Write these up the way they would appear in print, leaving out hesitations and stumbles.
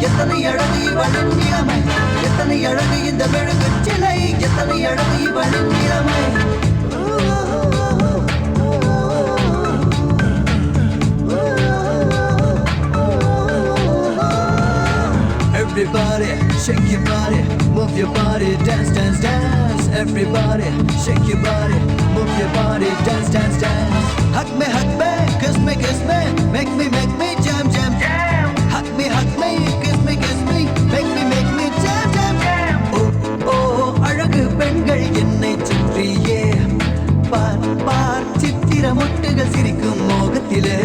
எத்தனை அழகு இவளின் இளமை, எத்தனை அழகு இந்த மெழுகு சிலை, எத்தனை அழகு இவளின் இளமை. Everybody, shake your body, move your body, dance, dance, dance. Everybody, shake your body, move your body, dance, dance, dance. Hug me, kiss me, make me jam, jam, jam. Hug me, kiss me, make me jam, jam, jam. Oh, oh, அழகு பெண்கள் என்னை சுற்றியே பார் பார் சித்திர முட்டுகள் சிரிக்கும் மோகத்திலே.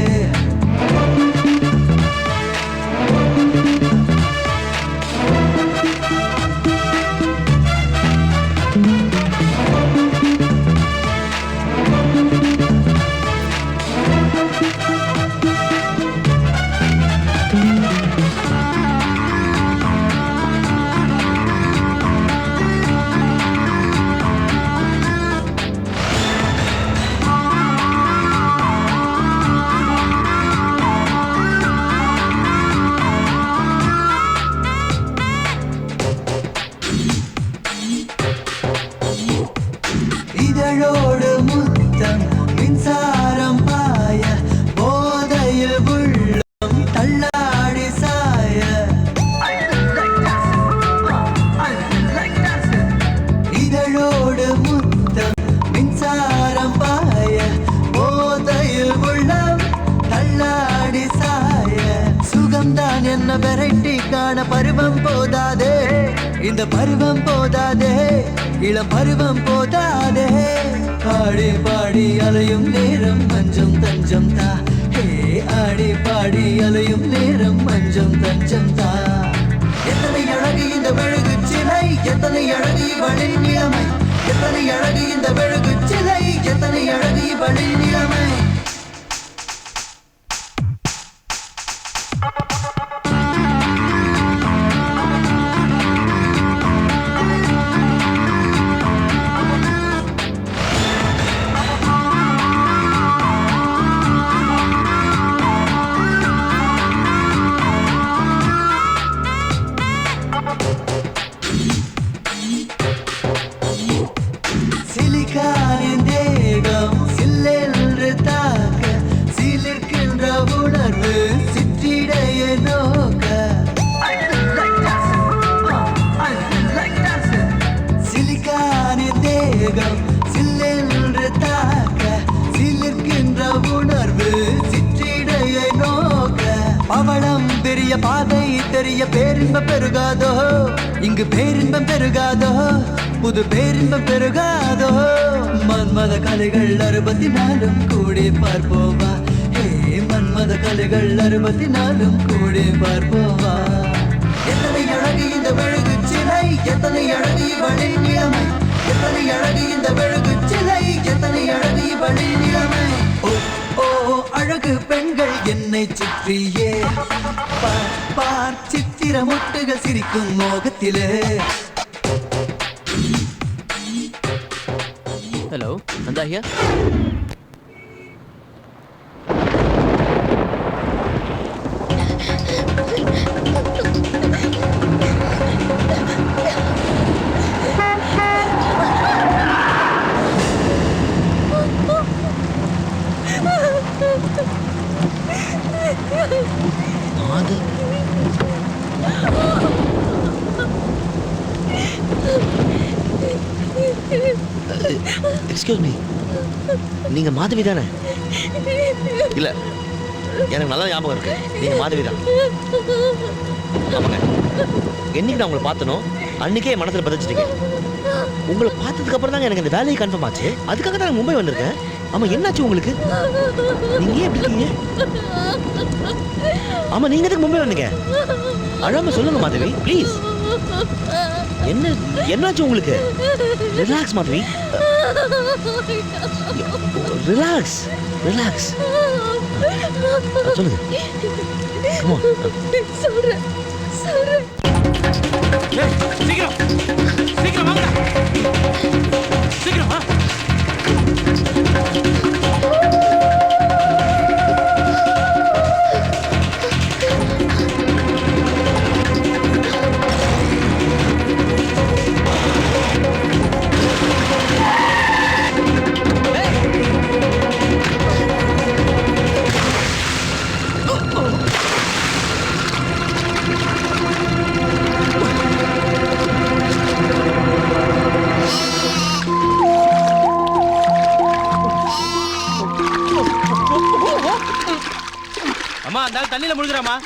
இதழோடு முத்தம் மின்சாரம் பாய போதையில் உள்ளம் தள்ளாடி சாய. இதழோடு முத்தம் மின்சாரம் பாய போதையில் உள்ளம் தள்ளாடி சாய. சுகம்தான் என்ன வெரைட்டி காண பருவம் போதாதே, இந்த பருவம் போதாதே, இளம் பருவம் போதாதே. ஆடி பாடி அலையும் நேரம் மஞ்சம் தஞ்சம் தா, ஹே ஆடி பாடி அலையும் நேரம் மஞ்சம் தஞ்சம் தா. எத்தனை அழகு இந்த மெழுகு சிலை, எத்தனை அழகு இவளின் இளமை, எத்தனை அழகு இந்த மெழுகு சிலை, எத்தனை அழகு இவளின் இளமை. சிலிக்கானின் தேகம் சில்லென்று தாக்க, சிலிர்க்கின்ற உணர்வு சிற்றிடையை நோக்க. சிலிக்கானின் தேகம் சில்லென்று தாக்க, சிலிர்க்கின்ற உணர்வு சிற்றிடையை நோக்க. பவளம் பெரிய பாதை தெரிய பேரின்பம் பெருகாதோ, இங்கு பேரின்பம் பெருகாதோ, புது பேரின்பம் பெருகாதோ. மன்மத கலைகள் 64 கூடி பார்ப்போவா, ஹே மன்மத கலைகள் 64 கூடி பார்ப்போவா. எத்தனை அழகு இந்த மெழுகு சிலை, எத்தனை அழகு இவளின் இளமை, எத்தனை அழகு இந்த மெழுகு சிலை, எத்தனை அழகு இவளின் இளமை. ஓ ஓ அழகு பெண்கள் என்னை சுற்றியே பார் பார் சித்திர முட்டுகள் சிரிக்கும் மோகத்திலே. Hello, Nanda here. மாது எக்ஸ்கியூஸ் மீ, நீங்க மாதவி தானே? இல்ல, எனக்கு நல்லா ஞாபகம் இருக்கு, நீங்க மாதவி தான். ஆமாங்க, என்னைக்கு நான் உங்களை பார்த்தனோ அன்னைக்கே என் மனசுல பதிச்சிட்டீங்க. உங்களை பார்த்ததுக்கு அப்புறம் தாங்க எனக்கு இந்த வேலையை கன்ஃபார்ம் ஆச்சு. அதுக்காக தான் மும்பை வந்திருக்கேன். ஆமா, என்னாச்சு உங்களுக்கு? நீங்க ஏன் எப்படி இருக்கீங்க? ஆமா, நீங்க எதுக்கு மும்பை வந்தீங்க? அழாம சொல்லுங்க மாதவி, ப்ளீஸ். என்னாச்சு உங்களுக்கு? Relax Madhavi, relax relax. சொல்லுங்க. Come on. சொல்றேன். சீக்கிரம் சீக்கிரம் வாங்க, சீக்கிரம் வா. தண்ணியில முழுகுறாமா.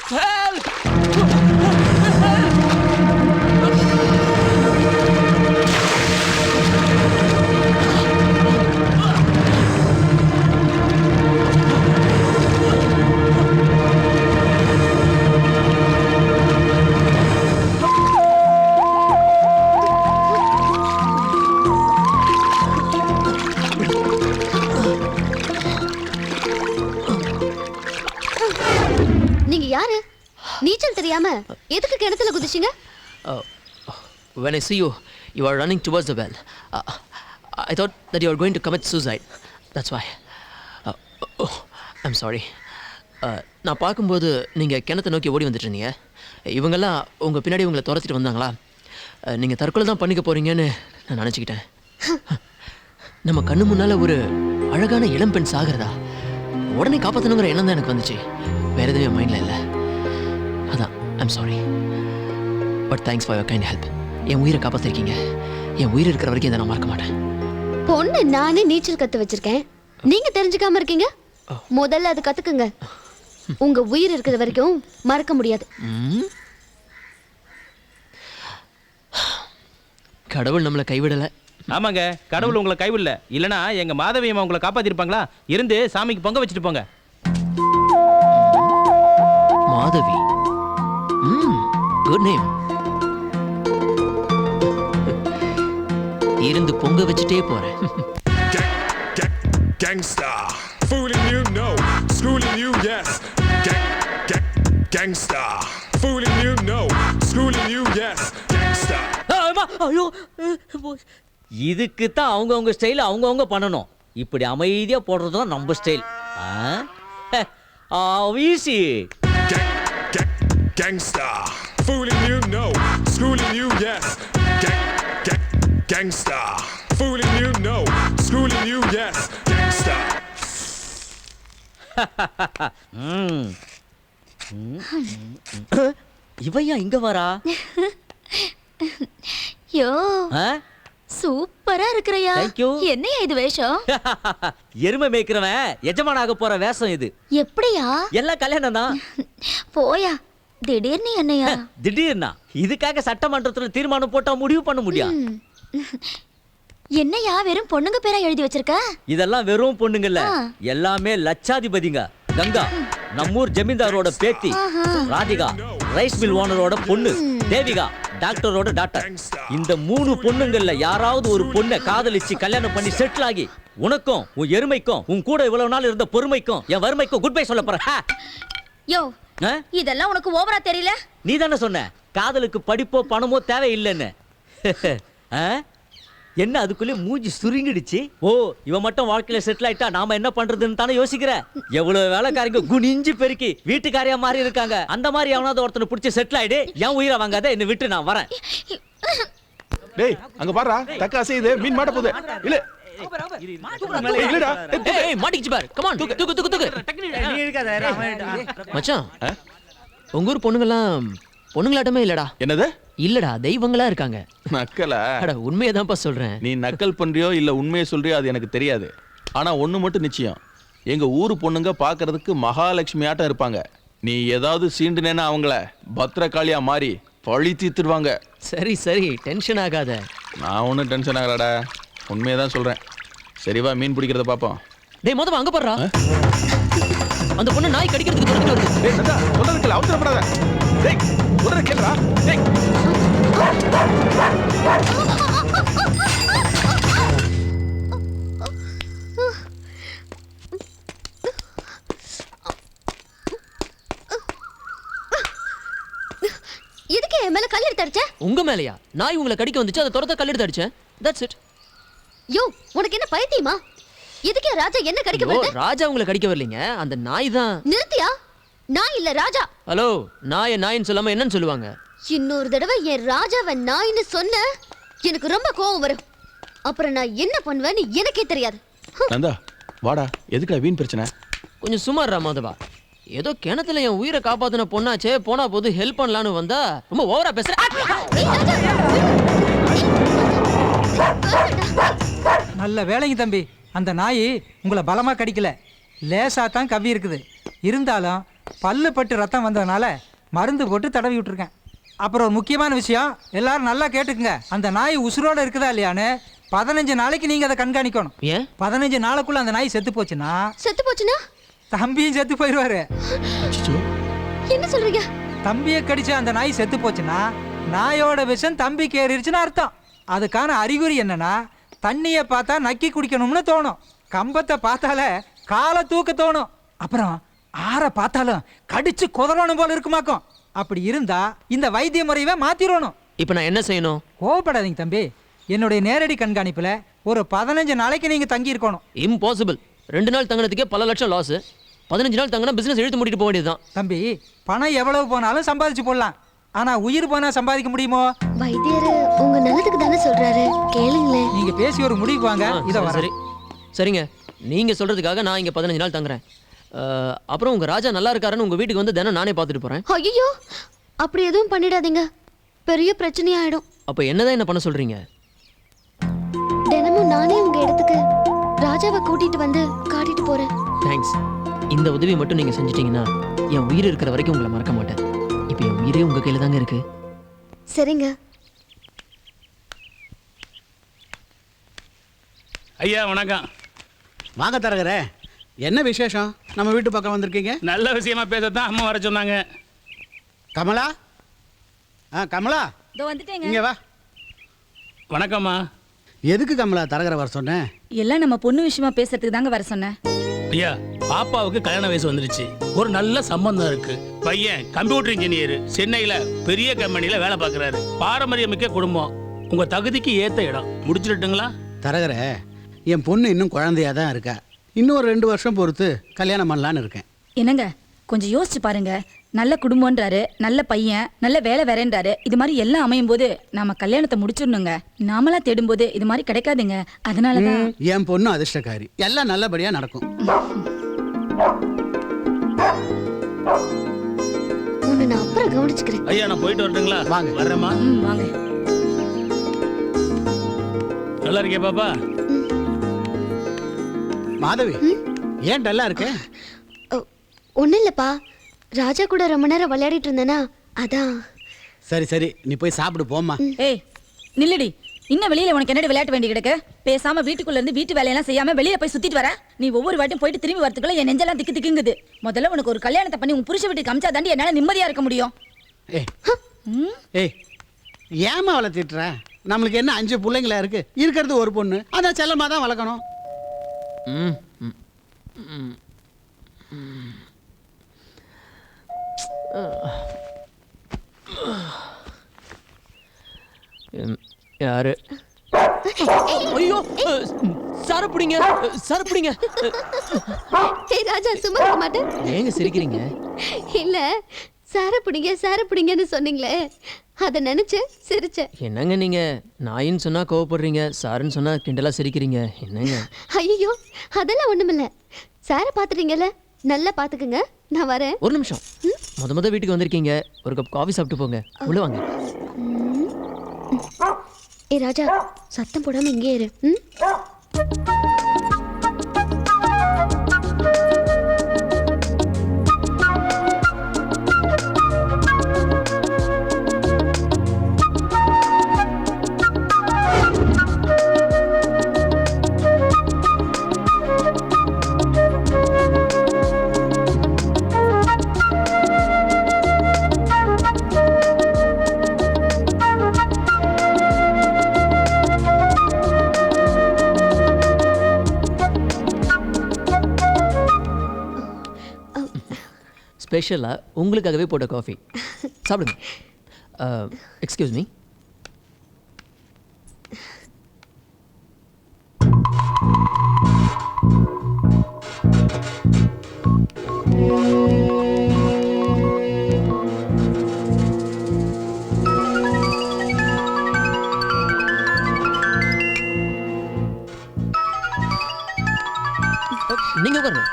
நீங்க யாரு? நீச்சல் தெரியாம எதுக்கு கிணத்துல குதிச்சீங்க? When I see you, you are running towards the well. I thought that you are going to commit suicide. That's why. I'm sorry. நான் பார்க்கும்போது நீங்கள் கிணத்தை நோக்கி ஓடி வந்துட்டு இருந்தீங்க. இவங்கெல்லாம் உங்கள் பின்னாடி உங்களை துரத்திட்டு வந்தாங்களா? நீங்கள் தற்கொலை தான் பண்ணிக்க போகிறீங்கன்னு நான் நினச்சிக்கிட்டேன். நம்ம கண்ணு முன்னால் ஒரு அழகான இளம்பெண் சாகிறதா உடனே காப்பாற்றணுங்கிற எண்ணம் தான் எனக்கு வந்துச்சு. வேறு எதுவும் என் மைண்டில் இல்லை. அதான் I'm sorry. But thanks for your kind help. என் உயிரை காப்பாற்றிருக்கீங்க. என் உயிர் இருக்கிற வரைக்கும் இதை நான் மறக்க மாட்டேன். பொண்ணு நானே நீச்சல் கத்து வச்சிருக்கேன், நீங்க தெரிஞ்சுக்காம இருக்கீங்க. முதல்ல அது கத்துக்குங்க. உங்க உயிர் இருக்கிற வரைக்கும் மறக்க முடியாது. கடவுள் நம்மளை கைவிடலை. ஆமாங்க, கடவுள் உங்களை கைவிடல. இல்லனா எங்க மாதவி அம்மா உங்களை காப்பாத்திருப்பாங்களா? இருந்து சாமிக்கு பொங்க வச்சுட்டு போங்க. Madhavi, good name. இருந்து பொங்க வச்சுட்டே போறேன். Gangsta, fooling you, no, schooling you, yes. Gangsta, fooling you, no, schooling you, yes. Gangsta. ஐயோ, இதுக்கு தான் அவங்கவுங்க ஸ்டைல் அவங்கவுங்க பண்ணணும். இப்படி அமைதியா போடுறது தான் நம்ம style. Easy. Gangsta, fooling you, no, schooling you, yes. Gangsta, fooling you, no, schooling you, yes. Gangsta. இவையா இங்க வரா? யோ, ஆ? சூப்பரா இருக்கறியா. Thank you. என்னையா இது வேஷம்? எருமை மேய்க்கிறவன் எஜமானாக போற வேஷம் இது. எப்படியா? எல்லாம் கல்யாணம் தான். போயா, திடீர்னு என்னையா? திடீர்னா இதுக்காக சட்டமன்றத்துல தீர்மானம் போட்டா முடிவு பண்ண முடியும். என்னையா வெறும் பொண்ணுங்க பேரா எழுதி வச்சிருக்க? இதெல்லாம் வெறும் பொண்ணுங்கல்ல, எல்லாமே லட்சாதிபதிங்க. கங்கா நம்மூர் ஜமீன்தாரோட பேத்தி, ராதிகா ரைஸ் மில் ஓனரோட பொண்ணு, தேவிகா டாக்டரோட டாக்டர். இந்த 3 பொண்ணுங்கள்ல யாராவது ஒரு பொண்ணை காதலிச்சு கல்யாணம் பண்ணி செட்டில் ஆகி உனக்கும் உன் எருமைக்கும் உன் கூட இவ்வளவு நாள் இருந்த பொறுமைக்கும் என் வறுமைக்கும் குட் பை சொல்ல போற. யோ, இதெல்லாம் உனக்கு ஓவரா தெரியல? நீ தானே சொன்ன காதலுக்கு படிப்போ பணமோ தேவையில்லைன்னு. என்ன அதுக்குள்ளே மூஞ்சி சுருங்கிடுச்சு? ஓ, இவன் மட்டும் வாழ்க்கையில செட்டில் ஆயிட்டா நாம என்ன பண்றதுன்னு தானே குனிஞ்சிக்கிற. எவ்வளவு வேலைக்காரங்க குனிஞ்சு பெருக்கி வீட்டுக்காரியா மாறி இருக்காங்க. அந்த மாதிரி எவனாவது ஒருத்தனை பிடிச்சி செட்டில் ஆயிடு. என் உயிரை வாங்காத, என்ன விட்டு நான் வரேன். டேய், அங்க பாருடா, தக்க அசையுது, மீன் மாட்ட போகுது. இல்ல இல்லடா, ஏய் மாட்டிக்கிச்சு பாரு. கம் ஆன், தூக்கு தூக்கு தூக்கு. மச்சான், உங்க ஊர் பொண்ணுங்கலாம் பொண்ணுங்களாட்டமே இல்லடா. என்னது? இல்லடா, தெய்வங்களா இருக்காங்க. நக்கலா? அட உண்மையை தான்ப்பா சொல்றேன். நீ நக்கல் பண்றியோ இல்ல உண்மையை சொல்றியோ அது எனக்கு தெரியாது. ஆனா ஒண்ணு மட்டும் நிச்சயம், எங்க ஊரு பொண்ணுங்க பாக்குறதுக்கு மகாலட்சுமி ஆட்டம் இருப்பாங்க. நீ ஏதாவது சீண்டுனேன்னா அவங்கள பத்திரகாளியா மாறி பழி தீர்த்துடுவாங்க. சரி சரி, டென்ஷன் ஆகாத. நான் ஒன்றும் டென்ஷன் ஆகலடா, உண்மையை தான் சொல்றேன். சரிவா, மீன் பிடிக்கிறத பாப்போம். டேய் மொதல்ல அங்க பாருடா. அந்த பொண்ணு நாய் கடிக்கிறதுக்கு துரத்திட்டு வருது. டேய் நந்தா, சொல்லதுக்கு அவசரப்படாத. டேய் உடனே கேளுடா. டேய் எதுக்கு என் மேல கல் எடுத்து அடிச்ச? உங்க மேலயா? நாய் உங்களை கடிக்க வந்துச்சு, அதை துரத்த கல் எடுத்து அடிச்சேன். That's it. யோ, உனக்கு என்ன பைத்தியமா? எதுக்கு ராஜா என்ன கடிக்க வருது? ராஜா உங்களை கடிக்க வரலீங்க, அந்த நாய் தான். நிறுத்தியா? நான் இல்ல ராஜா. ஹலோ, நாயை நாயின்னு சொல்லாம என்னன்னு சொல்லுவாங்க? இன்னொரு தடவை என் ராஜாவை நாயின்னு சொன்ன எனக்கு ரொம்ப கோவம் வரும். அப்புறம் நான் என்ன பண்ணுவேன்னு எனக்கே தெரியாது. நந்தா வாடா, எதுக்குடா வீண் பிரச்சனை? கொஞ்சம் சுமார் மாதவா. ஏதோ கிணத்துல என் உயிரை காப்பாத்தின பொண்ணாச்சே, போனா போது ஹெல்ப் பண்ணலான்னு வந்தா ரொம்ப ஓவரா பேசுற. நல்ல வேலைங்க தம்பி, அந்த நாய் உங்களை பலமா கடிக்கல, லேசா தான் கவ்வி இருக்குது. இருந்தாலும் பல்லு பட்டு ரத்தம் வந்ததுனால மருந்து போட்டு தடவி விட்டுருக்கேன். அப்புறம் ஒரு முக்கியமான விஷயம், எல்லாரும் நல்லா கேட்டுக்குங்க. அந்த நாய் உசுரோட இருக்குதா இல்லையான்னு 15 நாளைக்கு நீங்கள் அதை கண்காணிக்கணும். ஏன் 15 நாளுக்குள்ள அந்த நாய் செத்து போச்சுன்னா தம்பியும் செத்து போயிடுவாரு. என்ன சொல்றீங்க? தம்பியை கடிச்ச அந்த நாய் செத்து போச்சுன்னா நாயோட விஷம் தம்பிக்கு ஏறிடுச்சுன்னு அர்த்தம். அதுக்கான அறிகுறி என்னன்னா, தண்ணியை பார்த்தா நக்கி குடிக்கணும்னு தோணும், கம்பத்தை பார்த்தாலே காலை தூக்க தோணும், அப்புறம் ஆற பார்த்தாலும் கடிச்சு குதறணும் போல இருக்குமாக்கும். அப்படி இருந்தா இந்த வைத்திய முறையவே மாத்திரணும். இப்போ நான் என்ன செய்யணும்? கோவப்படாதீங்க தம்பி, என்னுடைய நேரடி கண்காணிப்புல ஒரு 15 நாளைக்கு நீங்க தங்கி இருக்கணும். இம்பாசிபிள். 2 நாள் தங்கினதுக்கே பல லட்சம் லாஸ். 15 நாள் தங்கினா பிசினஸ் இழுத்து மூடிட்டு போக வேண்டியதுதான். தம்பி, பணம் எவ்வளவு போனாலும் சம்பாதிச்சு போடலாம், ஆனா உயிர் போனா சம்பாதிக்க முடியுமோ? வைத்தியர் உங்க நல்லதுக்கு தானே சொல்றாரு, கேளுங்களேன். நீங்க பேசி ஒரு முடிவு வாங்க. இத சரி சரிங்க, நீங்க சொல்றதுக்காக நான் இங்க 15 நாள் தங்குறேன். அப்புறம் உங்க ராஜா நல்லா இருக்காருன்னு உங்க வீட்டுக்கு வந்து தினம் நானே பார்த்துட்டு போறேன். ஐயோ, அப்படி எதுவும் பண்ணிடாதீங்க, பெரிய பிரச்சனையாயிடும். அப்ப என்னதான் என்ன பண்ண சொல்றீங்க? தினமும் நானே உங்க இடத்துக்கு ராஜாவை கூட்டிட்டு வந்து காட்டிட்டு போறேன். தேங்க்ஸ். இந்த உதவி மட்டும் நீங்க செஞ்சிட்டீங்கன்னா என் உயிர் இருக்கிற வரைக்கும் உங்களை மறக்க மாட்டேன். இப்போ என் உயிரே உங்க கையில தாங்க இருக்கு. சரிங்க. ஐயா வணக்கம். வாங்க தரகரே, என்ன விசேஷம்? நம்ம வீட்டு பக்கம் வந்திருக்கீங்க? நல்ல விஷயமா பேசத்தான் அம்மா வர சொன்னாங்க. கமலா, கமலா, இதோ வந்துட்டேங்க. இங்க வா. வணக்கம்மா. எதுக்கு கமலா தரகரை வர சொன்னேன்? எல்லாம் நம்ம பொண்ணு விஷயமா பேசுறதுக்கு தாங்க வர சொன்னேன். ஐயா, பாப்பாவுக்கு கல்யாண வயசு வந்துருச்சு, ஒரு நல்ல சம்பந்தம் இருக்கு. பையன் கம்ப்யூட்டர் இன்ஜினியர், சென்னையில பெரிய கம்பெனில வேலை பார்க்கறாரு. பாரம்பரியமிக்க குடும்பம், உங்க தகுதிக்கு ஏத்த இடம். முடிச்சிட்டுங்களா? தரகரே, என் பொண்ணு இன்னும் குழந்தையா தான் இருக்கா. இன்னும் ஒரு 2 வருஷம் பொறுத்து கல்யாணம் பண்ணலான்னு இருக்கேன். என்னங்க, கொஞ்சம் யோசிச்சு பாருங்க. நல்ல குடும்பம்ன்றாரு, நல்ல பையன், நல்ல வேலை வேறேன்றாரு. இது மாதிரி எல்லாம் அமையும் போது நாம கல்யாணத்தை முடிச்சிடணுங்க. நாமளா தேடும்போது இது மாதிரி கிடைக்காதுங்க. அதனாலதான் என் பொண்ணு அதிர்ஷ்டக்காரி, எல்லாம் நல்லபடியா நடக்கும். உன்னை நான் அப்புறம் கவனிச்சுக்கிறேன். ஐயா, நான் போயிட்டு வரட்டுங்களா? வாங்க. வர்றேம்மா. வாங்க. நல்லா இருக்கே பாப்பா? மாதவி, ஏன் டல்லா இருக்க? ஒன்னும் இல்லப்பா, ராஜா கூட ரொம்ப நேரம் விளையாடிட்டு இருந்தேனா, அதான். சரி சரி, நீ போய் சாப்பிடு போம்மா. ஏய் நில்லுடி, இன்னும் வெளியில உனக்கு என்னடி விளையாட்டு வேண்டி கிடக்கு? பேசாம வீட்டுக்குள்ள இருந்து வீட்டு வேலையெல்லாம் செய்யாம வெளியில போய் சுத்திட்டு வர. நீ ஒவ்வொரு வாட்டியும் போயிட்டு திரும்பி வரதுக்குள்ள என் நெஞ்செல்லாம் திக்கு திக்குங்குது. முதல்ல உனக்கு ஒரு கல்யாணத்தை பண்ணி உன் புருஷ வீட்டுக்கு காமிச்சா தாண்டி என்னால நிம்மதியா இருக்க முடியும். ஏய், ஏமா அவளை திட்டுற? நம்மளுக்கு என்ன 5 பிள்ளைங்களா இருக்கு, இருக்கிறது ஒரு பொண்ணு, அதான் செல்லமா தான் வளர்க்கணும். யாரு? ஐயோ, சாரப்பிடிங்க சாரப்பிடிங்க. ஏய் ராஜா, சும்மா இருக்க மாட்டேன். ஏங்க சிரிக்கிறீங்க? இல்ல, சாரப்பிடிங்கன்னு சொன்னீங்களே, அதை நினைச்சு சிரிச்சேன். என்னங்க நீங்க நாயின்னு சொன்னா கோவப்படுறீங்க, சாருன்னு சொன்னா கிண்டலா சிரிக்கிறீங்க. என்னங்க? ஐயோ, அதெல்லாம் ஒண்ணுமில்ல. சார பாத்துட்டீங்கல்ல, நல்லா பாத்துக்குங்க. நான் வரேன். ஒரு நிமிஷம். முத வீட்டுக்கு வந்திருக்கீங்க, ஒரு கப் காஃபி சாப்பிட்டு போங்க. உள்ள வாங்க. ஏ ராஜா, சத்தம் போடாம இங்கே இரு. ஸ்பெஷலாக உங்களுக்காகவே போட்ட காஃபி சாப்பிடுங்க. Excuse me. நீங்க உட்காருங்க.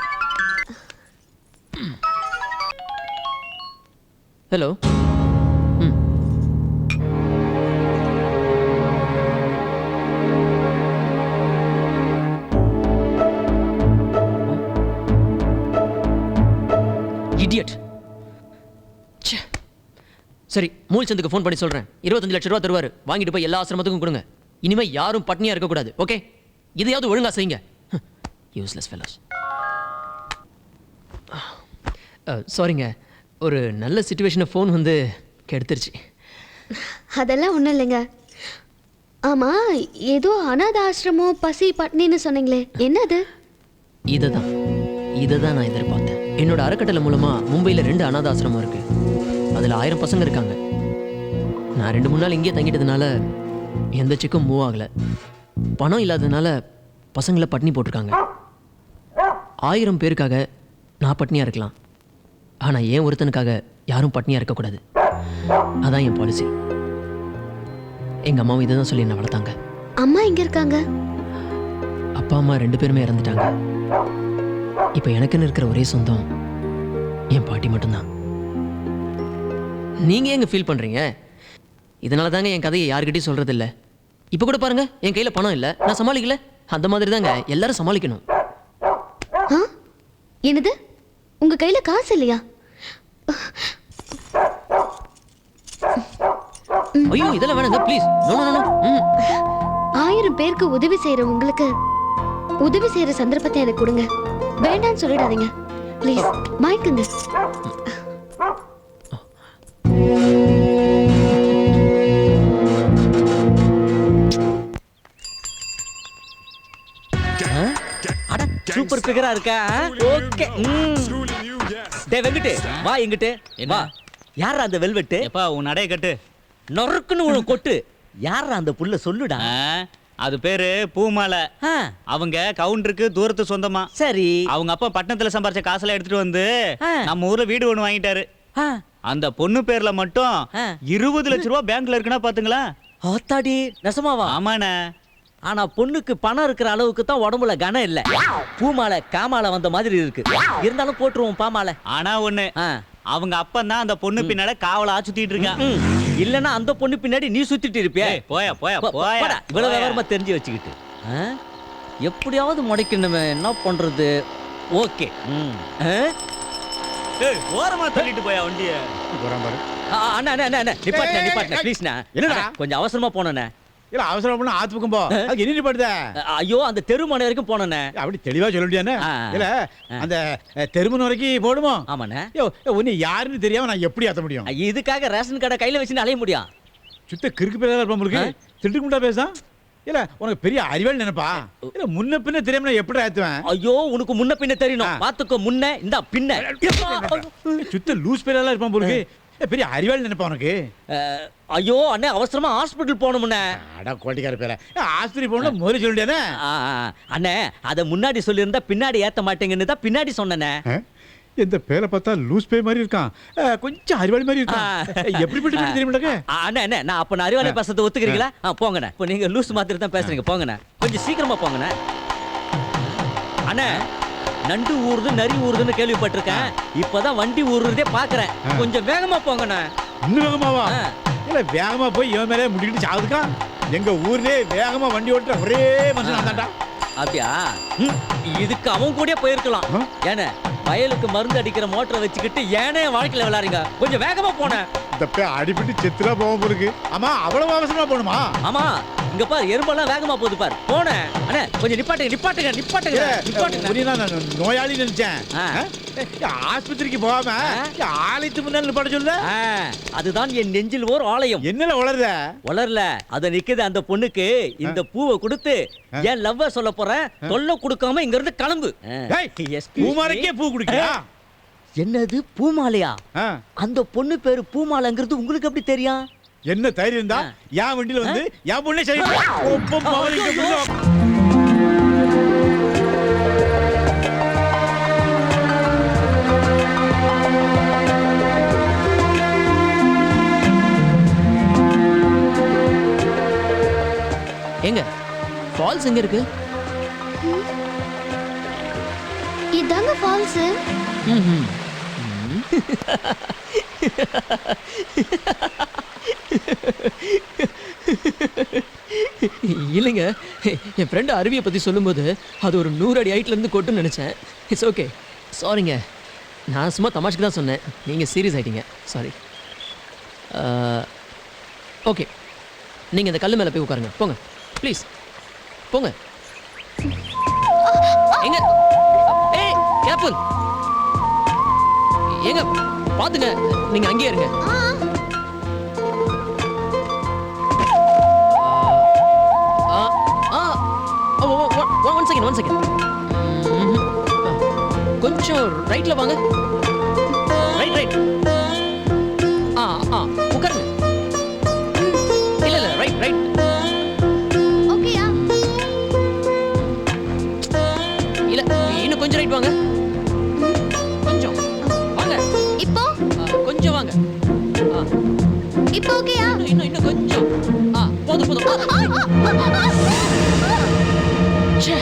ஹலோ. இடியட். சரி மூல்சந்துக்கு ஃபோன் பண்ணி சொல்கிறேன். 25 லட்சம் ரூபா தருவார். வாங்கிட்டு போய் எல்லா ஆசிரமத்துக்கும் கொடுங்க. இனிமேல் யாரும் பட்னியாக இருக்கக்கூடாது. ஓகே, இதையாவது ஒழுங்காக செய்யுங்க. Useless fellows. சாரிங்க, ஒரு நல்ல சுச்சுவேஷனை ஃபோன் வந்து கெடுத்துருச்சு. அதெல்லாம் ஒன்றும் இல்லைங்க. ஆமாம், ஏதோ அனாத ஆசிரமம் பசி பட்னின்னு சொன்னீங்களே, என்னது? இதை தான் நான் எதிர்பார்த்தேன். என்னோட அறக்கட்டளை மூலமாக மும்பையில் 2 அனாத ஆசிரமம் இருக்குது. அதில் 1000 பசங்க இருக்காங்க. நான் 2-3 நாள் இங்கேயே தங்கிட்டதுனால எந்த செக்கும் மூவ் ஆகலை. பணம் இல்லாததுனால பசங்களை பட்னி போட்டிருக்காங்க. 1000 பேருக்காக நான் பட்னியாக இருக்கலாம், ஆனால் ஏன் ஒருத்தனுக்காக யாரும் பட்னியாக இருக்கக்கூடாது. அதான் என் பாலிசி. எங்கள் அம்மாவும் இதை தான் சொல்லி என்னை வளர்த்தாங்க. அம்மா எங்கே இருக்காங்க? அப்பா அம்மா 2 பேருமே இறந்துட்டாங்க. இப்போ எனக்குன்னு இருக்கிற ஒரே சொந்தம் என் பாட்டி மட்டும்தான். நீங்கள் எங்க ஃபீல் பண்ணுறீங்க? இதனால தாங்க என் கதையை யாருக்கிட்டையும் சொல்கிறது இல்லை. இப்போ கூட பாருங்க, என் கையில் பணம் இல்லை, நான் சமாளிக்கல. அந்த மாதிரி தாங்க எல்லாரும் சமாளிக்கணும். ஆ, என்னது? உங்கள் கையில் காசு இல்லையா? ஐயோ, இதெல்லாம் வேணாங்க ப்ளீஸ். No no no. 1000 பேருக்கு உதவி செய்கிற உங்களுக்கு உதவி செய்கிற சந்தர்ப்பத்தை எனக்கு கொடுங்க. வேண்டான்னு சொல்லிடாதீங்க ப்ளீஸ். வாங்கிக்கோங்க. சூப்பர் பிகரா இருக்கா? ஓகே. டேய் வெங்கட், வா எங்கிட்டு வா. யாரா அந்த வெல்வெட்? எப்பா உன் நடைய கட்டு. நொறுக்குன்னு உன கொட்டு. யாரா அந்த புள்ள சொல்லுடா. அது பேரு பூமாலை. அவங்க கவுண்டருக்கு தூரத்து சொந்தமா. சரி. அவங்க அப்பா பட்டணத்துல சம்பாரிச்ச காசுல எடுத்துட்டு வந்து நம்ம ஊர்ல வீடு ஒண்ணு வாங்கிட்டாரு. அந்த பொண்ணு பேர்ல மட்டும் 20 லட்சம் ரூபாய் பேங்க்ல இருக்குன்னா பாத்துங்களா. ஆத்தாடி, நெசமாவா? ஆமாண்ணே. ஆனா பொண்ணுக்கு பணம் இருக்கிற அளவுக்கு தான் உடம்புல கனம் இல்ல. பூமாலை காமாலை வந்த மாதிரி இருக்கு. இருந்தாலும் போட்டுருவோம் பாமாலை. ஆனா ஒண்ணு, அவங்க அப்பன் தான் அந்த பொண்ணு பின்னால காவலா சுத்திட்டு இருக்கான். இல்லன்னா அந்த பொண்ணு பின்னாடி நீ சுத்திட்டு இருப்பியா? போயா போயா போயா. இவ்வளவு விவரமா தெரிஞ்சு வச்சுக்கிட்டு எப்படியாவது முடைக்கணுமே, என்ன பண்றது? ஓகே. ஓரமா தள்ளிட்டு போயா வண்டிய. அண்ணா அண்ணா அண்ணா நிப்பாட்டுண்ணா ப்ளீஸ்ண்ணா. என்னடா கொஞ்சம் அவசரமா போனேண்ணே. இல்ல அவசரம் பண்ண ஆத்து பக்கம் போ. அதுக்கு என்ன நிப்பாட்டுத? ஐயோ, அந்த தெருமனை வரைக்கும் போனேண்ணே. அப்படி தெளிவா சொல்ல முடியானே. இல்ல அந்த தெருமனை வரைக்கும் போடுமோ? ஆமாண்ணே. உன்னை யாருன்னு தெரியாம நான் எப்படி ஆத்த முடியும்? இதுக்காக ரேஷன் கடை கையில வச்சுன்னு அலைய முடியும்? சுத்த கிறுக்கு பேரா இருப்பான் உங்களுக்கு. திட்டுக்கு முட்டா பேசான். இல்ல உனக்கு பெரிய அறிவாளி நினைப்பா. இல்ல முன்ன பின்ன தெரியாம நான் எப்படி ஆத்துவேன்? ஐயோ, உனக்கு முன்ன பின்ன தெரியணும். பாத்துக்கோ, முன்ன இந்த பின்ன. சுத்த லூஸ் பேரா இருப்பான் உங்களுக்கு. பெரிய அறிவாளி நினைப்பா உனக்கு. ஐயோ அண்ணே, அவசரமா ஹாஸ்பிட்டல் போகணும்ண்ணே. அட கோட்டிக்கார பேர, ஆஸ்பத்திரி போகணும் முதல்ல சொல்லிட்டேனே. அண்ணே, அதை முன்னாடி சொல்லியிருந்தா பின்னாடி ஏத்த மாட்டேங்கன்னு தான் பின்னாடி சொன்னேனே. இந்த பேரை பார்த்தா லூஸ் பே மாதிரி இருக்கான், கொஞ்சம் அறிவாளி மாதிரி இருக்கான். எப்படிப்பட்ட பேர் தெரியுமாட்டே? அண்ணே அண்ணே, நான் அப்ப நான் அறிவாளி பேசுறதை ஒத்துக்கிறீங்களா? போங்கண்ணே. இப்போ நீங்க லூஸ் மாதிரி தான் பேசுறீங்க. போங்கண்ணே, கொஞ்சம் சீக்கிரமா போங்கண்ணே. அண்ணே, நண்டு ஊறுது நரி ஊறுதுன்னு கேள்விப்பட்டிருக்கேன். இப்பதான் வண்டி ஊறுறதே பாக்குறேன். கொஞ்சம் வேகமா போங்கண்ணே. இன்னும் வேகமாவா? இல்ல வேகமா போய் இவன் மேலே முடிக்கிட்டு சாவுதுக்கா. எங்க ஊர்லயே வேகமா வண்டி ஓட்டுற ஒரே மனுஷன் தான்டா. அப்படியா? இதுக்கு அவன் கூட போயிருக்கலாம். ஏன்னா வயலுக்கு மருந்து அடிக்கிற மோட்டரை வச்சுக்கிட்டு ஏனே வாழ்க்கையில விளையாடுங்க. கொஞ்சம் வேகமா போனேன். இந்த அடிபட்டு செத்துலா போக போருக்கு. ஆமா, அவ்வளவு அவசரமா போகணுமா? ஆமா, இங்க பாரு, எறும்பெல்லாம் வேகமா போகுது பாரு. போனேன். அண்ணே, கொஞ்சம் நிப்பாட்டுங்க நிப்பாட்டுங்க நிப்பாட்டுங்க நிப்பாட்டுங்க. நோயாளி நினைச்சேன். ஆஸ்பத்திரிக்கு போகாம ஆலயத்து முன்னாடி நிப்பாட்ட சொல்ல. அதுதான் என் நெஞ்சில் ஓர் ஆலயம். என்னல வளருத? வளரல, அத நிக்குது. அந்த பொண்ணுக்கு இந்த பூவை கொடுத்து என் லவ்வ சொல்ல போறேன். தொல்லை கொடுக்காம இங்க இருந்து கிளம்பு. பூமாலைக்கே பூ குடிக்கியா? என்னது பூமாலையா? அந்த பொண்ணு பேரு பூமாலைங்கிறது உங்களுக்கு எப்படி தெரியும்? என்ன தைரியம் இருந்தா என் வண்டியில வந்து என் பொண்ணே சரி. எங்க ஃபால்ஸ் எங்க இருக்கு? இதாங்க ஃபால்ஸ். இல்லைங்க, என் ஃப்ரெண்டு அருவியை பற்றி சொல்லும்போது அது ஒரு 100 அடி ஹைட்லேருந்து கொட்டுன்னு நினச்சேன். இட்ஸ் ஓகே, சாரிங்க. நான் சும்மா தமாஷ்க்கு தான் சொன்னேன், நீங்கள் சீரியஸ் ஆகிட்டீங்க. சாரி. ஓகே, நீங்கள் இந்த கல் மேலே போய் உட்காருங்க. போங்க ப்ளீஸ், போங்க. எங்க? ஏய் கேர்ஃபுல். எங்க பார்த்துங்க, நீங்கள் அங்கேயே இருங்க. One second. கொஞ்சம் ரைட்ல வாங்க. ரைட். உட்காருங்க. இல்ல ரைட். ஓகேயா? இல்ல இன்னும் கொஞ்சம் ரைட் வாங்க. கொஞ்சம் வாங்க. இப்போ கொஞ்சம் வாங்க. இப்போ ஓகேயா? இன்னும் கொஞ்சம். போதும். ச்சே.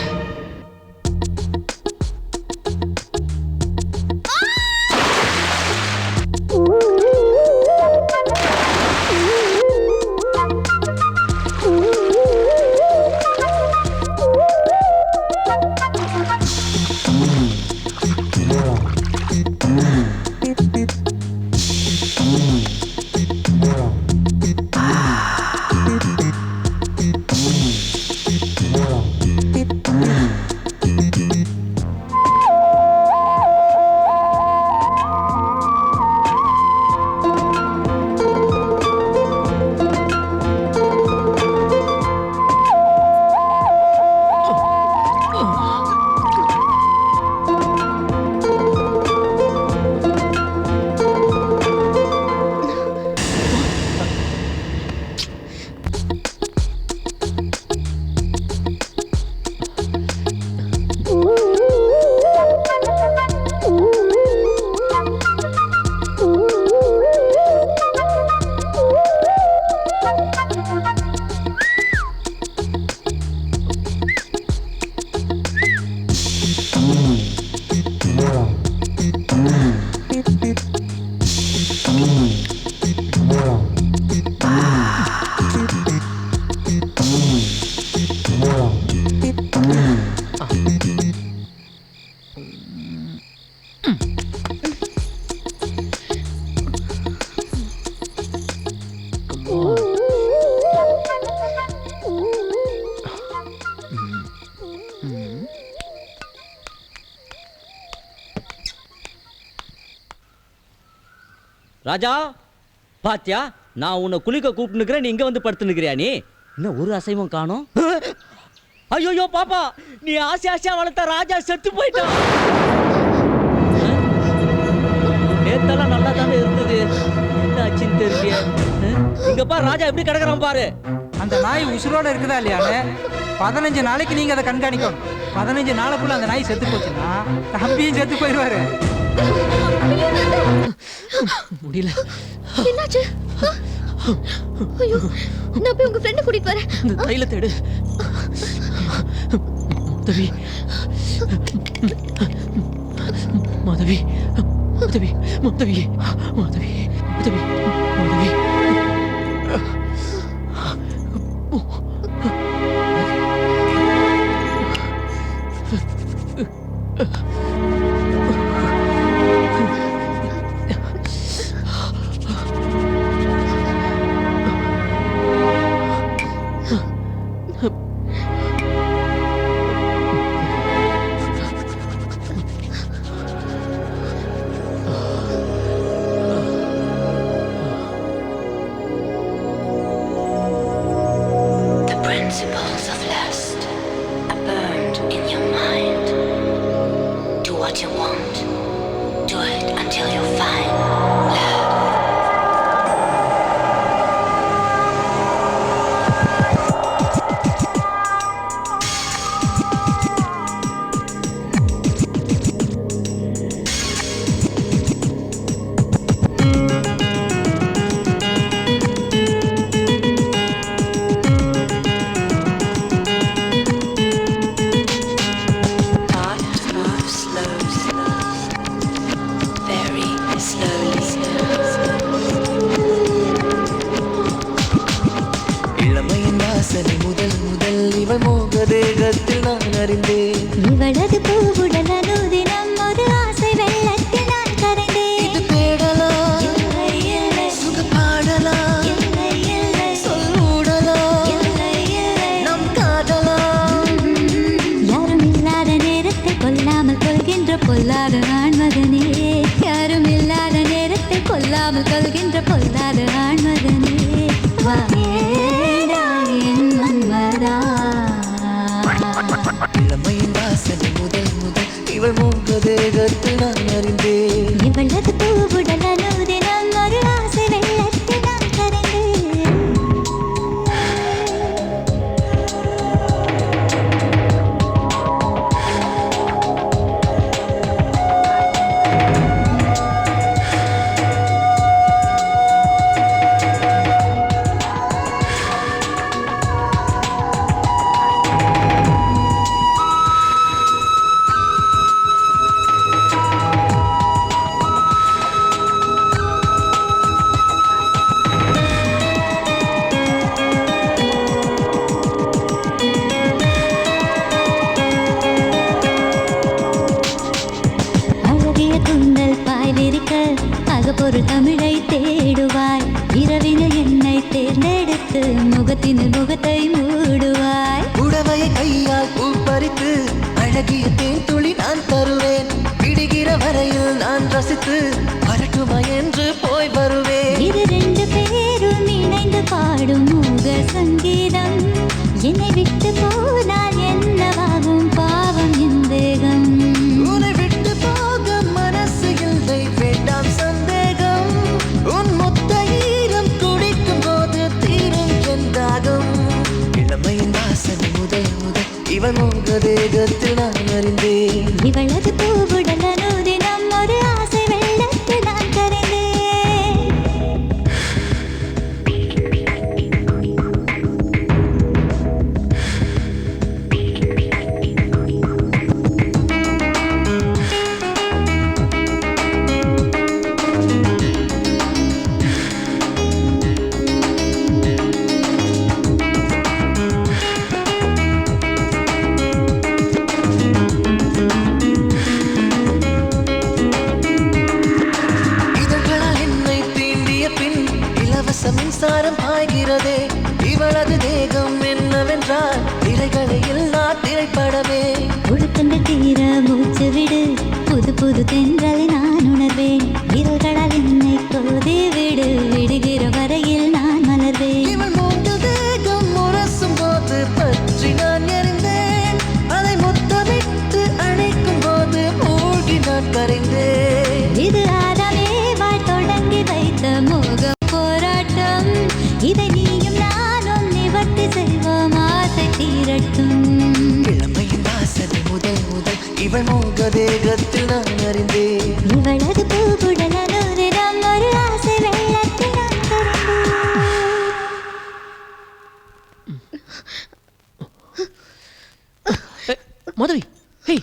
ராஜா பாத்தியா, நான் உன்னை குளிக்க கூப்பிட்டுக்கிறேன், நீ இங்க வந்து படுத்துனுக்கிறியா? நீ இன்னும் ஒரு அசைவம் காணோம். ஐயோ பாப்பா, நீ ஆசையா வளர்த்த ராஜா செத்து போயிட்டான். நேத்தெல்லாம் நல்லா தானே இருந்தது, என்ன ஆச்சுன்னு தெரியல. இங்க பாரு ராஜா எப்படி கிடக்குறான் பாரு. அந்த நாய் உசுரோட இருக்குதா இல்லையான்னு 15 நாளைக்கு நீங்க அதை கண்காணிக்கணும். 15 நாளைக்குள்ள அந்த நாய் செத்து போச்சுன்னா தம்பியும் செத்து போயிடுவாரு. முடியல. என்னாச்சு? ஐயோ, நான் போய் உங்க ஃப்ரெண்ட் கூட்டிட்டு வரேன். இந்த தைலத்தை எடு. Madhavi. Principles of lust are burned in your mind. Do what you want. Do it until you find love. இவளது பூவுடல் அனுதினம் ஒரு ஆசை வெள்ளத்தினால் பின்னர் முகத்தை மூடுவாய். புடவையை கையால் பூ பறித்து அழகிய தேன் துளி நான் தருவேன். விடுகிற வரையில் நான் ரசித்து வரட்டுமா என்று போய் வருவேன். இது ரெண்டு பேரும் இணைந்து பாடும் மூக சங்கீதம். என்னை விட்டு போனால் என்னவாகும் பாவம் என் தேகம். உன்னை விட்டு போக மனசு இல்லை வேண்டாம் சந்தேகம். உன் மொத்த ஈரம் குடிக்கும் போது தீரும் என்றாகும். இளமையின் வாசனை முதல் முதல் இவன் உங்க தேகத்தில் நான் அறிந்தேன். இவளது பூவுடல் அனுதினம் ஒரு ஆசை வெள்ளத்தில் நான் கரைந்தேன். இதழ்களால் என்னை தீண்டிய பின் இலவச மின்சாரம் பாய்கிறதே. இவளது தேகம் என்னவென்றால் திரைகளை எல்லா திரைப்படமே. ஒழுக்கங்கள் தீர மூச்சு விடு, புது புது தென்றலை நான் உணர்வேன். விரல்களால் என்னை கோதி விடு, விடுகிற வரையில் நான் மலர்வேன். இவள் மூன்று தேகம் முரசும் போது பற்றி நான் எறிந்தேன். அதை முத்தமிட்டு அணைக்கும் போது மூழ்கி நான் கரைந்தேன். இது ஆதாமே வாழ் தொடங்கி வைத்த மோக போராட்டம். இதை நீயும் நானும் நிவர்த்தி செய்வோம், ஆசை தீரட்டும். இளமையின் வாசனை முதல் முதல் இவள் மோக தேகத்தில் நான் அறிந்தேன். இவளது பூவுடல் அனுதினம் ஒரு ஆசை வெள்ளத்தில் நான் கரைந்தேன். மாதவி, ஹே.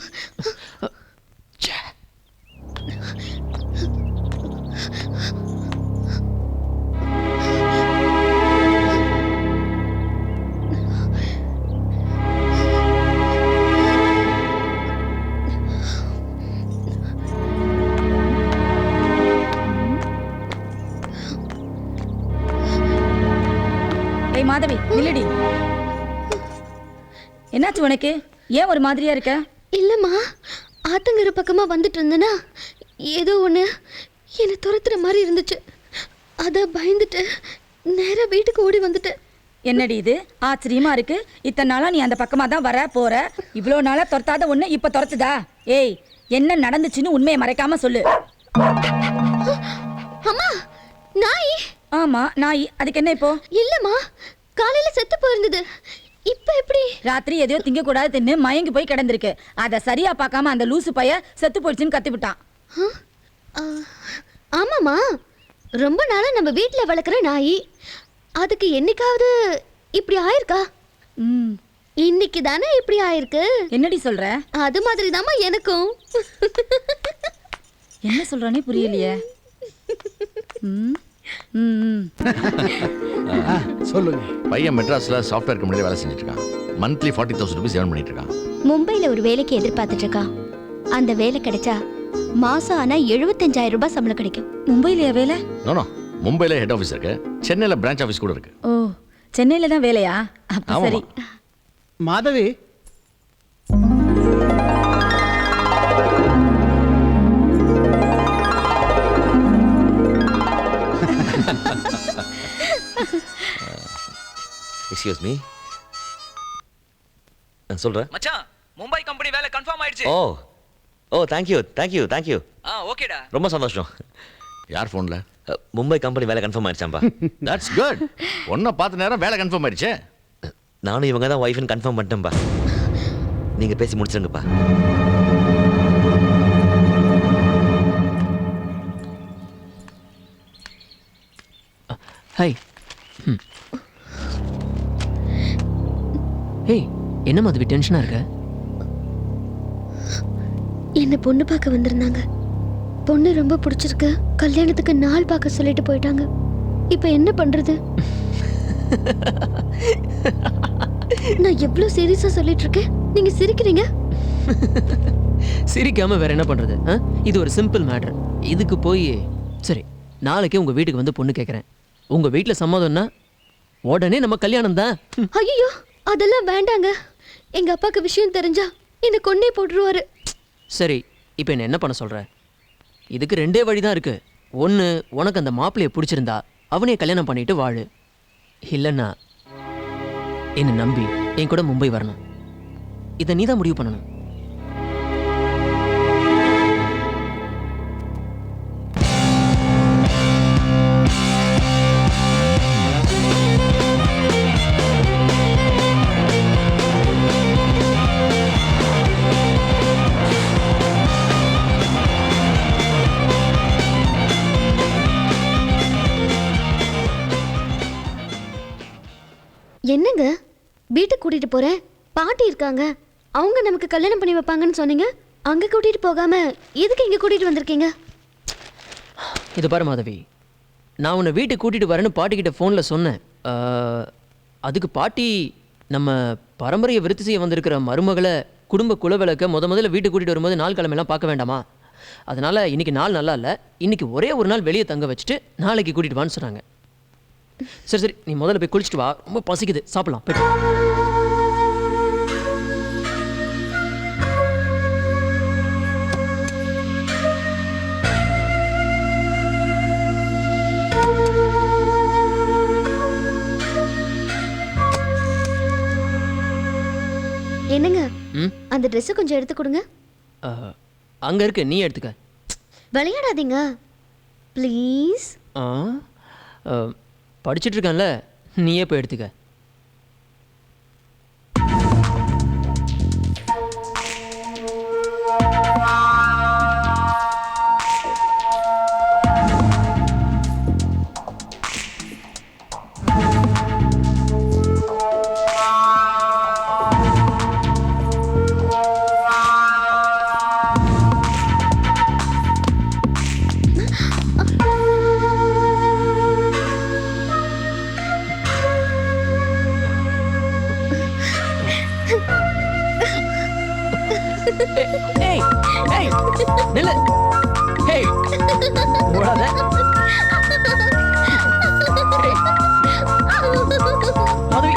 ஏய் மாதவி நில்லடி. என்னாச்சு உனக்கு? ஏன் ஒரு மாதிரியா இருக்க? இல்லம்மா, ஆத்தங்கர பக்கமா வந்துட்டு இருந்தேனா ஏதோ ஒன்று என்னை துரத்துற மாதிரி இருந்துச்சு. அத பயந்துட்டு நேரா வீட்டுக்கு ஓடி வந்துட்டேன். என்னடி இது ஆச்சரியமா இருக்கு. இத்தனை நாளா நீ அந்த பக்கமா தான் வர போற. இவ்வளோ நாளா துரத்தாத ஒண்ணு இப்ப துரத்துதா? ஏய் என்ன நடந்துச்சுன்னு உண்மையை மறைக்காம சொல்லு. அம்மா, நாய். ஆமா நாய். அதுக்கு என்ன இப்போ? இல்லம்மா, காலையில செத்து போயிருந்தது. இப்ப எப்படி? ராத்திரி எதையோ திங்க கூடாது தின்னு மயங்கி போய் கிடந்திருக்கு. அத சரியா பார்க்காம அந்த லூசு பைய செத்து போயிடுச்சுன்னு கத்தி விட்டான். ஆமாம்மா, ரொம்ப நாளா நம்ம வீட்டில் வளர்க்குற நாய். அதுக்கு என்னைக்காவது இப்படி ஆயிருக்கா? இன்னைக்கு தானே இப்படி ஆயிருக்கு. என்னடி சொல்ற? அது மாதிரி தாம்மா எனக்கும். என்ன சொல்றானே புரியலையே. சொல்லுங்க. பையன் மெட்ராஸ்ல சாஃப்ட்வேர் கம்பெனில வேலை செஞ்சுட்டு இருக்கான். மந்த்லி 40,000 ரூபீஸ் ஏர்ன் பண்ணிட்டு இருக்கான். மும்பையில் ஒரு வேலைக்கு எதிர்பார்த்துட்டு இருக்கான். அந்த வேலை கிடைச்சா மாசம் ஆனா 75,000 ரூபாய் சம்பளம் கிடைக்கும். மும்பையிலயா வேலை? நோ மும்பைல ஹெட் ஆஃபீஸ் இருக்கு, சென்னையில பிரான்ச் ஆஃபீஸ் கூட இருக்கு. ஓ, சென்னையில தான் வேலையா? அப்ப சரி. மாதவி, எக்ஸ்கியூஸ் மீ, சொல்கிறேன் மச்சான், மும்பை கம்பெனி வேலை கன்ஃபார்ம் ஆயிடுச்சு. Oh oh thank you. ஓகேடா. ரொம்ப சந்தோஷம். யார் ஃபோன்ல? மும்பை கம்பெனி வேலை கன்ஃபார்ம் ஆயிடுச்சாம்பா. That's good. ஒன்றை பார்த்த நேரம் வேலை கன்ஃபார்ம் ஆயிடுச்சு. நானும் இவங்க தான் ஒய்ஃப்னு கன்ஃபார்ம் பண்ணிட்டேன்பா. நீங்கள் பேசி முடிச்சிருங்கப்பா. ஹாய். ஹே, என்ன மாதிரி டென்ஷனாக இருக்க? என்ன பொண்ணு பார்க்க வந்திருந்தாங்க. பொண்ணு ரொம்ப பிடிச்சிருக்கு. கல்யாணத்துக்கு நாள் பார்க்க சொல்லிட்டு போயிட்டாங்க. இப்போ என்ன பண்றது? நான் எவ்வளவு சீரியஸா சொல்லிட்டு இருக்கேன், நீங்க சிரிக்கிறீங்க. சிரிக்காம வேற என்ன பண்றது? இது ஒரு சிம்பிள் மேட்டர். இதுக்கு போய் சரி, நாளைக்கே உங்க வீட்டுக்கு வந்து பொண்ணு கேட்குறேன். உங்க வீட்டில் சம்மதம்னா உடனே நம்ம கல்யாணம் தான். ஐயோ அதெல்லாம் வேண்டாங்க. எங்க அப்பாக்கு விஷயம் தெரிஞ்சா என்னை கொன்னே போட்டுருவாரு. சரி, இப்போ என்ன பண்ண சொல்ற? இதுக்கு ரெண்டே வழி தான் இருக்கு. ஒன்று, உனக்கு அந்த மாப்பிள்ளையை பிடிச்சிருந்தா அவனே கல்யாணம் பண்ணிட்டு வாழு. இல்லைன்னா என்னை நம்பி என் கூட மும்பை வரணும். இதை நீ தான் முடிவு பண்ணணும். என்னங்க வீட்டுக்கு கூட்டிட்டு போறேன், பாட்டி இருக்காங்க, அவங்க நமக்கு கல்யாணம் பண்ணி வைப்பாங்கன்னு சொன்னீங்க. அங்க கூட்டிட்டு போகாம எதுக்கு இங்க கூட்டிட்டு வந்திருக்கீங்க? இது பாரு மாதவி, நான் உன்னை வீட்டுக்கு கூட்டிட்டு வரேன்னு பாட்டிக்கிட்ட ஃபோனில் சொன்னேன். அதுக்கு பாட்டி நம்ம பரம்பரையை விருத்தி செய்ய வந்திருக்கிற மருமகளை குடும்ப குலவிளக்க முதல்ல வீட்டுக்கு கூட்டிட்டு வரும்போது நாள் கிழமையெல்லாம் பார்க்க வேண்டாமா? அதனால இன்னைக்கு நாள் நல்லா இல்லை, இன்னைக்கு ஒரே ஒரு நாள் வெளியே தங்க வச்சுட்டு நாளைக்கு கூட்டிட்டு வான்னு சொன்னாங்க. சரி சரி, நீ முதல்ல போய் குளிச்சுட்டு வா, ரொம்ப பசிக்குது, சாப்பிடலாம் போய்ட்டு. என்னங்க அந்த ட்ரெஸ் கொஞ்சம் எடுத்து கொடுங்க. அங்க இருக்கு, நீ எடுத்துக்க. விளையாடாதீங்க ப்ளீஸ். படிச்சுட்டு இருக்கேன்ல, நீயே போய் எடுத்துக்க. Hey, hey, நில்லு. Hey, ஓடாத. Hey, மாதவி.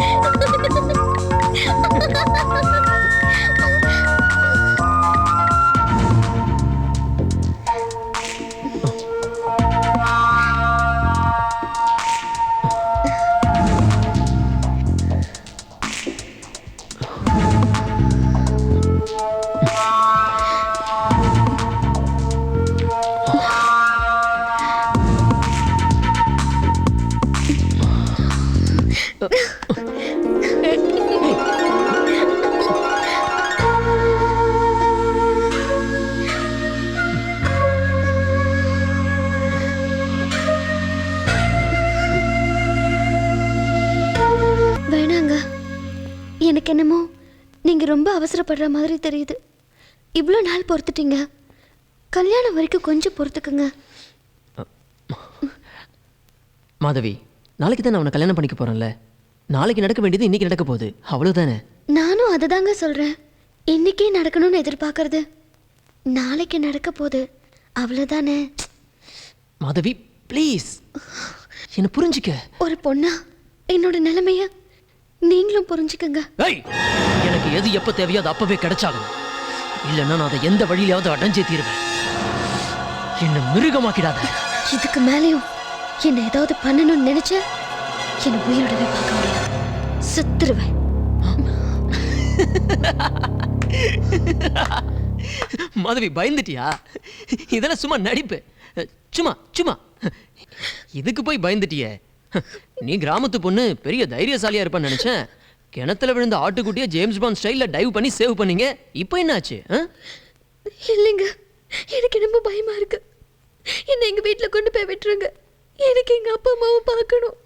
வேணாங்க, எனக்கு என்னமோ நீங்க ரொம்ப அவசரப்படுற மாதிரி தெரியுது. இவ்வளோ நாள் பொறுத்துட்டீங்க, கல்யாணம் வரைக்கும் கொஞ்சம் பொறுத்துக்குங்க. மாதவி, நாளைக்கு தான் நான் அவனை கல்யாணம் பண்ணிக்க போறேன்ல. நாளைக்கு நடக்க வேண்டியது இன்னைக்கு நடக்க போகுது, அவ்வளவுதானே? நானும் அதை தாங்க சொல்றேன். இன்னைக்கே நடக்கணும்னு எதிர்பார்க்கறது நாளைக்கு நடக்க போகுது, அவ்வளவுதானே? மாதவி ப்ளீஸ், என்ன புரிஞ்சுக்க. ஒரு பொண்ணா என்னோட நிலைமைய நீங்களும் புரிஞ்சுக்கங்க. எனக்கு எது எப்ப தேவையோ அது அப்பவே கிடைச்சாகணும். இல்லைன்னா நான் அதை எந்த வழியிலாவது அடைஞ்சே தீருவேன். என்ன மிருகமாக்கிடாத. இதுக்கு மேலேயும் என்ன ஏதாவது பண்ணணும்னு நினைச்ச என்ன உயிரோடவே பார்க்க முடியாது, செத்துருவேன். மாதவி பயந்துட்டியா? இதெல்லாம் சும்மா நடிப்பு, சும்மா சும்மா. இதுக்கு போய் பயந்துட்டியே? நீ கிராமத்து பொண்ணு, பெரிய தைரியசாலியா இருப்பான்னு நினைச்சேன். கிணத்துல விழுந்த ஆட்டுக்குட்டியை ஜேம்ஸ் பாண்ட் ஸ்டைல்ல டைவ் பண்ணி சேவ் பண்ணீங்க. இப்போ என்னாச்சு? இல்லைங்க, எனக்கு என்னமோ பயமா இருக்கு. என்ன எங்க வீட்டுல கொண்டு போய் விட்டுருங்க. எனக்கு எங்க அப்பா அம்மாவை பார்க்கணும்.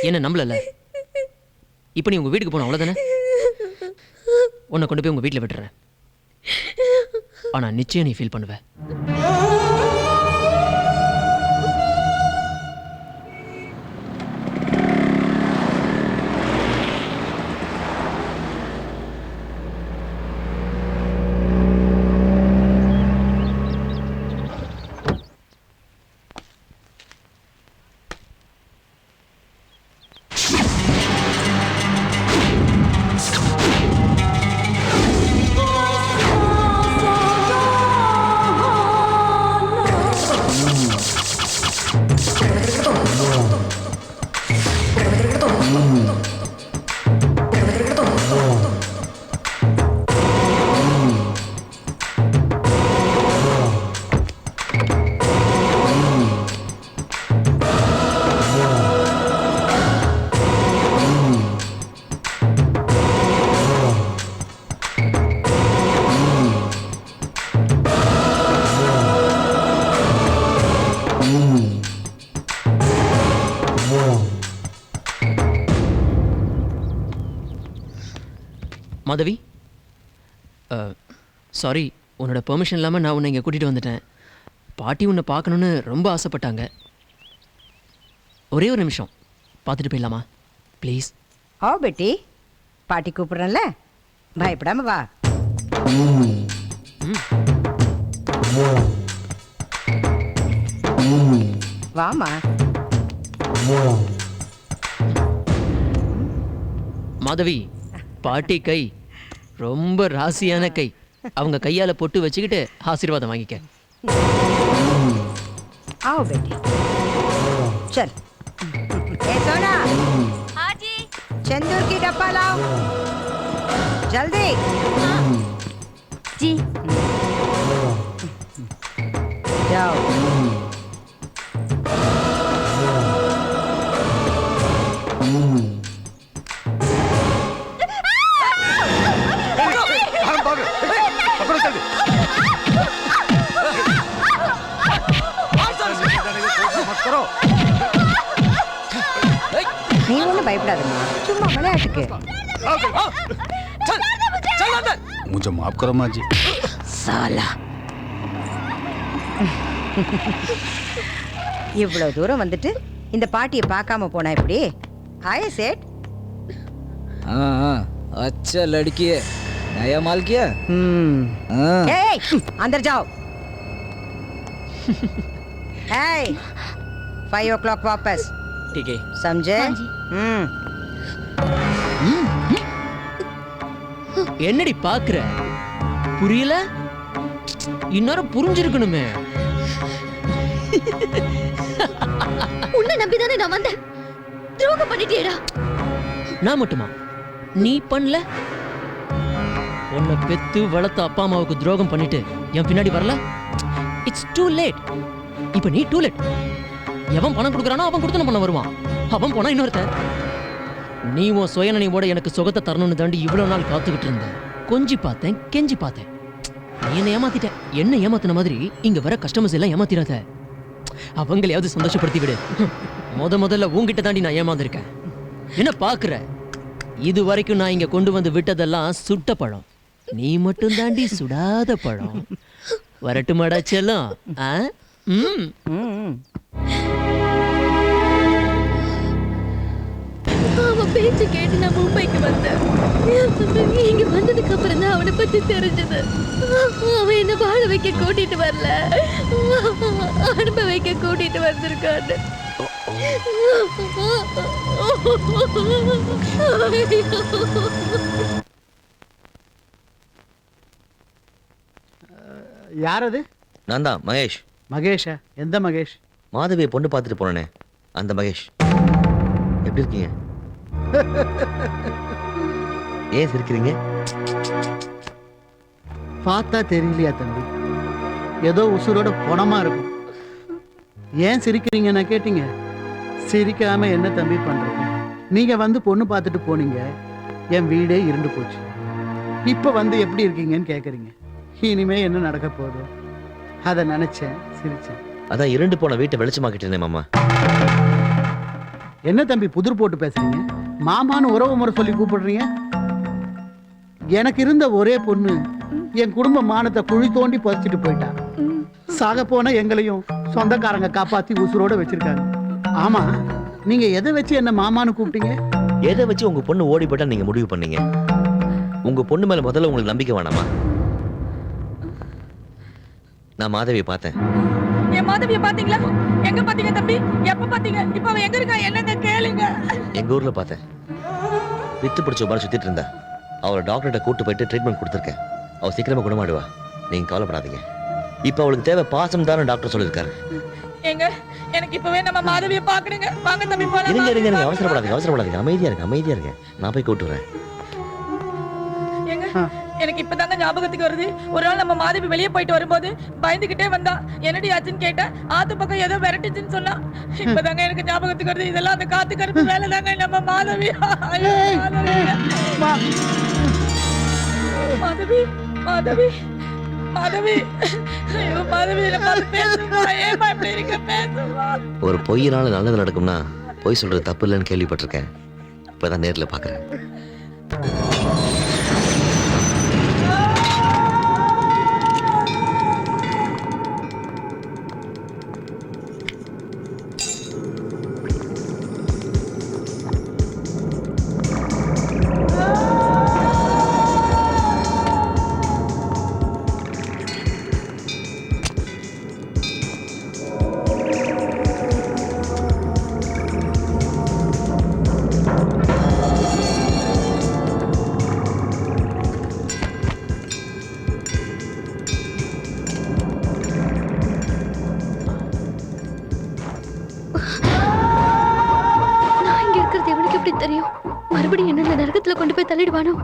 என்ன நம்பலல? இப்போ நீ உங்க வீட்டுக்கு போன அவ்வளவுதானே? உன்னை கொண்டு போய் உங்க வீட்டுல விட்டுறேன். ஆனா நிச்சயம் நீ ஃபீல் பண்ணுவ. மாதவி, சாரி, உன்னோட பெர்மிஷன் இல்லாமல் நான் உன்னை இங்கே கூட்டிகிட்டு வந்துட்டேன். பாட்டி உன்னை பார்க்கணுன்னு ரொம்ப ஆசைப்பட்டாங்க. ஒரே ஒரு நிமிஷம் பார்த்துட்டு போயிடலாமா ப்ளீஸ்? ஓ பெட்டி, பாட்டி கூப்பிடுறேன்ல, பயப்படாம வா. வாமா. மாதவி, பாட்டி கை ரொம்ப ராசியான கை. அவங்க கையால பொட்டு வச்சுக்கிட்டு ஆசீர்வாதம் வாங்கிக்க. आओ बेटी, चल। ए सोना, हाँ जी। चंदूर की डब्बा लाओ, जल्दी। जी। जाओ। நீ ஒன்றும் பயப்படாதம்மா, சும்மா விளையாட்டுக்கு. मुझे माफ करो माँ जी। साला, இவ்வளவு தூரம் வந்துட்டு இந்த பாட்டியை பார்க்காம போனா எப்படி? आए सेठ? हाँ, अच्छा लड़की है, नया माल किया। ए, अंदर जाओ। 5 o'clock वापस। ठीक है, समझे? என்னடி பாக்குற? புரியல? இன்னொரு புரிஞ்சிருக்கணுமே. உன்னை நம்பிதானே நான் வந்தேன். துரோகம் பண்ணிட்டியேடா. நான் மட்டுமா? நீ பண்ணல? உன்னை பெத்து வளர்த்த அப்பா அம்மாவுக்கு துரோகம் பண்ணிட்டு என் பின்னாடி வரல? It's too late. இப்ப நீ டூ லேட். எவன் பணம் கொடுக்குறானோ அவன் கொடுத்து பண்ண வருவான். அவன் போனா இன்னொருத்தன். நீ உன் சுயநனியோட எனக்கு சுகத்தை தரணும்னு தாண்டி இவ்வளவு நாள் காத்துக்கிட்டு இருந்த. கொஞ்சி பார்த்தேன், கெஞ்சி பார்த்தேன். நீ என்ன ஏமாத்திட்ட. என்ன ஏமாத்தின மாதிரி இங்க வர கஸ்டமர்ஸ் எல்லாம் ஏமாத்திராத. அவங்களையாவது சந்தோஷப்படுத்தி விடு. முதல்ல உங்ககிட்ட தாண்டி நான் ஏமாந்துருக்கேன். என்ன பாக்குற? இது வரைக்கும் நான் இங்க கொண்டு வந்து விட்டதெல்லாம் சுட்ட பழம். நீ மட்டும் தாண்டி சுடாத பழம். வரட்டுமாடா செல்லம்? அவன் பேச்சு கேட்டு நான் மும்பைக்கு வந்தேன். இங்க வந்ததுக்கு அப்புறம் தான் அவனை பத்தி தெரிஞ்சது. அவன் என்ன வாழ வைக்க கூட்டிட்டு வரல, அனுப்ப வைக்க கூட்டிட்டு வந்திருக்கான்னு. யார் அது? நான் தான் மகேஷ். மகேஷா? எந்த மகேஷ்? மாதவியை பொண்ணு பார்த்துட்டு போனேனே அந்த மகேஷ். எப்படி இருக்கீங்க? ஏன் சிரிக்கிறீங்க? பார்த்தா தெரியலையா தம்பி? ஏதோ உசுரோட பணமா இருக்கும். ஏன் சிரிக்கிறீங்க நான் கேட்டீங்க? சிரிக்காம என்ன தம்பி பண்றீங்க? நீங்க வந்து பொண்ணு பார்த்துட்டு போனீங்க, என் வீடே இருண்டு போச்சு. இப்ப வந்து எப்படி இருக்கீங்கன்னு கேக்குறீங்க. இனிமே என்ன நடக்க போதோ அதை நினைச்சேன், சிரிச்சேன். அதான் இருண்டு போன வீட்டை வெளிச்சமாக்கிட்டேனே மாமா. என்ன தம்பி புதிர் போட்டு பேசுறீங்க? மாமான்னு உறவு முறை சொல்லி கூப்பிடுறீங்க. எனக்கு இருந்த ஒரே பொண்ணு என் குடும்ப மானத்தை குழி தோண்டி புதைச்சிட்டு போயிட்டா. சாக போன எங்களையும் சொந்தக்காரங்க காப்பாத்தி உசுரோட வச்சிருக்காங்க. ஆமா, நீங்க எதை வச்சு என்ன மாமான்னு கூப்பிட்டீங்க? எதை வச்சு உங்க பொண்ணு ஓடி போட்டா நீங்க முடிவு பண்ணீங்க? உங்க பொண்ணு மேல முதல்ல உங்களுக்கு நம்பிக்கை வேணாமா? நான் மாதவியை பார்த்தேன். என் மாதவியை பாத்தீங்களா? எங்க பாத்தீங்க தம்பி? எப்ப பாத்தீங்க? இப்ப அவ எங்க இருக்கா? என்னங்க கேளுங்க. எங்க ஊர்ல பார்த்தேன். வித்து பிடிச்ச மாதிரி சுத்திட்டு இருந்தா. அவளை டாக்டர்கிட்ட கூட்டு போயிட்டு ட்ரீட்மெண்ட் கொடுத்துருக்கேன். அவ சீக்கிரமா குணமாடுவா, நீங்க கவலைப்படாதீங்க. இப்ப அவளுக்கு தேவை பாசம் தானே டாக்டர் சொல்லியிருக்காரு. எங்க எனக்கு இப்பவே நம்ம மாதவியை பாக்கணுங்க. வாங்க தம்பி போலாம். இருங்க இருங்க இருங்க, அவசரப்படாதீங்க. அமைதியா இருங்க. நான் போய் கூட்டு வரேன். எங்க எனக்கு இப்பதாங்க ஞாபகத்துக்கு வருது. ஒரு நாள் நம்ம மாதவி வெளியே போயிட்டு வரும்போது பயந்துகிட்டே வந்தா. என்னடி ஆச்சுன்னு கேட்டேன். ஆத்து பக்கம் ஏதோ விரட்டுச்சுன்னு சொன்னா. இப்பதாங்க எனக்கு ஞாபகத்துக்கு வருது. இதெல்லாம் அந்த காத்து கருப்பு வேலை தாங்க நம்ம மாதவி. மாதவி மாதவி மாதவி ஐயோ மாதவி, பேசுமா? ஏமா இப்படி இருக்க? பேசுமா? ஒரு பொய்யினால நல்லது நடக்கும்னா பொய் சொல்றது தப்பு இல்லைன்னு கேள்விப்பட்டிருக்கேன். இப்பதான் நேர்ல பாக்குறேன். நரகத்துல கொண்டு போய் தள்ளிடுவானோ?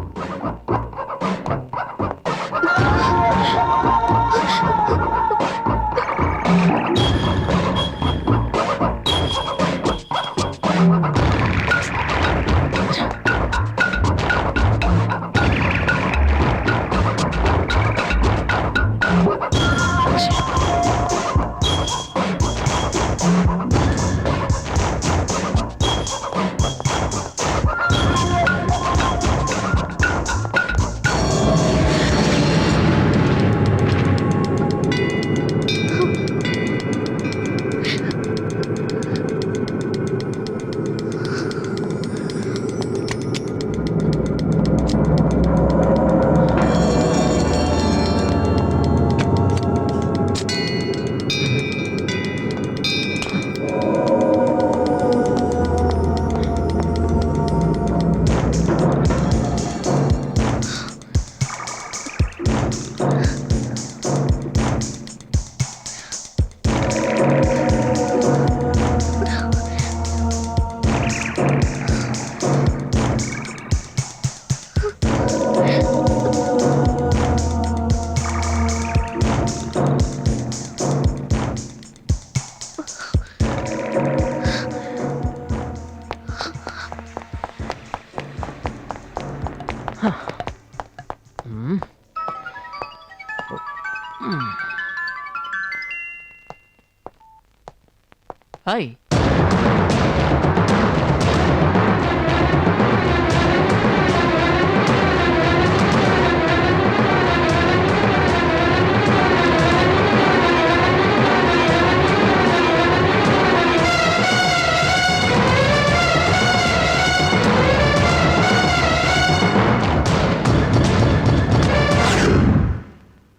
ஹாய்.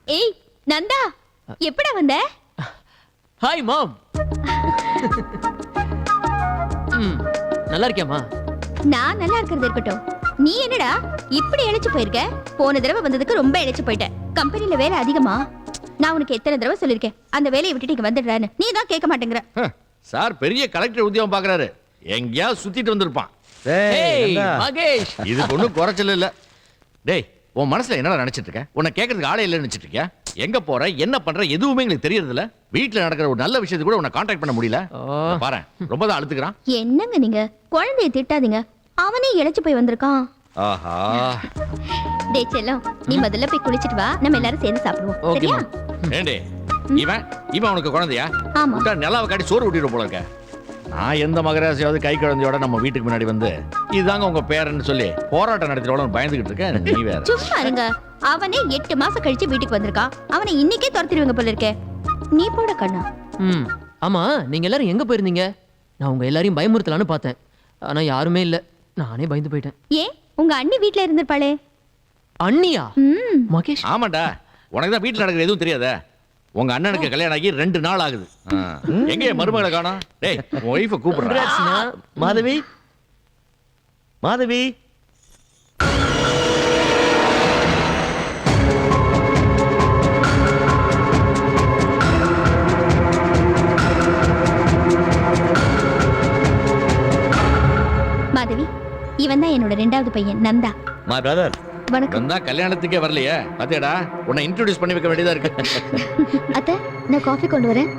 ஏய் நந்தா, எப்படா வந்த? Hi mom. நல்லா இருக்கியாமா? நான் நல்லா இருக்கிறது இருக்கட்டும். நீ என்னடா இப்படி இழைச்சு போயிருக்க? போன தடவை வந்ததுக்கு ரொம்ப இழைச்சு போயிட்ட. கம்பெனில வேலை அதிகமா? நான் உனக்கு எத்தனை தடவை சொல்லிருக்கேன் அந்த வேலையை விட்டுட்டு இங்க வந்துடுறான்னு. நீ தான் கேட்க மாட்டேங்கிற. சார் பெரிய கலெக்டர் உத்தியோகம் பாக்குறாரு, எங்கேயாவது சுத்திட்டு வந்திருப்பான். மகேஷ், இதுக்கு ஒன்றும் குறைச்சல் இல்ல. டேய், உன் மனசுல என்னடா நினைச்சிட்டு இருக்க? உன்னை கேட்கறதுக்கு ஆளே இல்லைன்னு நினைச்சிட்டு இருக்கியா? எங்க போற, என்ன பண்ற, எதுவுமே எங்களுக்கு தெரியறது இல்ல. வீட்டுல நடக்கிற ஒரு நல்ல விஷயத்துக்கு கூட உன்னை கான்டாக்ட் பண்ண முடியல. பாரு, ரொம்ப தான் அழுத்துக்கிறான். என்னங்க நீங்க குழந்தைய திட்டாதீங்க. அவனே இழைச்சு போய் வந்திருக்கான். ஆஹா. டேய் செல்லம், நீ முதல்ல போய் குளிச்சிட்டு வா, நம்ம எல்லாரும் சேர்ந்து சாப்பிடுவோம். சரியா? ஏண்டே, இவன் உனக்கு குழந்தையா? ஆமா. விட்டா நிலாவை காட்டி சோறு ஊட்டிட்டு போல இருக்க. நான் எந்த மகராசியாவது கை குழந்தையோட நம்ம வீட்டுக்கு முன்னாடி வந்து இதுதாங்க உங்க பேரன்னு சொல்லி போராட்டம் நடத்தியோட பயந்துகிட்டு இருக்கேன். நீ வேற. சும்மா இருங்க. அவனே 8 மாசம் கழிச்சு வீட்டுக்கு வந்திருக்கான். அவனை இன்னைக்கே துரத்திடுவீங்க போல இருக்கே. நீ போட கண்ணா. ஆமா, நீங்க எல்லாரும் எங்க போயிருந்தீங்க? நான் உங்க எல்லாரையும் பயமுறுத்தலான்னு பார்த்தேன். ஆனா யாருமே இல்ல. நானே பயந்து போயிட்டேன். ஏன் உங்க அண்ணி வீட்ல இருந்திருப்பாளே? அண்ணியா? மகேஷ். ஆமாண்டா, உனக்கு தான் வீட்டுல நடக்கிற எதுவும் தெரியாதா? உங்க அண்ணனுக்கு கல்யாணம் ஆகி 2 நாள் ஆகுது. எங்க மருமகளை காணோம்? டேய், உன் ஒய்ஃபை கூப்பிடுறேன். மாதவி, மாதவி. மாதவி, இவன் தான் என்னோட 2வது பையன் நந்தா. My brother. வணக்கம். நந்தா கல்யாணத்துக்கே வரலையே. அதேடா, உன்னை இன்ட்ரோடியூஸ் பண்ணி வைக்க வேண்டியதா இருக்கு. அத்தை, நான் காஃபி கொண்டு வரேன்.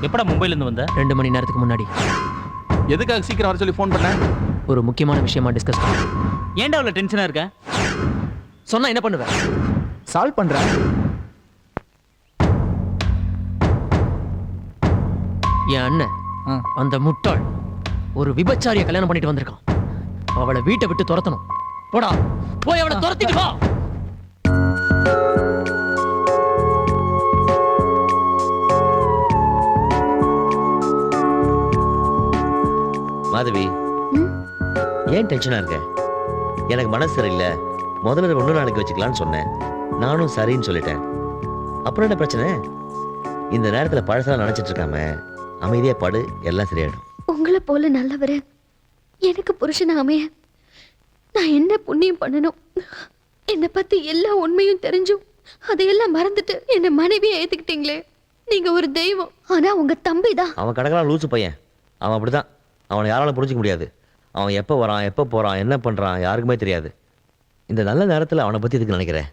எப்படா மும்பைல இருந்து வந்த? 2 மணி நேரத்துக்கு முன்னாடி. எதுக்காக சீக்கிரம் வர சொல்லி ஃபோன் பண்ண? ஒரு முக்கியமான விஷயமா டிஸ்கஸ் பண்ண. ஏன்டா அவ்வளவு டென்ஷனா இருக்க? சொன்னா என்ன பண்ணுவ? சால்வ் பண்றேன். என் அண்ணன் அந்த முட்டாள் ஒரு விபச்சாரிய கல்யாணம் பண்ணிட்டு வந்திருக்கான். அவளை வீட்டை விட்டு துரத்தணும். போடா, போய் அவளை துரத்திட்டு வா. மாதவி, ஏன் டென்ஷனா இருக்க? எனக்கு மனசு சரியில்லை, முதல்ல 1 நாளைக்கு வச்சுக்கலான்னு சொன்னேன். நானும் சரின்னு சொல்லிட்டேன். அப்புறம் என்ன பிரச்சனை? இந்த நேரத்துல பழசெல்லாம் நினைச்சிட்டு இருக்காம அமைதியா படு, எல்லாம் சரியாயிடும். உங்களை போல நல்லவரு எனக்கு புருஷனா அமைய நான் என்ன புண்ணியம் பண்ணணும்? என்னை பத்தி எல்லா உண்மையும் தெரிஞ்சும் அதையெல்லாம் மறந்துட்டு என்ன மனைவியை ஏத்துக்கிட்டீங்களே. நீங்க ஒரு தெய்வம். ஆனா உங்க தம்பி தான். அவன் கடக்கலாம் லூசு பையன். அவன் அப்படிதான். அவனை யாராலும் புரிஞ்சிக்க முடியாது. அவன் எப்போ வரான், எப்போ போகிறான், என்ன பண்ணுறான் யாருக்குமே தெரியாது. இந்த நல்ல நேரத்தில் அவனை பற்றி இதுக்கு நினைக்கிறேன்.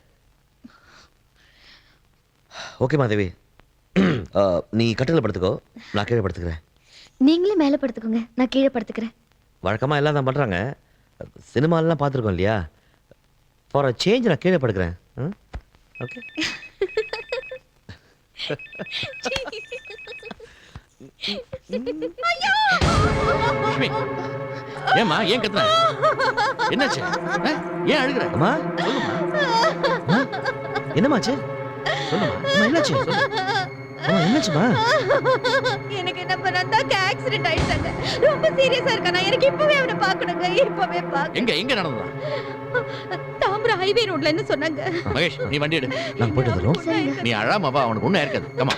ஓகே மாதேவி, நீ கட்டில் படுத்துக்கோ, நான் கீழே படுத்துக்கிறேன். நீங்களே மேலே படுத்துக்கோங்க, நான் கீழே படுத்துக்கிறேன். வழக்கமாக எல்லாம் தான் பண்ணுறாங்க. சினிமாலெலாம் பார்த்துருக்கோம் இல்லையா? ஃபார் அ சேஞ்ச் நான் கீழே படுக்கிறேன். ஓகே. ஏமா ஏன் கத்துற? என்னாச்சு? ஏன் அழுகுற? அம்மா என்னமாச்சு? சொல்லுமா. அம்மா என்னாச்சு? அம்மா என்னாச்சுமா? எனக்கு என்ன பண்ணாங்க, ஆக்சிடென்ட் ஆயிட்டாங்க. ரொம்ப சீரியஸா இருக்கா. நான் எனக்கு இப்பவே அவனை பார்க்கணுங்க, இப்பவே பார்க்க. எங்க நடந்ததா? தாம்பரம் ஹைவே ரோட்ல என்ன சொன்னாங்க? மகேஷ் நீ வண்டி எடு, நாங்க போயிட்டு வரோம். நீ அழாம வா, அவனுக்கு ஒண்ணும் இருக்காது. கமா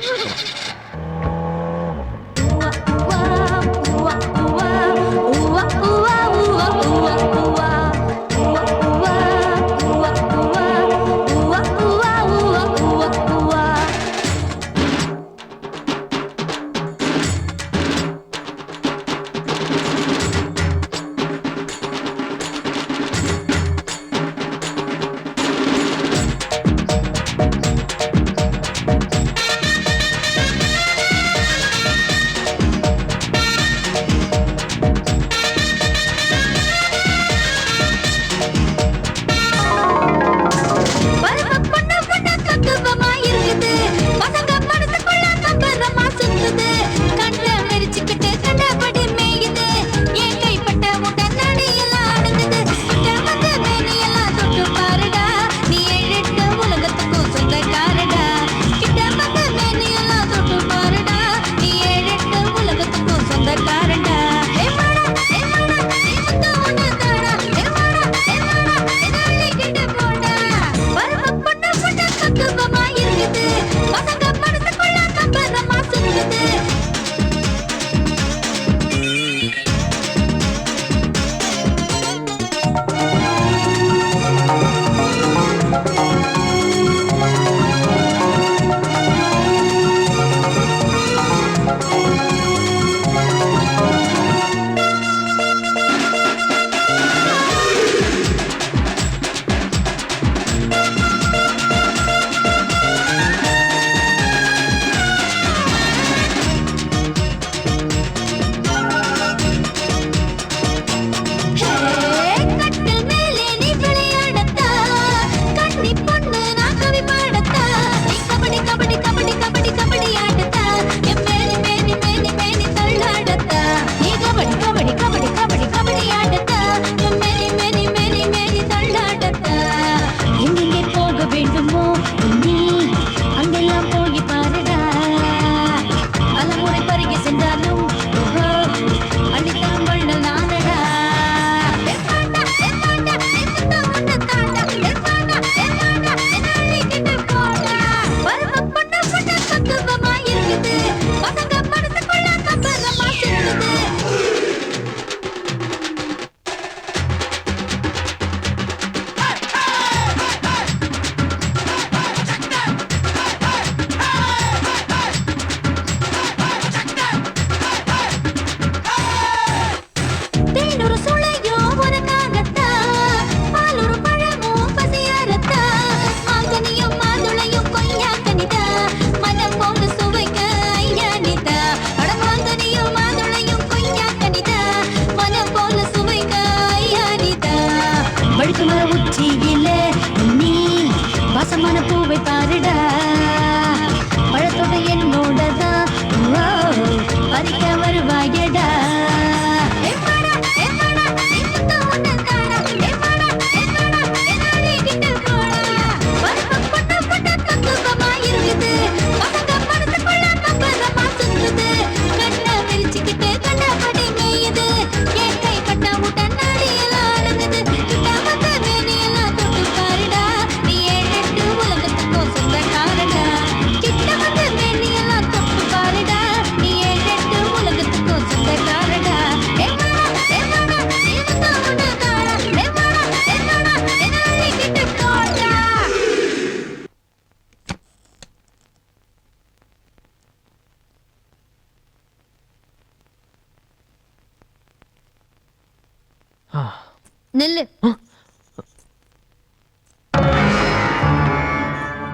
நில்லு.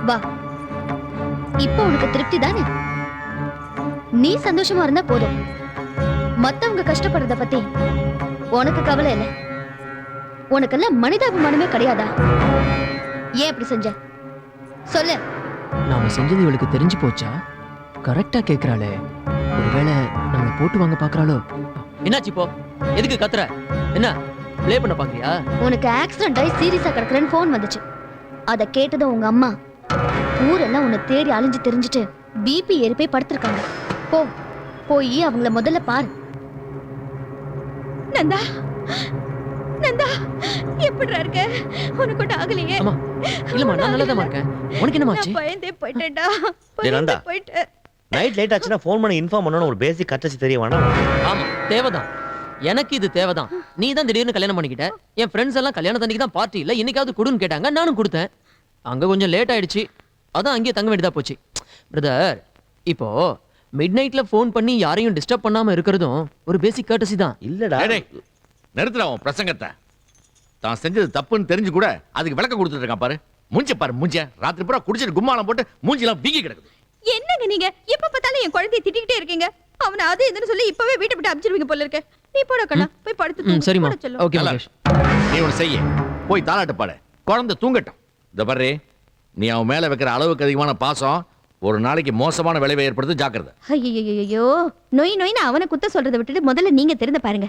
வா. இப்போ உனக்கு திருப்தி தானே? நீ சந்தோஷமா இருந்தா போதும். மத்தவங்க கஷ்டப்படுறத பத்தி உனக்கு கவலை இல்லை. உனக்கெல்லாம் மனிதாபிமானமே கிடையாதா? ஏன் இப்படி செஞ்ச? சொல்லு. நாம செஞ்சது இவளுக்கு தெரிஞ்சு போச்சா? கரெக்டா கேக்குறாளே. ஒருவேளை நம்மளை போட்டு வாங்க பாக்குறாளோ? என்னாச்சு இப்போ? எதுக்கு கத்துற? என்ன ப்ளே பண்ண பாக்குறியா? உனக்கு ஆக்சிடென்ட் ஆகி சீரியஸா கிடக்குறேன்னு போன் வந்துச்சு. அத கேட்டதும் உங்க அம்மா ஊரெல்லாம் உன்னை தேடி அலைஞ்சு தெரிஞ்சுட்டு பிபி ஏறி போய் படுத்திருக்காங்க. போய் அவங்கள முதல்ல பாரு. நந்தா, நந்தா எப்படிடா இருக்க? உனக்கு ஒன்றும் ஆகலையே? அம்மா இல்லம்மா, நான் நல்லா தான் இருக்கேன். உனக்கு என்னமா ஆச்சு? பயந்தே போயிட்டேன்டா. நந்தா, போயிட்டேன். நைட் லேட் ஆச்சுன்னா ஃபோன் பண்ணி இன்ஃபார்ம் பண்ணனும். ஒரு பேசிக் கட்டச்சி தெரிய வேணாம்? ஆமா, தேவைதான். எனக்கு இது தேவைதான். நீ தான் திடீர்னு கல்யாணம் பண்ணிக்கிட்ட. என் ஃப்ரெண்ட்ஸ் எல்லாம் கல்யாணத்தன்னைக்கு தான் பார்ட்டி இல்லை, இன்னைக்காவது கொடுன்னு கேட்டாங்க, நானும் கொடுத்தேன். அங்க கொஞ்சம் லேட் ஆயிடுச்சு, அதான் அங்கேயே தங்க வேண்டியதா போச்சு. பிரதர், இப்போ மிட் நைட்ல ஃபோன் பண்ணி யாரையும் டிஸ்டர்ப் பண்ணாம இருக்கிறதும் ஒரு பேசிக் கர்ட்டசி தான். இல்லடா, நிறுத்துறா உன் பிரசங்கத்தை. தான் செஞ்சது தப்புன்னு தெரிஞ்சு கூட அதுக்கு விளக்கம் கொடுத்துட்டு இருக்கான் பாரு. மூஞ்ச பாரு, மூஞ்ச. ராத்திரி பூரா குடிச்சிட்டு கும்மாளம் போட்டு மூஞ்சிலாம் வீங்கி கிடக்குது. என்னங்க நீங்க எப்ப பார்த்தாலும் என் குழந்தையை திட்டிக்கிட்டே இருக்கீங்க. அவனை அது இதுன்னு சொல்லி இப்பவே வீட்டை விட்டு அனுப்பிச்சிருவீங்க போல இருக்கு. நீ போட கண்ணா, போய் படுத்து தூங்கு. சரிம்மா, போட சொல்லு. ஓகே மகேஷ். நீ ஒன்று செய்ய, போய் தாலாட்டு பாடு, குழந்தை தூங்கட்டும். இந்த பாரு, நீ அவன் மேல வைக்கிற அளவுக்கு அதிகமான பாசம் ஒரு நாளைக்கு மோசமான விளைவை ஏற்படுத்த ஜாக்கிரதை. ஐயோ, நொய் நொய்னு அவனை குத்த சொல்றதை விட்டுட்டு முதல்ல நீங்க தெரிந்து பாருங்க.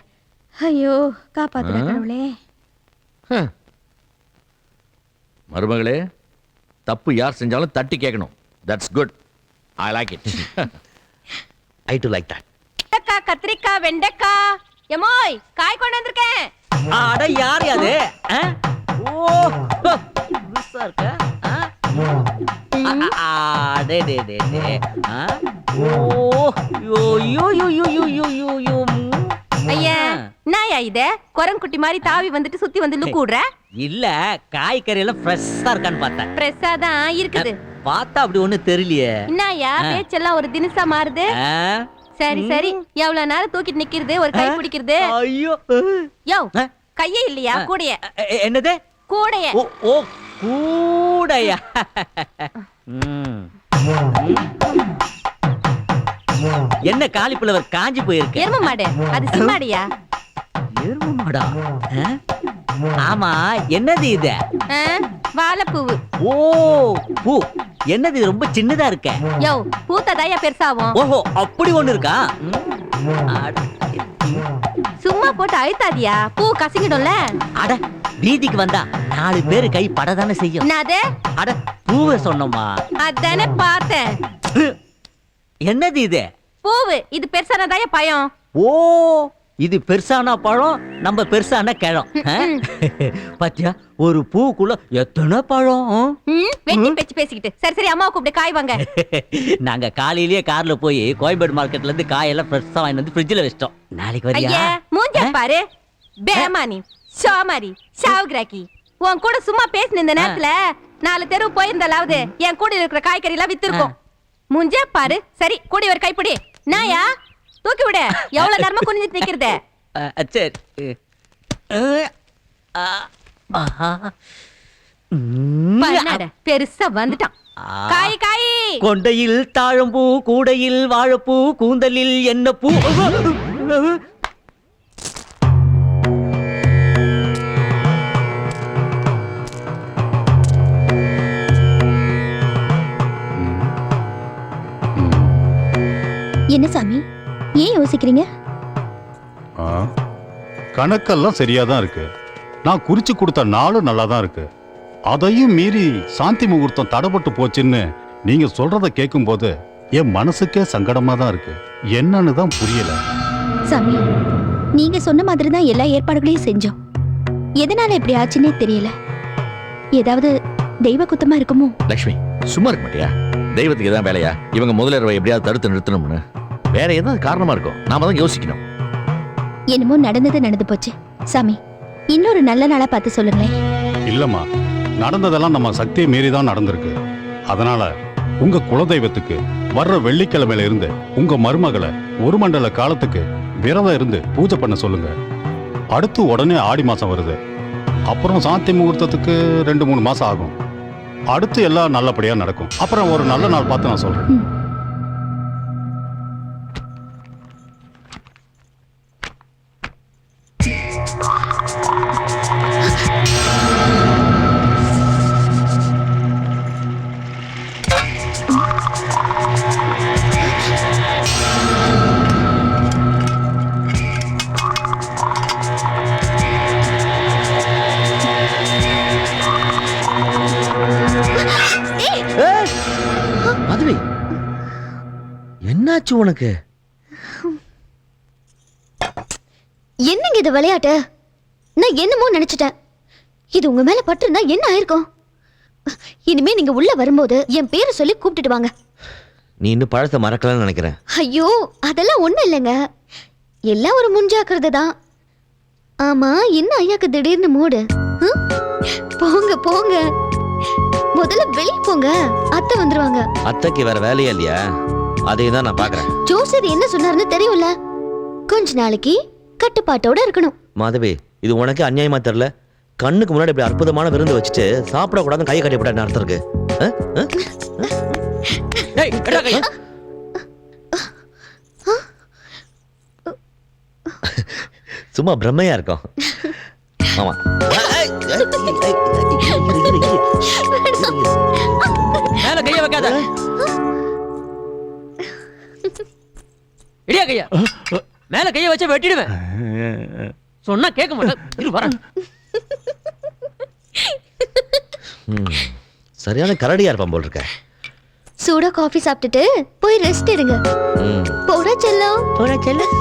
ஐயோ, காப்பாத்துற கடவுளே. மருமகளே, தப்பு யார் செஞ்சாலும் தட்டி கேட்கணும். That's good. I like it. I to like that. வெண்டைக்காய், கத்திரிக்காய், வெண்டைக்காய். எமோய், காய் கொண்டு வந்திருக்கேன். அட யார் அது? ஓ புதுசா இருக்க. டே டே டே டே. ஓ யோ யோ யோ யோ யோ யோ யோ யோ. ஐயா, நாயா இது? குரங்குட்டி மாதிரி தாவி வந்துட்டு சுத்தி வந்து லுக்குடுற? இல்ல, காய்கறி எல்லாம் ஃப்ரெஷ்ஷா இருக்கான்னு பார்த்தேன். ஃப்ரெஷ்ஷா தான் இருக்குது. பார்த்தா அப்படி ஒண்ணு தெரியலையே. என்னயா பேச்செல்லாம் ஒரு தினசா மாறுது? சரி சரி, எவ்வளவு நேரம் தூக்கிட்டு நிக்கிறது, ஒரு கை பிடிக்கிறது. ஐயோ யோ, கையே இல்லையா? கூடைய. என்னது? கூடைய. ஓ ஓ கூடையா? என்ன காலிஃப்ளவர் காஞ்சி போயிருக்கு. எரும மாடு, அது சிம்மாடியா? எரும மாடா? ஆமா, என்னது இது? வாழைப்பூவு. ஓ பூ. என்னது இது ரொம்ப சின்னதா இருக்க? யோ, பூத்ததாயா பெருசாவும். ஓஹோ, அப்படி ஒண்ணு இருக்கா? சும்மா போட்டு அழுத்தாதியா, பூ கசங்கிடும்ல. அட, வீதிக்கு வந்தா 4 பேரு கை படதானே செய்யும். என்னது? அட, பூவை சொன்னோமா? அதானே பார்த்தேன். என்னது இது? பூவு. இது பெருசானதாயா பயம். ஓ, இது பெருசான பழம், நம்ம பெருசான கிழம். பாத்தியா, ஒரு பூக்குள்ள எத்தனை பழம். வெட்டி பேச்சு பேசிக்கிட்டு. சரி சரி, அம்மாவை கூப்பிட்டு காய் வாங்க. நாங்க காலையிலேயே கார்ல போய் கோயம்பேடு மார்க்கெட்ல இருந்து காயெல்லாம் ஃப்ரெஷ்ஷா வாங்கி வந்து ஃப்ரிட்ஜ்ல வச்சிட்டோம். நாளைக்கு வரியா? ஐயா, மூஞ்ச பாரு. பேமானி, ஷாமாரி, ஷாவ்கிராக்கி. உன் கூட சும்மா பேசின இந்த நேரத்துல 4 தெரு போயிருந்தாலாவது என் கூட இருக்கிற காய்கறி எல்லாம் வித்திருக்கும். மூஞ்ச பாரு. சரி, கூடி ஒரு கைப்பிடி. நாயா, தூக்கி விடு. எவ்வளவு நேரமா குனிஞ்சிட்டு நிக்கிறது? சரி. பெருசா வந்துட்டான். காய் காய். கொண்டையில் தாழம்பூ, கூடையில் வாழைப்பூ, கூந்தலில் என்ன பூ. என்ன சாமி, ஏன் யோசிக்கிறீங்க? கணக்கெல்லாம் சரியா தான் இருக்கு. நான் குறிச்சு கொடுத்த நாளும் நல்லா தான் இருக்கு. அதையும் மீறி சாந்தி முகூர்த்தம் தடைப்பட்டு போச்சுன்னு நீங்க சொல்றத கேட்கும் போது என் மனசுக்கே சங்கடமா தான் இருக்கு. என்னன்னு தான் புரியல. சாமி, நீங்க சொன்ன மாதிரி தான் எல்லா ஏற்பாடுகளையும் செஞ்சோம். எதனால இப்படி ஆச்சுன்னே தெரியல. ஏதாவது தெய்வ குத்தமா இருக்குமோ? லக்ஷ்மி, சும்மா இருக்க மாட்டியா? தெய்வத்துக்கு எதாவது வேலையா? இவங்க முதலிரவை எப்படியாவது தடுத்து நிறுத்தணும்னு வேற ஏதாவது காரணமா இருக்கும். நாம தான் யோசிக்கணும். என்னமோ நடந்து போச்சு. சாமி, இன்னொரு நல்ல நாளா பார்த்து சொல்லுங்களேன். இல்லம்மா, நடந்ததெல்லாம் நம்ம சக்தியை மீறி தான் நடந்திருக்கு. அதனால உங்க குலதெய்வத்துக்கு வர்ற வெள்ளிக்கிழமையில இருந்து உங்க மருமகளை 1 மண்டல காலத்துக்கு விரதம் இருந்து பூஜை பண்ண சொல்லுங்க. அடுத்து உடனே ஆடி மாசம் வருது. அப்புறம் சாந்தி முகூர்த்தத்துக்கு 2-3 மாசம் ஆகும். அடுத்து எல்லாம் நல்லபடியா நடக்கும். அப்புறம் ஒரு நல்ல நாள் பார்த்து நான் சொல்றேன். மாதவி, என்னாச்சு உனக்கு? என்னங்க இது விளையாட்டு? நான் என்னமோ நினைச்சிட்டேன். இது உங்க மேல பட்டிருந்தா என்ன ஆயிருக்கும்? இனிமே நீங்க உள்ள வரும்போது என் பேரை சொல்லி கூப்பிட்டுட்டு வாங்க. நீ இன்னும் பழத்தை மறக்கலன்னு நினைக்கிறேன். ஐயோ, அதெல்லாம் ஒண்ணும் இல்லைங்க. எல்லாம் ஒரு முன்ஜாக்கிரதை தான். ஆமா, என்ன ஐயாக்கு திடீர்னு மூடு? போங்க போங்க, முதல்ல வெளியே போங்க. அத்தை வந்துருவாங்க. அத்தைக்கு வேற வேலையா இல்லையா? அதை தான் நான் பாக்குறேன். ஜோசர் என்ன சொன்னாருன்னு தெரியும்ல. கொஞ்ச நாளைக்கு கட்டுப்பாட்டோட இருக்கணும். மாதவி, இது உனக்கு அநியாயமா தெரியல? கண்ணுக்கு முன்னாடி இப்படி அற்புதமான விருந்து வச்சுட்டு சாப்பிடக்கூடாதுன்னு கையை கட்டிவிட்ட அர்த்தம் இருக்கு. சும்மா பிரம்மையா இருக்கும். ஆமா, மேல கைய வைக்காத. இடியா கையா, மேல கைய வச்சா வெட்டிடுவேன். சொன்னா கேட்க மாட்டேன். இரு வரேன். சரியான கரடியா இருப்பான் போல் இருக்க. சூடா காஃபி சாப்பிட்டுட்டு போய் ரெஸ்ட் எடுங்க. போடா செல்லம், போடா செல்லம்.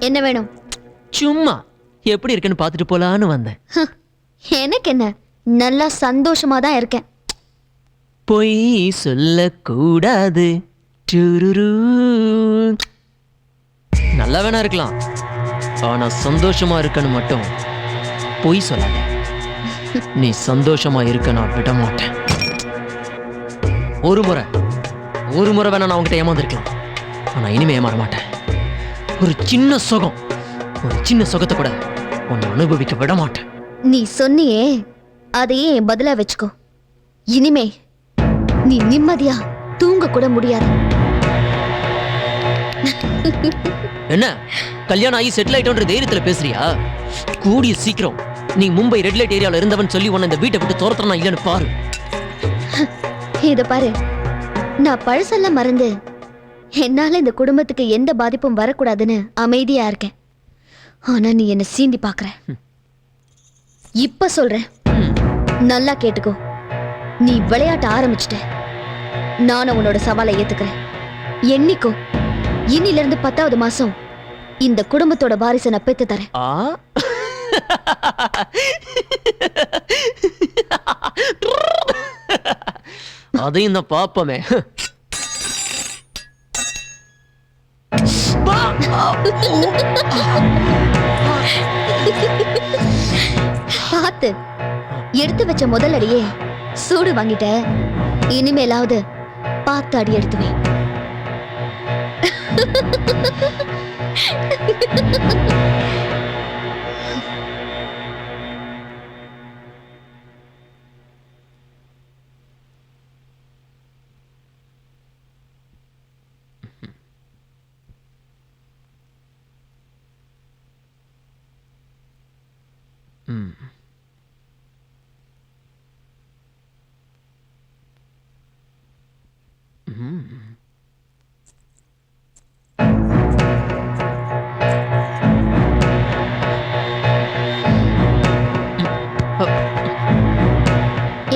என்ன வேணும்? சும்மா எப்படி இருக்குன்னு பார்த்துட்டு போலான்னு வந்தேன். எனக்கு என்ன, நல்லா சந்தோஷமா தான் இருக்கேன். பொய் சொல்லக்கூடாது. நல்லா வேணா இருக்கலாம், ஆனா சந்தோஷமா இருக்கன்னு மட்டும் பொய் சொல்லாத. நீ சந்தோஷமா இருக்க நான் விட மாட்டேன். ஒரு முறை வேணா நான் உங்ககிட்ட ஏமாந்துருக்கலாம், ஆனா இனிமே ஏமாற மாட்டேன். ஒரு சின்ன சுகத்தை கூட உன்னை அனுபவிக்க விட மாட்டேன். நீ சொன்னியே, அதையே என் பதிலா வச்சுக்கோ. இனிமே நீ நிம்மதியா தூங்க கூட முடியாது. என்ன கல்யாணம் ஆகி செட்டில் ஆயிட்டோன்ற தைரியத்துல பேசுறியா? கூடிய சீக்கிரம் நீ மும்பை ரெட் லைட் ஏரியாவில் இருந்தவன் சொல்லி உன்னை இந்த வீட்டை விட்டு துரத்துறனா இல்லைன்னு பாரு. இத பாரு, நான் பழசெல்லாம் மறந்து என்னால இந்த குடும்பத்துக்கு எந்த பாதிப்பும் வரக்கூடாதுன்னு அமைதியா இருக்கேன். ஆனா நீ என்ன சீண்டி பாக்குற. இப்ப சொல்றேன், நல்லா கேட்டுக்கோ. நீ விளையாட்ட ஆரம்பிச்சிட்ட, நானும் உன்னோட சவாலை ஏத்துக்கிறேன். என்னைக்கோ இன்னில இருந்து 10வது மாசம் இந்த குடும்பத்தோட வாரிசை நான் பெத்து தரேன். அதையும் நான் பாப்பமே. பார்த்து எடுத்து வச்ச முதல் அடியே சூடு வாங்கிட்ட. இனிமேலாவது பார்த்து அடி எடுத்துவேன்.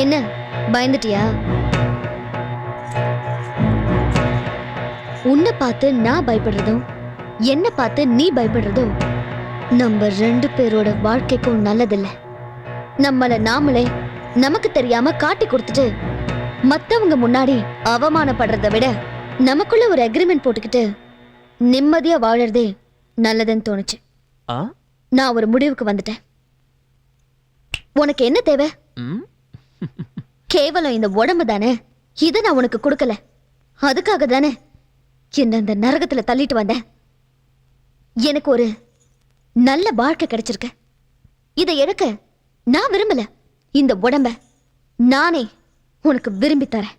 என்ன பயந்துட்டியா? உன்னை பார்த்து நான் பயப்படுறதும் என்ன பார்த்து நீ பயப்படுறதும் நம்ம 2 பேரோட வாழ்க்கைக்கும் நல்லதில்லை. நம்மள நாமளே நமக்கு தெரியாம காட்டி கொடுத்துட்டு மத்தவங்க முன்னாடி அவமானப்படுறதை விட நமக்குள்ள ஒரு அக்ரிமெண்ட் போட்டுக்கிட்டு நிம்மதியா வாழறதே நல்லதுன்னு தோணுச்சு. நான் ஒரு முடிவுக்கு வந்துட்டேன். உனக்கு என்ன தேவை? கேவலம் இந்த உடம்பு தானே. இதை நான் உனக்கு கொடுக்கல. அதுக்காக தானே என்ன இந்த நரகத்துல தள்ளிட்டு வந்தேன். எனக்கு ஒரு நல்ல வாழ்க்கை கிடைச்சிருக்கு. இதை எடுக்க நான் விரும்பல. இந்த உடம்ப நானே உனக்கு விரும்பி தரேன்.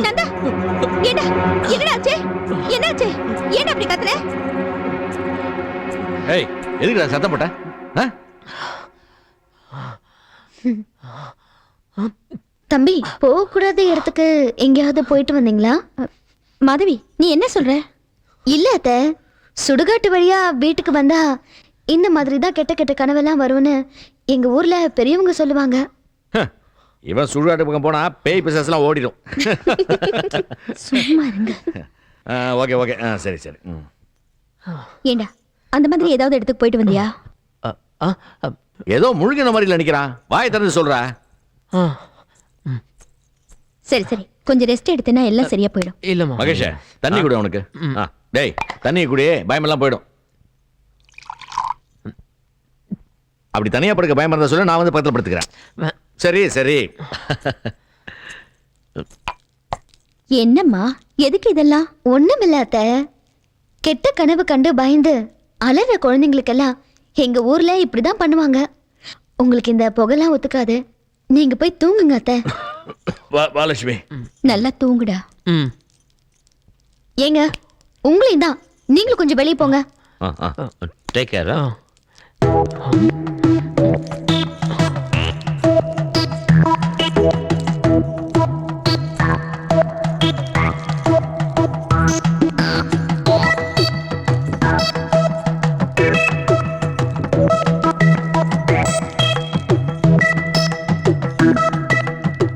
நந்தா, என்னாச்சு? ஏன் அப்படி கத்துற? ஏய், எதுக்குடா சத்தம் போட்ட? தம்பி, போகக்கூடாத இடத்துக்கு எங்கேயாவது போயிட்டு வந்தீங்களா? மாதவி, நீ என்ன சொல்ற? இல்ல அத்த, சுடுகாட்டு வழியா வீட்டுக்கு வந்தா இந்த மாதிரி தான் கெட்ட கெட்ட கனவெல்லாம் வரும்னு எங்க ஊர்ல பெரியவங்க சொல்லுவாங்க. இவன் சுடுகாட்டு பக்கம் போனா பேய் பிசாசுலாம் ஓடிடும். சும்மா இருங்க. ஓகே ஓகே, சரி சரி. ஏண்டா, அந்த மாதிரி ஏதாவது இடத்துக்கு போயிட்டு வந்தியா? ஏதோ முழுகின மாதிரில நிக்கிறான். வாயை திறந்து சொல்றா. சரி சரி, கொஞ்சம் ரெஸ்ட் எடுத்தேன்னா எல்லாம் சரியா போயிடும். இல்லம்மா. மகேஷ், தண்ணி குடி அவனுக்கு. டேய், தண்ணி குடி, பயமெல்லாம் போயிடும். அப்படி தனியா படுக்க பயமா இருந்தா சொல்ல, நான் வந்து பக்கத்துல படுத்துக்கிறேன். சரி சரி. என்னம்மா, எதுக்கு இதெல்லாம்? ஒண்ணுமில்ல அத்தை, கெட்ட கனவு கண்டு பயந்து அலற குழந்தைங்களுக்கெல்லாம் எங்க ஊர்ல இப்படிதான் பண்ணுவாங்க. உங்களுக்கு இந்த புகைலாம் ஒத்துக்காது. நீங்க போய் தூங்குங்க அத்தை. வாலட்சுமி, நல்லா தூங்குடா. ஏங்க, உங்களையும் தான். நீங்களும் கொஞ்சம் வெளியே போங்க. Take care.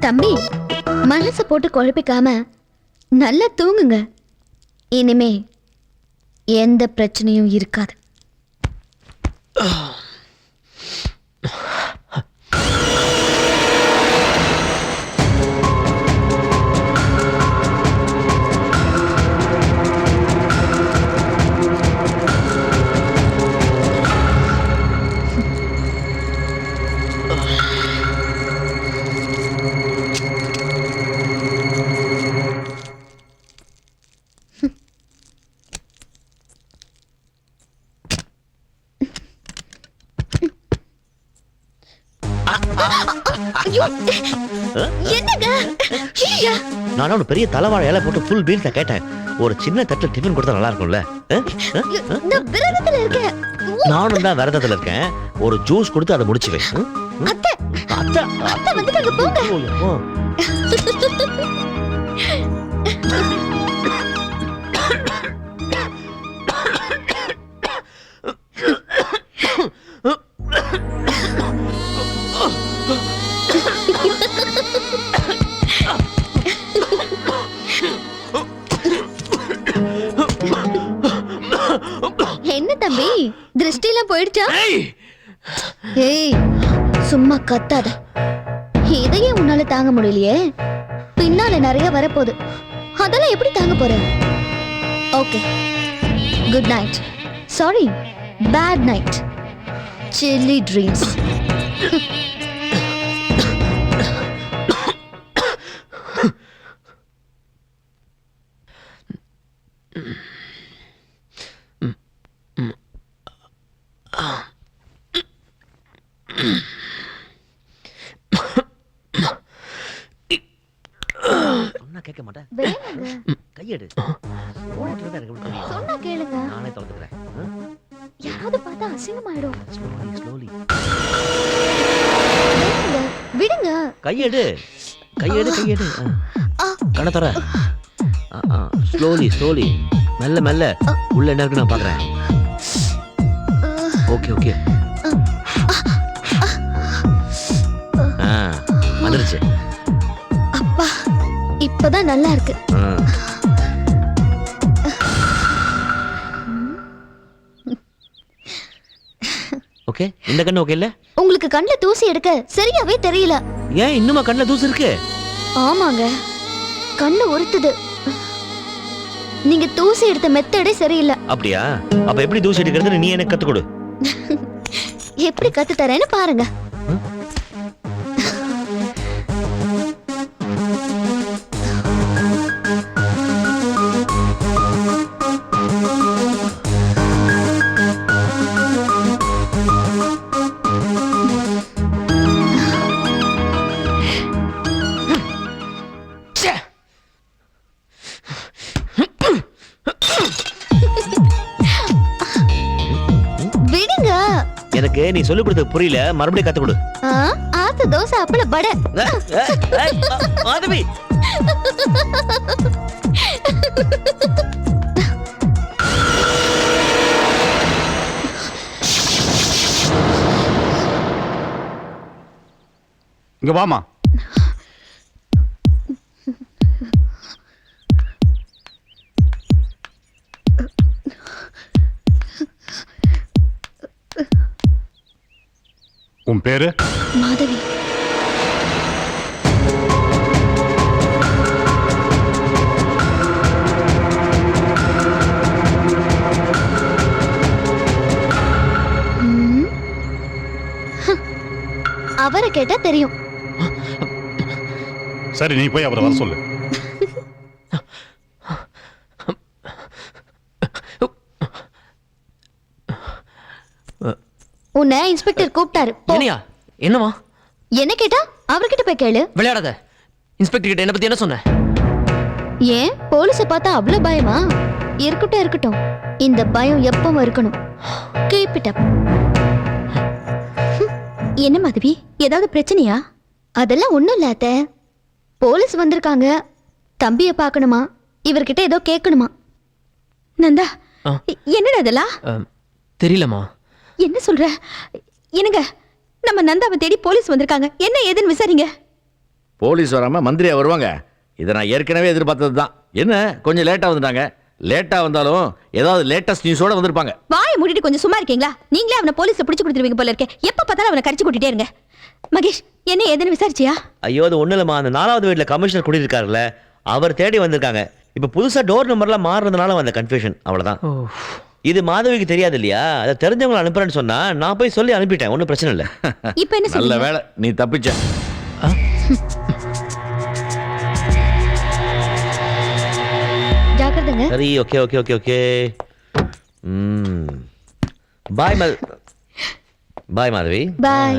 தம்பி, மனசை போட்டு குழப்பிக்காம நல்லா தூங்குங்க. இனிமே எந்த பிரச்சனையும் இருக்காது. நானும் ஒரு பெரிய தலைவாழை இலை போட்டு ஃபுல் பீல்ஸ கேட்டேன். ஒரு சின்ன தட்டுல டிஃபன் கொடுத்தா நல்லா இருக்கும்ல? நானும் தான் விரதத்துல இருக்கேன். ஒரு ஜூஸ் கொடுத்து அதை முடிச்சு வை. என்ன தம்பி, திருஷ்டிலாம் போயிடுச்சா? ஏய், சும்மா கத்தாத. இதையே உன்னால தாங்க முடியலையே, பின்னால நிறைய வரப்போகுது. அதெல்லாம் எப்படி தாங்க போற? Okay, good night. Sorry, bad night. Silly dreams. சொன்னா கேட்க மாட்டேன். வேணுங்க. கையெடு. ஓடிட்டு இருந்தா எனக்கு எப்படி தெரியும்? சொன்னா கேளுங்க. நானே தொலைக்கிறேன். யாராவது பார்த்தா அசிங்கமாயிடும். ஸ்லோலி. வேணுங்க. விடுங்க. கையெடு. கண்ண தர. ஸ்லோலி. மெல்ல. உள்ள என்ன இருக்கு நான் பாக்குறேன். ஓகே. வந்துருச்சு. அப்பா இப்பதான் நல்லா இருக்கு. ஓகே, இந்த கண்ணு ஓகே இல்ல? உங்களுக்கு கண்ணுல தூசி எடுக்க சரியாவே தெரியல. ஏன் இன்னுமா கண்ணுல தூசி இருக்கு? ஆமாங்க, கண்ணு உறுத்துது. நீங்க தூசி எடுத்த மெத்தடே சரியில்லை. அப்படியா? அப்ப எப்படி தூசி எடுக்கிறது நீ எனக்கு கத்து கொடு. எப்படி கத்து தரேன்னு பாருங்க. எனக்கு நீ சொல்லி கொடுத்தது புரியல, மறுபடியும் கத்து கொடு. ஆத்து தோசை அப்பள வடை. மாதவி இங்க வாமா. உன் பேரு? மாதவி. அவரை கேட்டா தெரியும். சரி, நீ போய் அவரை வர சொல்லு. உன்னை இன்ஸ்பெக்டர் கூப்பிட்டாரு. என்னையா? என்னவா? என்ன கேட்டா அவர்கிட்ட போய் கேளு. விளையாடாத. இன்ஸ்பெக்டர் கிட்ட என்ன பத்தி என்ன சொன்ன? ஏன் போலீஸை பார்த்தா அவ்வளவு பயமா? இருக்கட்டும். இந்த பயம் எப்பவும் இருக்கணும். Keep it up. என்ன மாதவி, ஏதாவது பிரச்சனையா? அதெல்லாம் ஒண்ணும் இல்ல அத்தை. போலீஸ் வந்திருக்காங்க, தம்பியை பார்க்கணுமா, இவர்கிட்ட ஏதோ கேட்கணுமா. நந்தா, என்னடா அதெல்லாம்? தெரியலமா. என்ன சொல்ற? என்னங்க, நம்ம நந்தாவை தேடி போலீஸ் வந்திருக்காங்க. என்ன ஏதுன்னு விசாரிங்க. போலீஸ் வராம மந்திரியா வருவாங்க? இதை நான் ஏற்கனவே எதிர்பார்த்தது தான். என்ன கொஞ்சம் லேட்டா வந்துட்டாங்க. லேட்டா வந்தாலும் ஏதாவது லேட்டஸ்ட் நியூஸோட வந்திருப்பாங்க. வாயை மூடிட்டு கொஞ்சம் சும்மா இருக்கீங்களா? நீங்களே அவனை போலீஸ்ல பிடிச்சு கொடுத்துருவீங்க போல இருக்கே. எப்ப பார்த்தாலும் அவனை கரிச்சு கூட்டிட்டே இருங்க. மகேஷ், என்ன ஏதுன்னு விசாரிச்சியா? ஐயோ, அது ஒண்ணு இல்லம்மா. அந்த 4வது வீட்டுல கமிஷனர் குடியிருக்காருல்ல, அவர் தேடி வந்திருக்காங்க. இப்ப புதுசா டோர் நம்பர்லாம் மாறுறதுனால வந்த கன்ஃபியூஷன், அவ்வளவுதான். இது மாதவிக்கு தெரியாது இல்லையா? அதை தெரிஞ்சவங்களை அனுப்புறேன்னு சொன்னா நான் போய் சொல்லி அனுப்பிட்டேன். ஒன்றும் பிரச்சனை இல்லை. இப்போ என்ன நல்ல வேலை நீ தப்பிச்ச. ஜாக்கிரதைங்க. சரி, ஓகே. பாய் பாய் மாதவி. பாய்.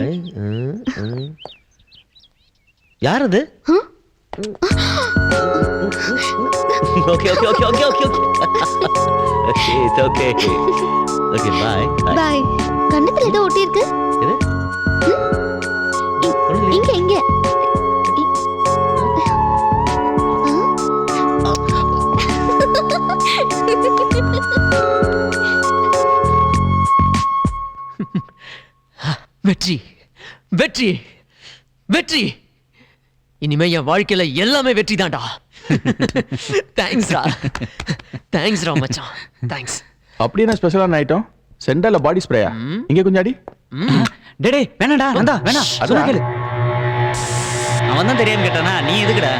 யார் அது? Okay. It's okay. Okay, bye. Bye. கண்ணத்துல ஏதோ ஒட்டி இருக்கு. எது? இங்க. வெற்றி. இனிமே என் வாழ்க்கையில எல்லாமே வெற்றி தான்டா. தேங்க்ஸ் ரா மச்சான். தேங்க்ஸ். அப்படி என்ன ஸ்பெஷலான ஐட்டம்? சென்டர்ல பாடி ஸ்ப்ரேயா? இங்க கொஞ்சம் அடி. டேய் வேணாடா, நந்தா வேணாம். சொல்ல கேளு. அவன் தான் தெரியாம கேட்டானா, நீ எதுக்குடா?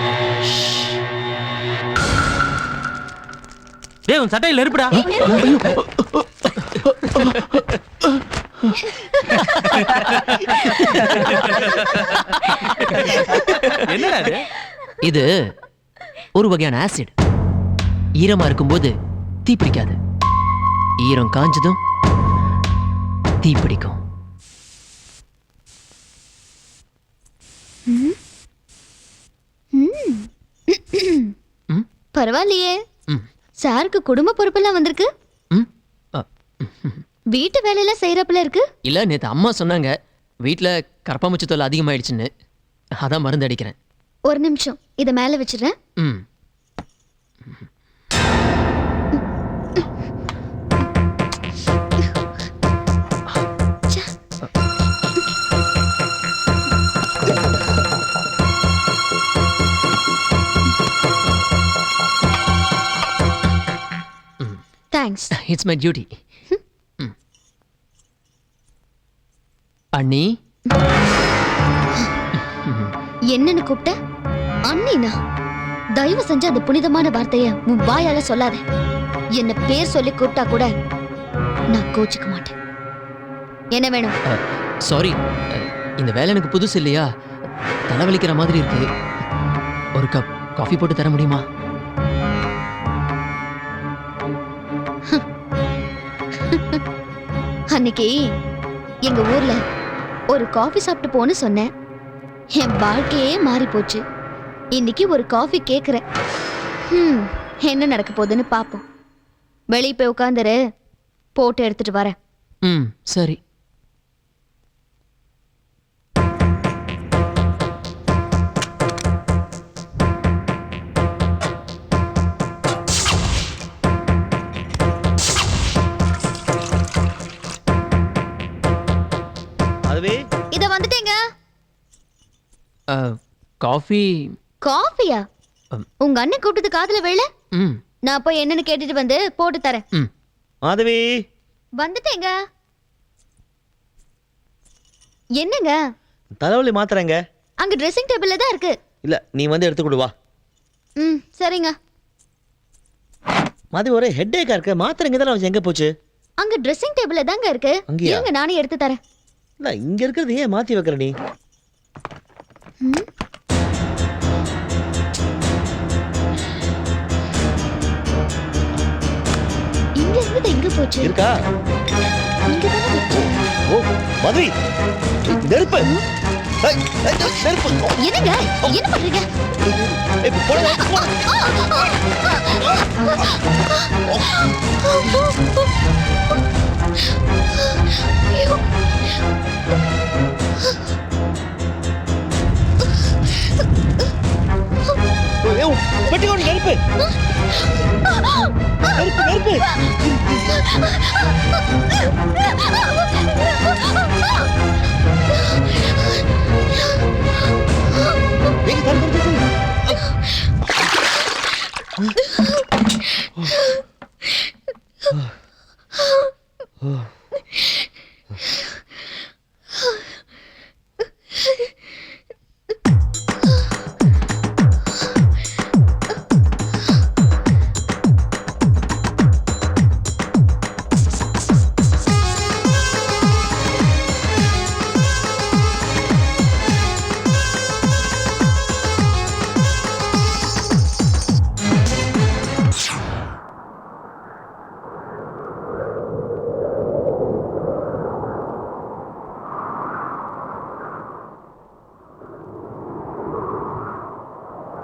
டேய் உன் சட்டையில இருப்புடா. என்னடா இது? இது ஒரு வகையான ஆசிட். ஈரமா இருக்கும்போது தீ பிடிக்காது, ஈரம் காஞ்சதும் தீ பிடிக்கும். பரவாயில்லையே. சாருக்கு குடும்ப பொறுப்பெல்லாம் வந்திருக்கு. வீட்டு வேலையெல்லாம் செய்யறப்பல இருக்கு. இல்ல, நேத்து அம்மா சொன்னாங்க வீட்டுல கரப்பாம்பூச்சி தொல்லை அதிகமாயிடுச்சுன்னு. அதான் மருந்து அடிக்கிறேன். ஒரு நிமிஷம், இத மேல வச்சிடுறேன். தேங்க்ஸ். It's my duty. அண்ணி. என்னன்னு கூப்பிட்ட? அண்ணினா? தயவு செஞ்சு அந்த புனிதமான வார்த்தைய உன் வாயால சொல்லாத. என்ன பேர் சொல்லி கூப்பிட்டா கூட நான் கோச்சிக்க மாட்டேன். என்ன வேணும்? சாரி, இந்த வேலை எனக்கு புதுசு இல்லையா, தலைவலிக்கிற மாதிரி இருக்கு. ஒரு கப் காஃபி போட்டு தர முடியுமா? அன்னைக்கு எங்க ஊர்ல ஒரு காஃபி சாப்பிட்டு போன்னு சொன்னேன். என் வாழ்க்கையே மாறி போச்சு. இன்னைக்கு ஒரு காஃபி கேக்குறேன். என்ன நடக்க போகுதுன்னு பாப்போம். வெளியே போய் உட்காந்துரு, போட்டு எடுத்துட்டு வரேன். சரி. அதுவே இத வந்துட்டேங்க. காஃபி. காஃபியா? உங்க அண்ணன் கூப்பிட்டது காதுல வேலை. நான் போய் என்னன்னு கேட்டுட்டு வந்து போட்டு தரேன். மாதவி வந்துட்டேங்க. என்னங்க? தலைவலி மாத்திரங்க. அங்க ட்ரெஸ்ஸிங் டேபிள்ல தான் இருக்கு. இல்ல, நீ வந்து எடுத்து கொடு வா. சரிங்க. மாதவி ஒரே ஹெட்டேக்கா இருக்கு. மாத்திரங்க தான் எங்க போச்சு? அங்க ட்ரெஸ்ஸிங் டேபிள்ல தாங்க இருக்கு. இருங்க, நானே எடுத்து தரேன். இல்ல, இங்க இருக்கிறது ஏன் மாத்தி வைக்கிற நீ? இங்க இருந்து எங்க போச்சு? இருக்கா? இங்க தான வச்சு. ஓ, மாதவி நெருப்பு. நெருப்பு. என்னங்க? என்ன பண்றீங்க? பெட்டிக்கோடு நெருப்பு. நெருப்பு நெருப்பு.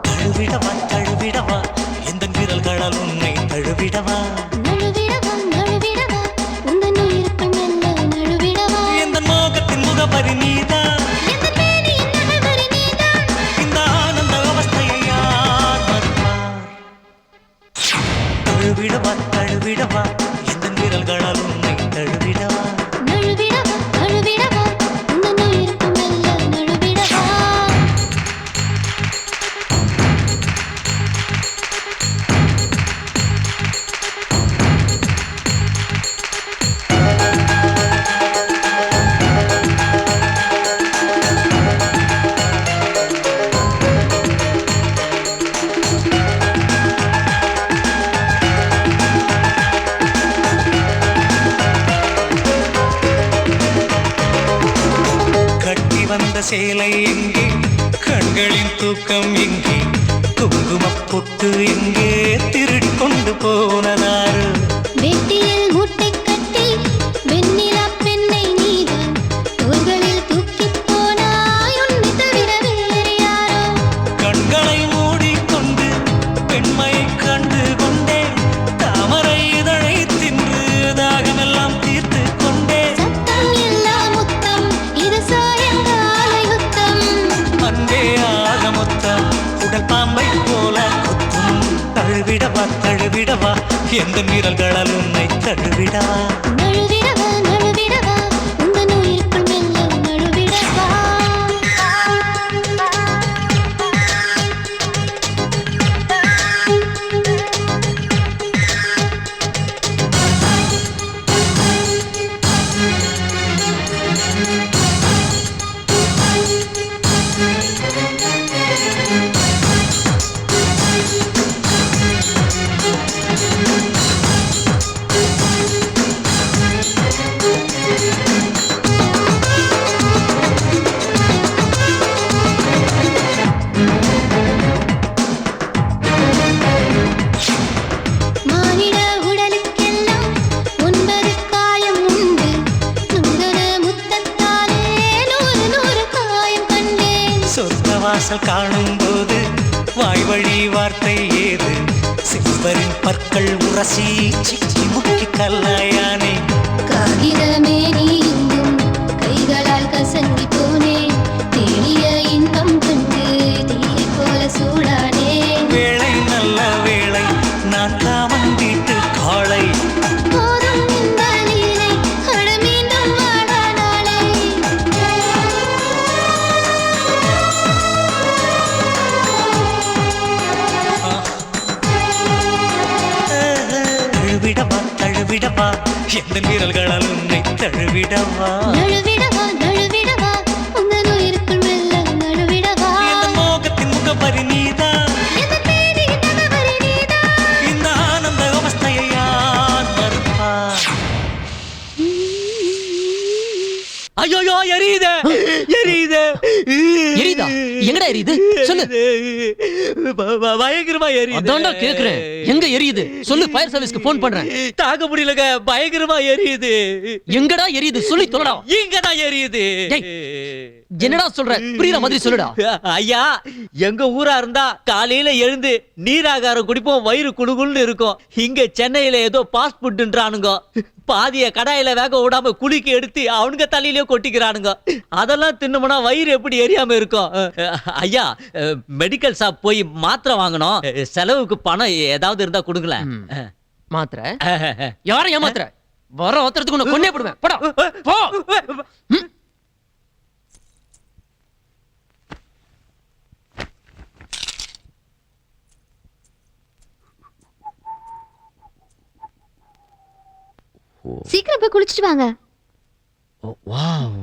தழுவிடவா தழுவிடவா எந்த விரல்களால் உன்னை தழுவிடவா நழுவிடவா நழுவிடவா உந்தன் உயிருக்குள் மெல்ல நழுவிடவா எந்த மோகத்தின் முகவரி நீதான் எந்த மேனியின் நகவரி நீதான் இந்த ஆனந்த அவஸ்தையை யார் மறுப்பார் தழுவிடவா தழுவிடவா எந்த விரல்களால் உன்னை தழுவிடவா நழுவிடவா நழுவிடவா உந்தன் உயிருக்குள் மெல்ல நழுவிடவா கட்டி வந்த சேலை எங்கே கண்களின் தூக்கம் எங்கே குங்குமப் பொட்டு எங்கே திருடி கொண்டு போனதாரு வெட்டியில் முட்டை கட்டி வெண்ணிலா பெண்ணை நீதான் தோள்களில் தூக்கிப் போனாய் உன்னை தவிர வேறு யாரோ கண்களை மூடிக்கொண்டு பெண்மையை கடல் பாம்பை போல கொத்தும். தழுவிடவா தழுவிடவா எந்த மீறல்களால் உன்னை தழுவிடவா நழுவிடவா நழுவிடவா உந்தன் உயிருக்குள் மெல்ல நழுவிடவா மானிட உடலுக்கெல்லாம் 9 காயம் உண்டு. நூதன முத்தத்தாலே 100 காயம் கண்டேன். சொர்க்க வாசல் காணும் போது வாய் வழி வார்த்தை ஏது சிம்பரின் பற்கள் உரசி சிக்கி முக்கி கல்லாயானே காகிதமே நீங்கும் கைகளால் கசங்கி போனேன். தேடிய இன்பம் கண்டு தீயை போல சூடானே. வேளை நல்ல வேளை நான் காமன் வீட்டு காளை போதும் இந்த லீலை அட மீண்டும் வாடா நாளை. தழுவிடவா தழுவிடவா எந்த மீறல்களால் உன்னை தழுவிடவா நழுவிடவா நழுவிடவா உந்தன் உயிருக்குள் மெல்ல நழுவிடவா இந்த மோகத்தின் முகவரி நீதான் எந்த பேரின் நகவரி நீதான். இந்த ஆனந்த அவஸ்தையை யார் மறுப்பார் ஐயோ எரியுது எரியுது எரியுதா? எங்கடா எரியுது? சொல்லு. பயங்கரமா எரியுது. அதான்டா கேக்குறேன். எங்க எரியுது? சொல்லு, ஃபயர் சர்வீஸ்க்கு ஃபோன் பண்றேன். தாங்க முடியலங்க, பயங்கரமா எரியுது. எங்கடா எரியுது? சொல்லி தொலைடா. இங்கதான் எரியுது. என்னடா சொல்ற? புரியுற மாதிரி சொல்லுடா. ஐயா, எங்க ஊரா இருந்தா காலையில எழுந்து நீராகாரம் குடிப்போம், வயிறு குடுகுள்னு இருக்கும். இங்க சென்னையில ஏதோ பாஸ்ட் ஃபுட்ன்றானுங்க. பாதிய கடாயில வேக விடாம குளிக்கு எடுத்து அவனுங்க தலையிலே கொட்டிக்கிறானுங்க. அதெல்லாம் தின்னோம்னா வயிறு எப்படி எரியாம இருக்கும்? ஐயா, மெடிக்கல் ஷாப் போய் மாத்திரை வாங்கணும். செலவுக்கு பணம் ஏதாவது இருந்தா கொடுங்களேன். மாத்திரை? யாரும் ஏமாத்திர? வர ஒருத்தரத்துக்கு உன்னை கொன்னே போடுவேன். போடா போ. சீக்கிரம் போய் குளிச்சிட்டு வாங்க. Wow,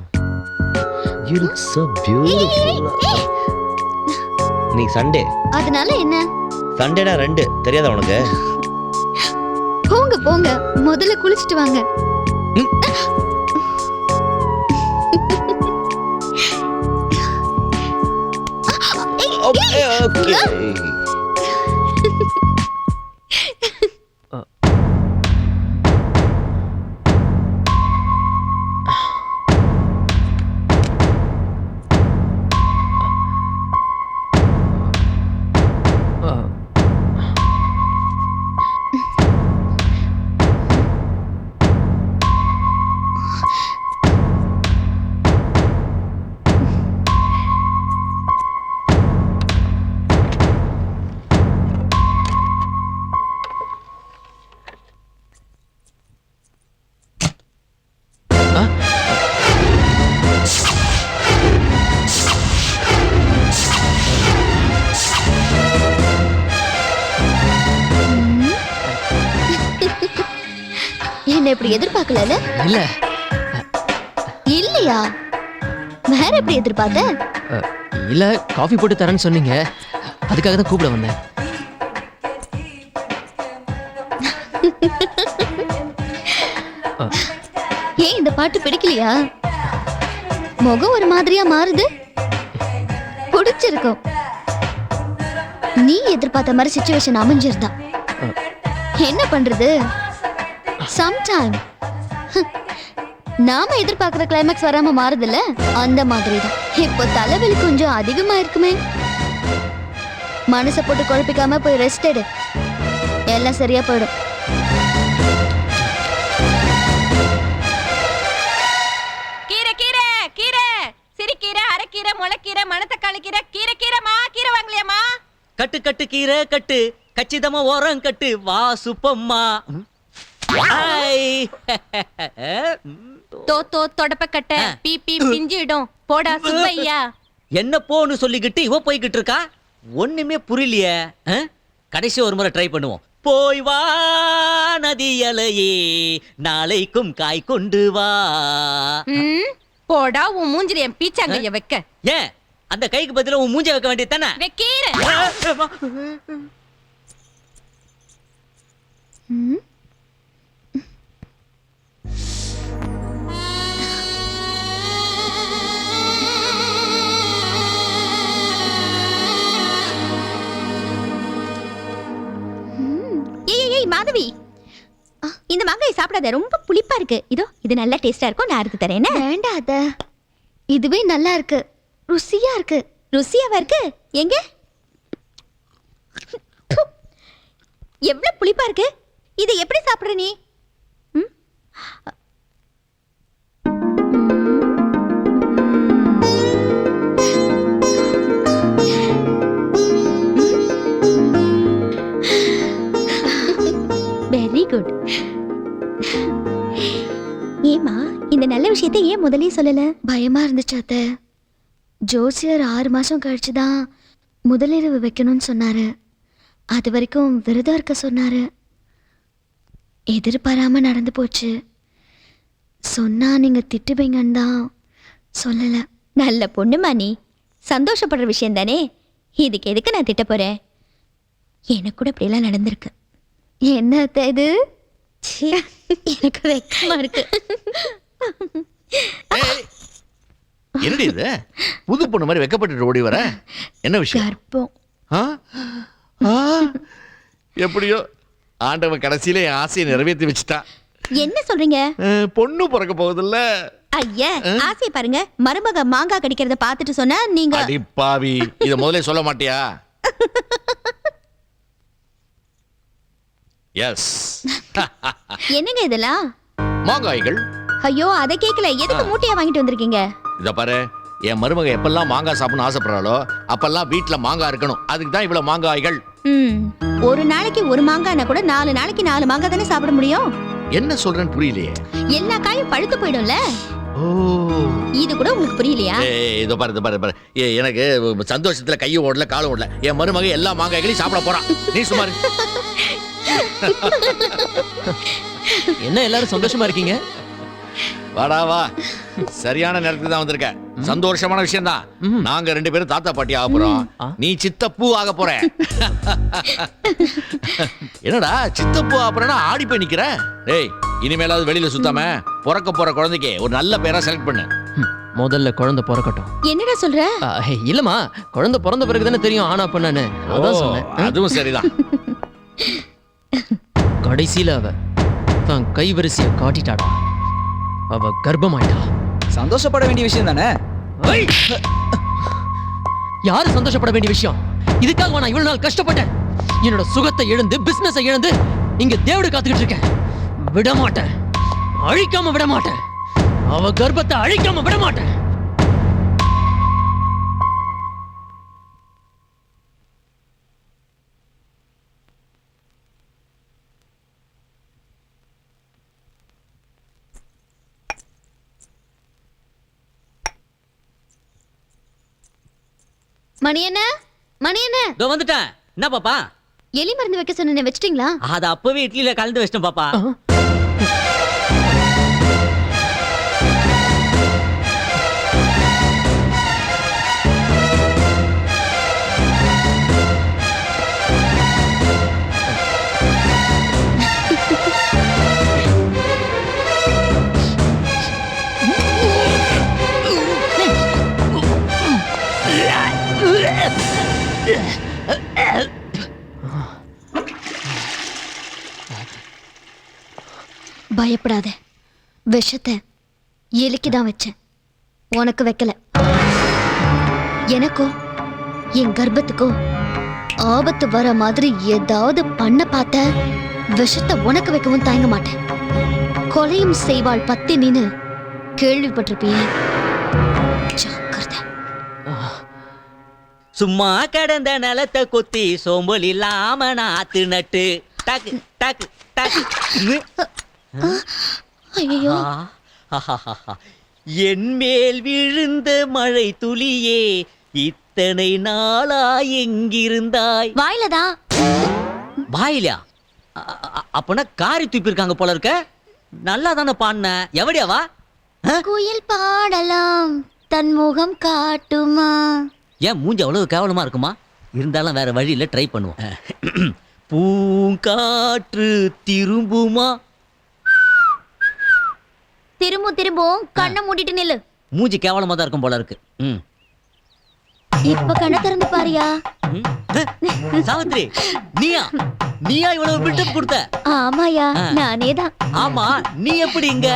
you look so beautiful. நீ சண்டே. அதனால என்ன? சண்டேனா 2 தெரியாதா உனக்கு? போங்க போங்க, முதல்ல குளிச்சிட்டு வாங்க. Okay okay. என்ன இப்படி எதிர்பார்க்கல? இல்ல இல்லையா? வேற எப்படி எதிர்பார்த்த? இல்ல, காஃபி போட்டு தரேன்னு சொன்னீங்க, அதுக்காக தான் கூப்பிட வந்தேன். ஏன் இந்த பாட்டு பிடிக்கலையா? முகம் ஒரு மாதிரியா மாறுது. பிடிச்சிருக்கும். நீ எதிர்பார்த்த மாதிரி சிச்சுவேஷன் அமைஞ்சிருந்தா என்ன பண்றது? சம்டைம் நாம எதிர்பார்க்கிற கிளைமேக்ஸ் வராம மாறுதுல்ல, அந்த மாதிரி தான். இப்போ தலைவலி கொஞ்சம் அதிகமா இருக்குமே. மனசை போட்டு குழப்பிக்காம போய் ரெஸ்ட் எடு, எல்லாம் சரியா போயிடும். கீரை கீரை கீரை, சிறுகீரை, அரைக்கீரை, முளைக்கீரை, மணத்தக்காளி கீரை, கீரை கீரைமா. கீரை வாங்கலையாமா? கட்டு கட்டு கீரை கட்டு கச்சிதமா ஓரம் கட்டு வா சுப்பம்மா. தோ தொடப்ப கட்ட பீ பீ பிஞ்சிடும் போடா சுப்பையா. என்ன போன்னு சொல்லிக்கிட்டு இவ போய்கிட்டு இருக்கா, ஒண்ணுமே புரியலையே. கடைசி ஒரு முறை ட்ரை பண்ணுவோம். போய் வா நதியலையே நாளைக்கும் காய் கொண்டு வா. போடா உன் மூஞ்சில என் பீச்சாங்கைய வைக்க. ஏன் அந்த கைக்கு பதிலா உன் மூஞ்ச வைக்க வேண்டியது தானே? வைக்கீர. மாதவி, இந்த மாங்காய் சாப்பிடாத, ரொம்ப புளிப்பா இருக்கு. இதோ இது நல்லா டேஸ்டா இருக்கும், நான் இருக்கு தரேன். வேண்டாம் அத, இதுவே நல்லா இருக்கு, ருசியா இருக்கு. ருசியாவா இருக்கு? எங்க எவ்வளவு புளிப்பா இருக்கு, இதை எப்படி சாப்பிடுற நீ? Very good. ஏமா இந்த நல்ல விஷயத்தை ஏன் முதலே சொல்லல? பயமா இருந்துச்சு அத்தை. ஜோசியர் 6 மாசம் கழிச்சு தான் முதலிரவு வைக்கணும்னு சொன்னாரு. அது வரைக்கும் விரதம் இருக்க சொன்னாரு. எதிர்பாராம நடந்து போச்சு. சொன்னா நீங்க திட்டுவீங்கன்னு தான் சொல்லல. நல்ல பொண்ணுமா நீ, சந்தோஷப்படுற விஷயம் தானே, இதுக்கு எதுக்கு நான் திட்ட போறேன்? எனக்கு கூட இப்படியெல்லாம் நடந்திருக்கு. என்ன அத்தை இது? எனக்கு வெக்கமா இருக்கு. என்னடி இது, புது பொண்ணு மாதிரி வெக்கப்பட்டு ஓடி வர? என்ன விஷயம்? கர்ப்பம். எப்படியோ ஆண்டவன் கடைசியில என் ஆசையை நிறைவேற்றி வச்சுட்டா. என்ன சொல்றீங்க? பொண்ணு பிறக்க போகுதுல்ல. ஐயா, ஆசையை பாருங்க. மருமக மாங்காய் கடிக்கிறத பார்த்துட்டு சொன்னா நீங்க அடி பாவி, இத முதல்ல சொல்ல மாட்டியா? எஸ். என்னங்க இதெல்லாம்? மாங்காய்கள். ஐயோ, அதை கேட்கல. எதுக்கு மூட்டையா வாங்கிட்டு வந்திருக்கீங்க? இத பாரு, என் மருமக எப்பெல்லாம் மாங்காய் சாப்பிடணும்னு ஆசைப்படுறாளோ அப்பெல்லாம் வீட்டுல மாங்காய் இருக்கணும். அதுக்கு தான் இவ்வளவு மாங்காய்கள். ஒரு நாளைக்கு ஒரு மாங்காய்னா கூட 4 நாளைக்கு 4 மாங்காய் தானே சாப்பிட முடியும். என்ன சொல்றேன்னு புரியலையே. எல்லா காயும் பழுத்து போயிடும்ல. இது கூட உங்களுக்கு புரியலையா? இதோ பாரு, பாரு, எனக்கு சந்தோஷத்துல கையும் ஓடல காலும் ஓடல. என் மருமக எல்லா மாங்காய்களையும் சாப்பிட போறான். நீ சுமாரு. என்ன எல்லாரும் சந்தோஷமா இருக்கீங்க? வாடா வா, சரியான நேரத்துக்கு தான் வந்திருக்க. சந்தோஷமான விஷயம் தான். நாங்க 2 பேரும் தாத்தா பாட்டி ஆக போறோம். நீ சித்தப்பூ ஆக போற. என்னடா சித்தப்பூ ஆக போறேன்னா ஆடி போய் நிக்கிற? டேய், இனிமேலாவது வெளியில சுத்தாம பிறக்க போற குழந்தைக்கு ஒரு நல்ல பேரா செலக்ட் பண்ணு. முதல்ல குழந்தை பிறக்கட்டும். என்னடா சொல்ற? இல்லம்மா, குழந்தை பிறந்த பிறகு தானே தெரியும் ஆனா பண்ணானு. அதான் சொன்னேன். அதுவும் சரிதான். கடைசியில அவ தான் கைவரிசைய காட்டிட்டாடா. அவ கர்ப்பமாயிட்டா. சந்தோஷப்பட வேண்டிய விஷயம் தானே? யாரு சந்தோஷப்பட வேண்டிய விஷயம்? இதுக்காக நான் இவ்வளவு நாள் கஷ்டப்பட்டேன். என்னோட சுகத்தை இழந்து பிசினஸை இழந்து இங்க தேவடு காத்துக்கிட்டு இருக்கேன். விட மாட்டேன், அழிக்காம விட மாட்டேன். அவ கர்ப்பத்தை அழிக்காம விட மாட்டேன். மணியண்ணே, மணியண்ணே. இதோ வந்துட்டேன். என்ன பாப்பா? எலி மருந்து வைக்க சொன்னேன், வச்சிட்டீங்களா? அது அப்பவே இட்லியில கலந்து வச்சிட்டேன் பாப்பா. பயப்படாத, விஷத்தை எலிக்கு தான் வச்சேன், உனக்கு வைக்கல. எனக்கோ என் கர்ப்பத்துக்கோ ஆபத்து வர மாதிரி ஏதாவது பண்ண பார்த்த விஷத்தை உனக்கு வைக்கவும் தயங்க மாட்டேன். கொலையும் செய்வாள் பத்தினின்னு கேள்விப்பட்டிருப்பியே, ஜாக்கிரதை. சும்மா கடந்த நிலத்தை கொத்தி சோம்பல் இல்லாம நாத்து நட்டு டக்கு டக்கு டக்கு. ஐயோ என் மேல் விழுந்த மழை துளியே இத்தனை நாளா எங்கிருந்தாய்? வாயிலதான். வாயிலா? அப்பனா காரி தூப்பிருக்காங்க போல இருக்க. நல்லா தானே பாடின. எவடியாவா? குயில் பாடலாம் தன் முகம் காட்டுமா. ஏன் மூஞ்சி அவ்வளவு கேவலமா இருக்குமா? இருந்தாலும் வேற வழியில ட்ரை பண்ணுவோம். பூங்காற்று திரும்புமா? திரும்பும் கண்ணை மூடிட்டு நில்லு. மூஞ்சி கேவலமா தான் இருக்கும் போல இருக்கு. இப்ப கண்ணை திறந்து பாரியா. சாவித்ரி, நீயா இவ்வளவு பில்டப் கொடுத்த? ஆமாயா, நானே தான். ஆமா, நீ எப்படி இங்க?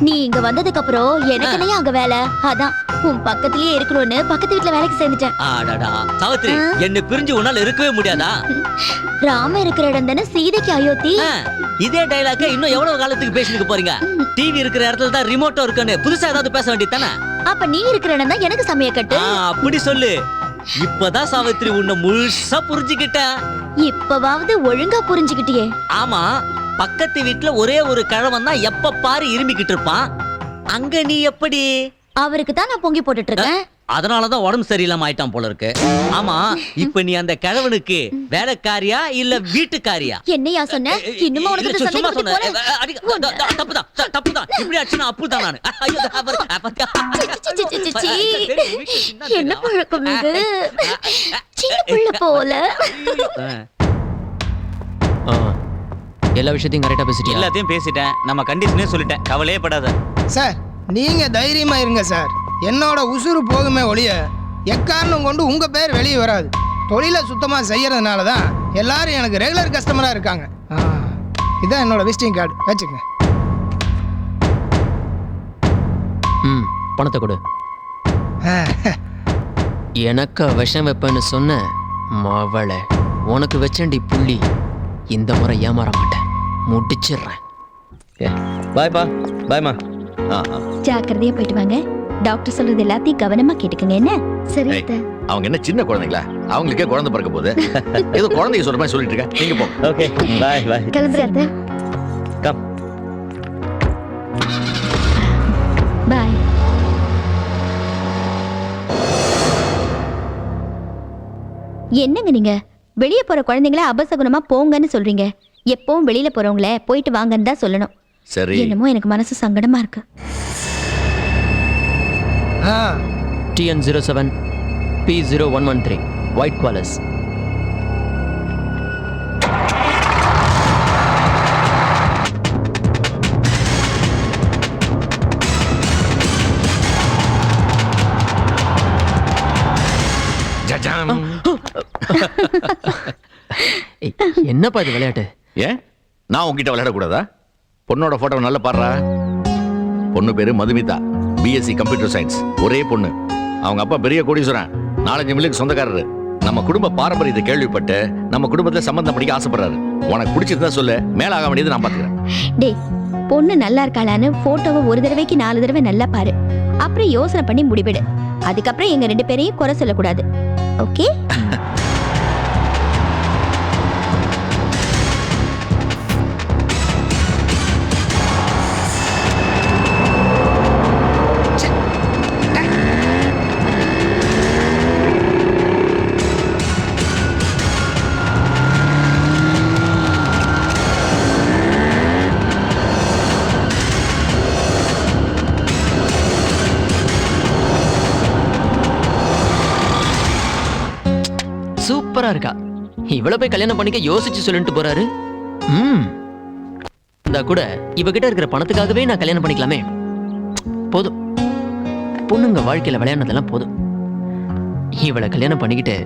நீ இங்க வந்ததுக்கு அப்புறம் எனக்கு என்னையா அங்க வேலை? அதான் உன் பக்கத்திலேயே இருக்கணும்னு பக்கத்து வீட்டுல வேலைக்கு சேர்ந்துட்டேன். ஆடாடா சாவித்ரி, என்ன பிரிஞ்சு உன்னால இருக்கவே முடியாதா? ராம இருக்கிற இடம் தானே சீதைக்கு அயோத்தி. இதே டைலாக்க இன்னும் எவ்வளவு காலத்துக்கு பேசிட்டு போறீங்க? டிவி இருக்கிற இடத்துல தான் ரிமோட்டோ இருக்குன்னு புதுசா ஏதாவது பேச வேண்டியது தானே? அப்ப நீ இருக்கிற இடம் தான் எனக்கு சமய கட்டு. அப்படி சொல்லு. இப்பதான் சாவித்ரி உன்னை முழுசா புரிஞ்சுக்கிட்ட. இப்பவாவது ஒழுங்கா புரிஞ்சுக்கிட்டியே. ஆமா, பக்கத்து வீட்டுல ஒரே ஒரு கிழவன் தான் எப்ப பாரு இருமிக்கிட்டு இருப்பான். அங்க நீ எப்படி? அவருக்கு தான் நான் பொங்கி போட்டுட்டு இருக்கேன். அதனாலதான் உடம்பு சரியில்லாம ஆயிட்டான் போல இருக்கு. ஆமா, இப்ப நீ அந்த கிழவனுக்கு வேலைக்காரியா இல்ல வீட்டுக்காரியா? என்னையா சொன்ன? இன்னுமா உனக்கு சும்மா சொன்னேன். தப்புதான். இப்படி ஆச்சுன்னா அப்புதான் நானு. என்ன பழக்கம் இது? சின்ன புள்ள போல. எல்லா விஷயத்தையும் கரெக்டா பேசிட்டேன். எல்லாத்தையும் பேசிட்டேன். நம்ம கண்டிஷனே சொல்லிட்டேன். கவலையே படாத சார். நீங்க தைரியமா இருங்க சார். என்னோட உசுறு போகுமே ஒழிய எக்காரணம் கொண்டு உங்க பேர் வெளியே வராது. தொழிலை சுத்தமா செய்யறதுனால தான் எல்லாரும் எனக்கு ரெகுலர் கஸ்டமரா இருக்காங்க. இதான் என்னோட விசிட்டிங் கார்டு, வச்சுக்கங்க. பணத்தை கொடு. எனக்கு விஷம் வைப்பேன்னு சொன்ன மவளை உனக்கு வச்சேன்டி புள்ளி. இந்த முறை ஏமாற மாட்டேன், முடிச்சிடுறேன். பாய்ப்பா. பாய்மா. ஜாக்கிரதையா போயிட்டு வாங்க. டாக்டர் சொல்றது எல்லாத்தையும் கவனமா கேட்டுக்கங்க. என்ன? சரி. அவங்க என்ன சின்ன குழந்தைங்களா? அவங்களுக்கே குழந்தை பிறக்க போகுது. ஏதோ குழந்தைங்க சொல்ற மாதிரி சொல்லிட்டு இருக்கேன். நீங்க போங்க. ஓகே, பாய் பாய். கிளம்புறேன். கம். பாய். என்னங்க நீங்க வெளியே போற குழந்தைங்கள அபசகுணமா போங்கன்னு சொல்றீங்க. எப்பவும் வெளியில போறவங்கள போயிட்டு வாங்கன்னு தான் சொல்லணும். சரி. என்னமோ எனக்கு மனசு சங்கடமா இருக்கு. TN07 P0113 White Qualis. என்னப்பா இது விளையாட்டு? ஏன் நான் உங்ககிட்ட விளையாடக்கூடாதா? பொண்ணோட போட்டோ நல்லா பாடுறா. பொண்ணு பேரு மதுமிதா, பிஎஸ்சி கம்ப்யூட்டர் சயின்ஸ். ஒரே பொண்ணு. அவங்க அப்பா பெரிய கோடீஸ்வரன், 4-5 மில்லுக்கு சொந்தக்காரரு. நம்ம குடும்ப பாரம்பரியத்தை கேள்விப்பட்டு நம்ம குடும்பத்துல சம்பந்தம் படிக்க ஆசைப்படுறாரு. உனக்கு பிடிச்சிருந்தா சொல்லு, மேல ஆக வேண்டியது நான் பாத்துக்கிறேன். டேய், பொண்ணு நல்லா இருக்காளான்னு போட்டோவை ஒரு தடவைக்கு 4 தடவை நல்லா பாரு. அப்புறம் யோசனை பண்ணி முடிவிடு. அதுக்கப்புறம் எங்க 2 பேரையும் குறை சொல்லக்கூடாது. ஓகே? சூப்பரா இருக்கா. இவ்வளவு போய் கல்யாணம் பண்ணிக்க யோசிச்சு சொல்லிட்டு போறாரு. இந்த கூட இவகிட்ட இருக்கிற பணத்துக்காகவே நான் கல்யாணம் பண்ணிக்கலாமே. போதும், பொண்ணுங்க வாழ்க்கையில விளையாடுனதெல்லாம் போதும். இவளை கல்யாணம் பண்ணிக்கிட்டு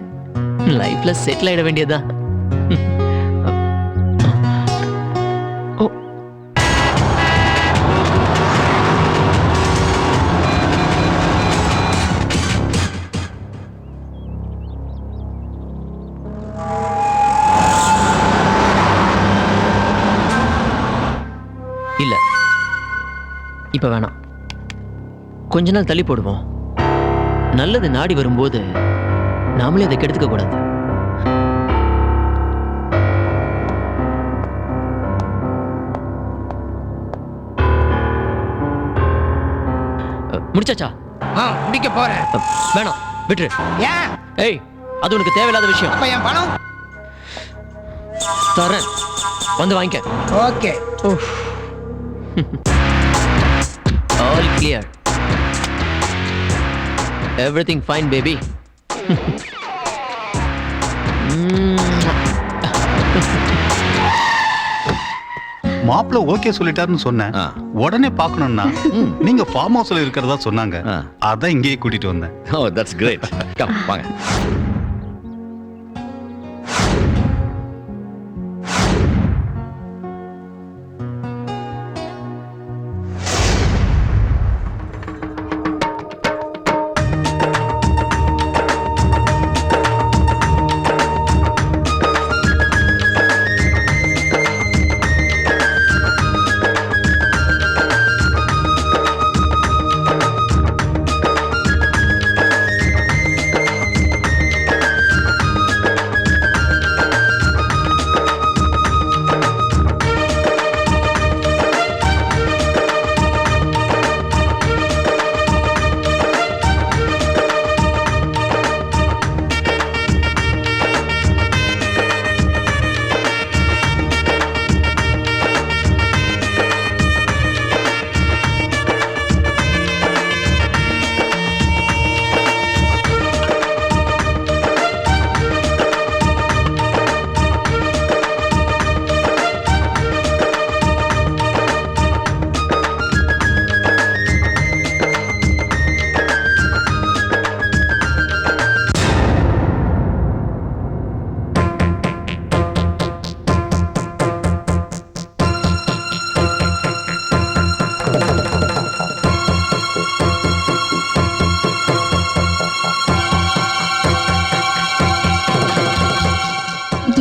லைஃப்ல செட்டில் ஆயிட வேண்டியதா. இல்ல, இப்ப வேணாம். கொஞ்ச நாள் தள்ளி போடுவோம். நல்லது நாடி வரும்போது நாமளே அதை கெடுத்துக்க கூடாது. முடிச்சாச்சா? முடிக்க போறேன். வேணாம், விட்டுரு. ஏன்? ஏய், அது உனக்கு தேவையில்லாத விஷயம். அப்ப என் பணம் தரேன், வந்து வாங்கிக்க. Okay. All clear. Everything fine, baby. மாப்பிள்ள ஓகே சொல்லிட்டாருன்னு சொன்னேன். உடனே பார்க்கணும்னா நீங்க ஃபார்ம் ஹவுஸ்ல இருக்கிறதா சொன்னாங்க. அதான் இங்கேயே கூட்டிட்டு வந்தேன். ஓ, தட்ஸ் கிரேட். கம் வாங்க.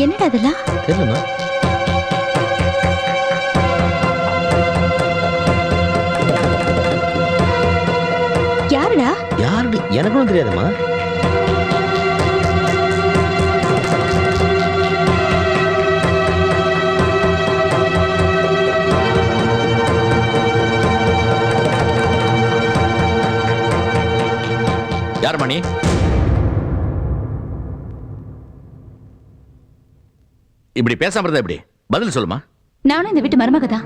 என்னடா அதெல்லாம்? தெரியலமா. யாருடா? யாரு எனக்கும் தெரியாதுமா. யார் மணி? இப்படி பேசாம இருந்தா எப்படி? பதில் சொல்லுமா. நானும் இந்த வீட்டு மருமக தான்.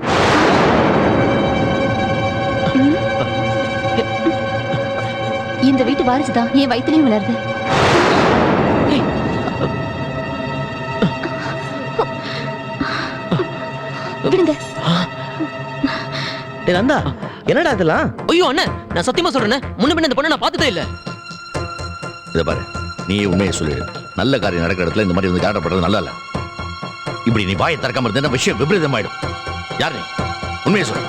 இந்த வீட்டு வாரிசு தான் என் வயிற்றுலயும் வளருது. விடுங்க. நந்தா, என்னடா இதெல்லாம்? ஐயோ அண்ணன், நான் சத்தியமா சொல்றேன், முன்ன பின்ன இந்த பொண்ணை நான் பார்த்ததே இல்ல. இதை பாரு, நீ உண்மையை சொல்லிடு. நல்ல காரியம் நடக்கிற இடத்துல இந்த மாதிரி வந்து காட்டப்படுறது நல்லா இல்ல. இப்படி நீ வாயை திறக்காம இருந்தா விஷயம் விபரீதமாயிடும். யார் நீ? உண்மையை சொல்லு.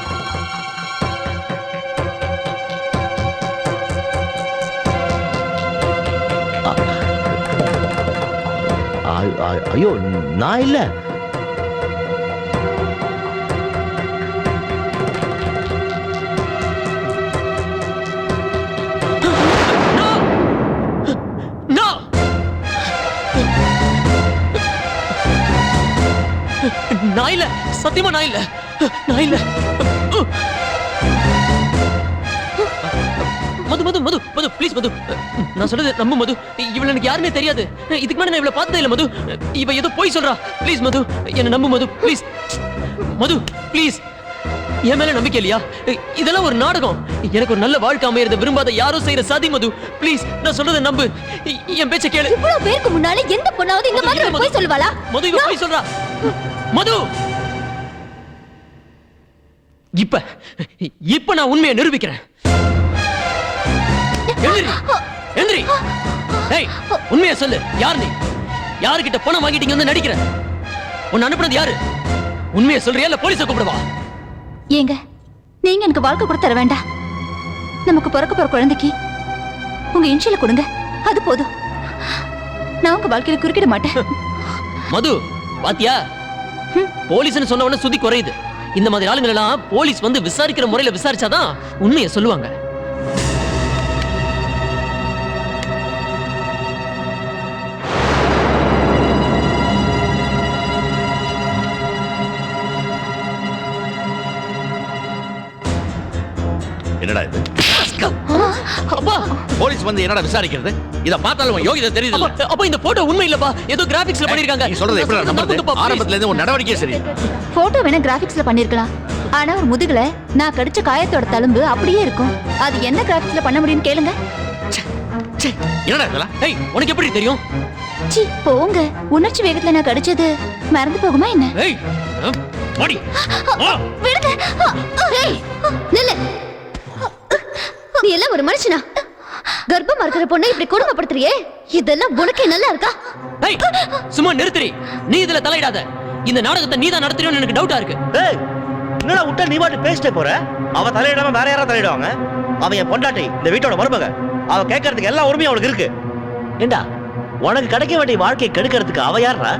ஐயோ, நான் இல்ல. நான் இல்ல, சத்தியமா நான் இல்ல, நான் இல்ல. மது மது மது மது ப்ளீஸ் மது, நான் சொல்றது நம்பு மது. இவள எனக்கு யாருமே தெரியாது. இதுக்கு மேல நான் இவள பார்த்ததே இல்ல மது. இவ ஏதோ போய் சொல்றா. ப்ளீஸ் மது, என்ன நம்பு மது ப்ளீஸ். மது ப்ளீஸ், என் மேல நம்பிக்கை இல்லையா? இதெல்லாம் ஒரு நாடகம். எனக்கு ஒரு நல்ல வாழ்க்கை அமையறத விரும்பாத யாரோ செய்யற சதி மது. ப்ளீஸ், நான் சொல்றத நம்பு, என் பேச்ச கேளு. இவ்வளவு பேருக்கு முன்னால எந்த பொண்ணாவது இந்த மாதிரி போய் சொல்லுவாளா? மது இவ போய் சொல்றா. மது, இப்ப நான் உண்மையை நிரூபிக்கிறேன். எந்திரி. ஏய், உண்மையை சொல்லு. யார் நீ? யாருக்கிட்ட பணம் வாங்கிட்டீங்க வந்து நடிக்கிற? உன்னை அனுப்புனது யாரு? உண்மையை சொல்றியா இல்ல போலீஸை கூப்பிடுவா? ஏங்க, நீங்க எனக்கு வாழ்க்கை கூட தர வேண்டாம். நமக்கு பிறக்க போற குழந்தைக்கு உங்க இன்ஷியல கொடுங்க, அது போதும். நான் உங்க வாழ்க்கையில குறுக்கிட மாட்டேன். மது, பாத்தியா, போலீஸ்னு சொன்ன உடனே சுதி குறையுது. இந்த மாதிரி ஆளுங்க எல்லாம் போலீஸ் வந்து விசாரிக்கிற முறையில விசாரிச்சாதான் உண்மையை சொல்லுவாங்க. என்னடா இது? அப்பா போலீஸ் வந்து என்னடா விசாரிக்கிறது? இத பார்த்தாலும் உன் யோகிதை தெரியுதுல்ல? அப்பா இந்த போட்டோ உண்மை இல்லப்பா, ஏதோ கிராபிக்ஸ்ல பண்ணிருக்காங்க. நீ சொல்றது எப்படி நம்புறது? ஆரம்பத்துல இருந்து ஒரு நடவடிக்கை சரி. போட்டோ வேணா கிராபிக்ஸ்ல பண்ணிருக்கலாம், ஆனா ஒரு முதுகுல நான் கடிச்ச காயத்தோட தழும்பு அப்படியே இருக்கும். அது என்ன கிராபிக்ஸ்ல பண்ண முடியும்னு கேளுங்க. என்னடா இதெல்லாம்? ஏய் உனக்கு எப்படி தெரியும்? சி போங்க, உணர்ச்சி வேகத்துல நான் கடிச்சது மறந்து போகுமா என்ன? ஏய் மாடி விடுங்க. ஏய் நில்லு. நீ எல்லாம் ஒரு மனுஷனா? கர்ப்பமா இருக்கிற பொண்ணை இப்படி கொடுமைப்படுத்துறியே, இதெல்லாம் உனக்கே நல்லா இருக்கா? ஏய் சும்மா நிறுத்துறி, நீ இதுல தலையிடாத. இந்த நாடகத்தை நீ தான் நடத்துறியோன்னு எனக்கு டவுட்டா இருக்கு. ஏய் என்னடா விட்டா நீ பாட்டு பேசிட்டே போற? அவ தலையிடாம வேற யாரா தலையிடுவாங்க? அவ என் பொண்டாட்டி, இந்த வீட்டோட மருமக. அவ கேட்கறதுக்கு எல்லா உரிமையும் அவளுக்கு இருக்கு. ஏண்டா உனக்கு கிடைக்க வேண்டிய வாழ்க்கையை கெடுக்கிறதுக்கு அவ யாரா?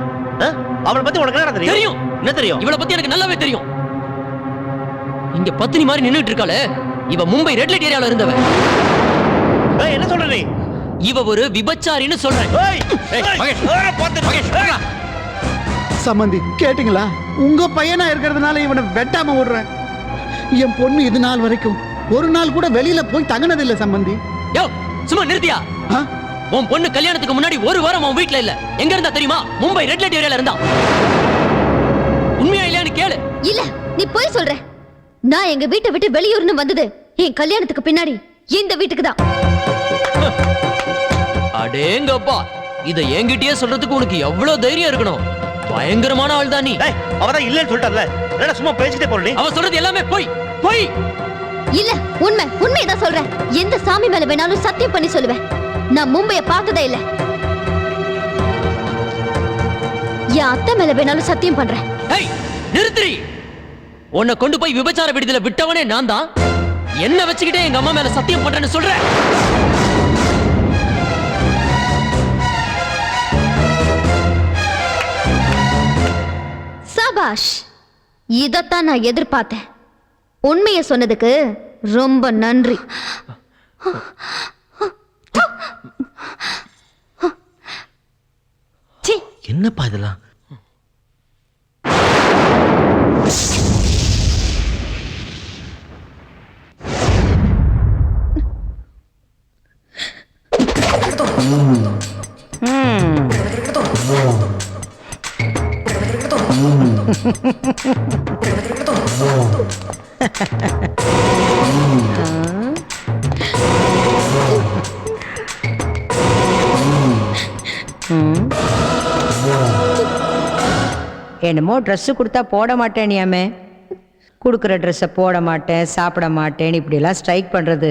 அவளை பத்தி உனக்கு என்ன தெரியும்? தெரியும். என்ன தெரியும்? இவளை பத்தி எனக்கு நல்லாவே தெரியும். இங்க பத்தினி மாதிரி நின்னுட்டு இருக்காளே, இவ மும்பை ரெட் லைட் ஏரியால இருந்தவ. ஏய் என்ன சொல்ற நீ? இவ ஒரு விபச்சாரின்னு சொல்றேன். சம்பந்தி கேட்டீங்களா? உங்க பையனா இருக்கிறதுனால இவனை வெட்டாம விடுறேன். என் பொண்ணு இது நாள் வரைக்கும் ஒரு நாள் கூட வெளியில போய் தங்கினது இல்ல சம்பந்தி. யோ சும்மா நிறுத்தியா? உன் பொண்ணு கல்யாணத்துக்கு முன்னாடி ஒரு வாரம் அவன் வீட்ல இல்ல. எங்க இருந்தா தெரியுமா? மும்பை ரெட் லைட் ஏரியால இருந்தா. உண்மையா இல்லையான்னு கேளு. இல்ல நீ போய் சொல்ற. நான் எங்க வீட்டை விட்டு வெளியூர்னு வந்தது என் கல்யாணத்துக்கு பின்னாடி இந்த வீட்டுக்கு தான். அடேங்கப்பா, இத என்கிட்டயே சொல்றதுக்கு உனக்கு எவ்வளவு தைரியம் இருக்கணும். பயங்கரமான ஆள் தான் நீ. அவதான் இல்லன்னு சொல்லிட்டால, என்னடா சும்மா பேசிட்டே போற நீ? அவ சொல்றது எல்லாமே போய் போய். இல்ல உண்மைதான் சொல்றேன். எந்த சாமி மேல வேணாலும் சத்தியம் பண்ணி சொல்லுவேன். நான் மும்பையை பார்த்ததே இல்ல. என் அத்தை மேல வேணாலும் சத்தியம் பண்றேன். ஏய் நிறுத்துறி. உன்னை கொண்டு போய் விபச்சார விடுதல விட்டவனே நான் தான். என்ன வச்சுக்கிட்டே எங்க அம்மா மேல சத்தியம் பண்றேன்னு சொல்றேன். சபாஷ், இதத்தான் நான் எதிர்பார்த்தேன். உண்மையை சொன்னதுக்கு ரொம்ப நன்றி. என்னப்பா இதெல்லாம்? என்னமோ ட்ரெஸ்ஸு கொடுத்தா போட மாட்டேனியாமே. கொடுக்குற ட்ரெஸ்ஸை போட மாட்டேன், சாப்பிட மாட்டேன்னு இப்படிலாம் ஸ்ட்ரைக் பண்ணுறது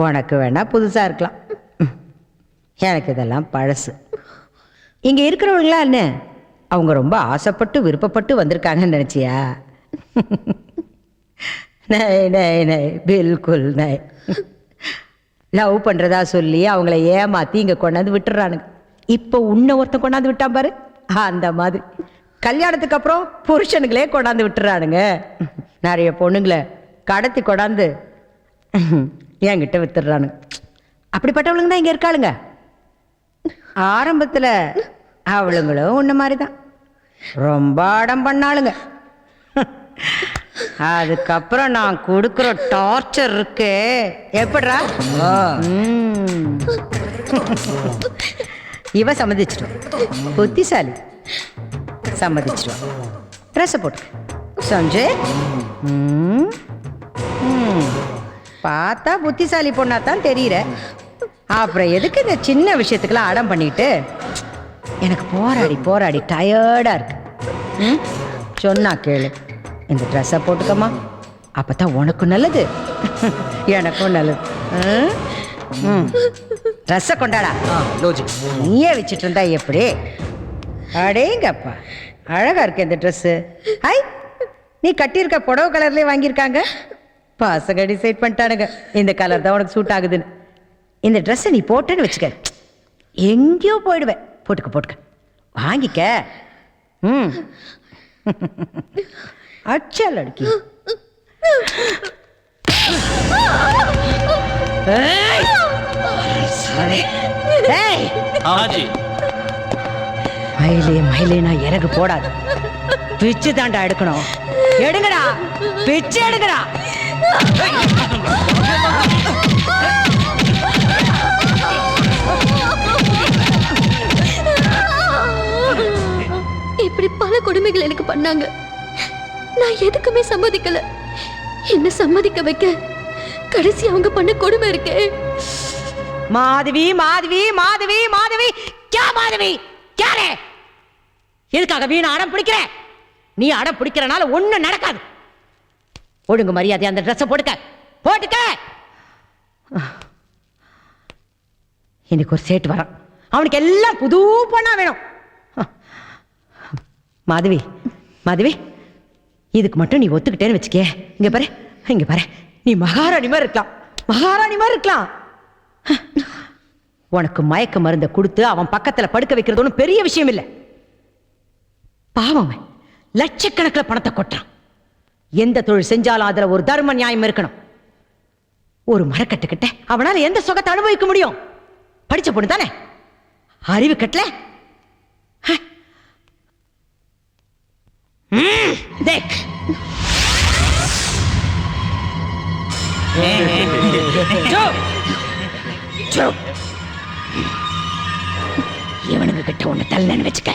உனக்கு வேணா புதுசாக இருக்கலாம். எனக்கு இதெல்லாம் பழசு. இங்கே இருக்கிறவங்களா என்ன அவங்க ரொம்ப ஆசைப்பட்டு விருப்பப்பட்டு வந்திருக்காங்கன்னு நினச்சியா? நை நை நை பில்குல் நை. லவ் பண்ணுறதா சொல்லி அவங்கள ஏமாற்றி இங்கே கொண்டாந்து விட்டுறானுங்க. இப்போ உன்னை ஒருத்தன் கொண்டாந்து விட்டான் பாரு, அந்த மாதிரி கல்யாணத்துக்கு அப்புறம் புருஷனுங்களே கொண்டாந்து விட்டுறானுங்க. நிறைய பொண்ணுங்களை கடத்தி கொண்டாந்து என்கிட்ட வித்துடுறானுங்க. அப்படிப்பட்டவளுங்க தான் இங்கே இருக்காளுங்க. ஆரம்பத்தில் அவளுங்களும் உன்ன மாதிரி தான் ரொம்ப அடம் பண்ணாளுங்க. அதுக்கப்புறம் நான் கொடுக்குற டார்ச்சர் இருக்கே எப்படா. இவ சம்மதிச்சிடும், புத்திசாலி, சம்மதிச்சிடும். ட்ரெஸ்ஸை போட்டு சஞ்சய் பார்த்தா புத்திசாலி பொண்ணாத்தான் தெரியுற. அப்புறம் எதுக்கு இந்த சின்ன விஷயத்துக்கெல்லாம் அடம் பண்ணிட்டு? எனக்கு போராடி போராடி டயர்டாக இருக்கு. சொன்னா கேளு, இந்த ட்ரெஸ்ஸை போட்டுக்கம்மா, அப்போ தான் உனக்கும் நல்லது எனக்கும் நல்லது. ட்ரெஸ்ஸை கொண்டாடா. நீயே வச்சுட்டு இருந்தா எப்படி? அடேங்கப்பா, அழகா இருக்கு இந்த ட்ரெஸ்ஸு. ஹை, நீ கட்டியிருக்க புடவை கலர்லேயே வாங்கியிருக்காங்க. பசங்க டிசைட் பண்ணிட்டானுங்க இந்த கலர் தான் உனக்கு சூட் ஆகுதுன்னு. இந்த ட்ரெஸ்ஸை நீ போட்டேன்னு வச்சுக்க, எங்கேயோ போயிடுவேன். போட்டுக்க போட்டுக்க, வாங்கிக்க. அச்சா லடுக்கி. மயிலே மயிலேனா இறகு போடாது, பிச்சு தாண்டா எடுக்கணும். எடுங்கடா, பிச்சு எடுங்கடா. இப்படி பல கொடுமைகள் எனக்கு பண்ணாங்க. நான் எதுக்குமே சம்மதிக்கல. என்ன சம்மதிக்க வைக்க கடைசி அவங்க பண்ண கொடுமை இருக்கே. மாதவி மாதவி மாதவி மாதவி கே மாதவி கேரே எதுக்காக வீண அடம் பிடிக்கிற? நீ அடம் பிடிக்கிறனால ஒண்ணும் நடக்காது. ஒழுங்கு மரியாதை அந்த ட்ரெஸ்ஸை போட்டுக்க. எனக்கு ஒரு சேட்டு வரான். அவனுக்கு எல்லாம் புது பொண்ணா வேணும். மாதவி மாதவி இதுக்கு மட்டும் நீ ஒத்துக்கிட்டேன்னு வச்சுக்கே. இங்க பாரு நீ மகாராணி மாதிரி இருக்கலாம். உனக்கு மயக்க மருந்தை கொடுத்து அவன் பக்கத்துல படுக்க வைக்கிறது ஒன்றும் பெரிய விஷயம் இல்லை. பாவம் லட்சக்கணக்கில் பணத்தை கொட்டான். எந்த தொழில் செஞ்சாலும் அதுல ஒரு தர்ம நியாயம் இருக்கணும். ஒரு மரக்கட்டுக்கிட்ட அவனால எந்த சுகத்தை அனுபவிக்க முடியும்? படிச்ச பொண்ணு தானே, அறிவு கட்டல. தேக் இவனுங்க கிட்ட ஒண்ணு தள்ளன்னு வச்சுக்க.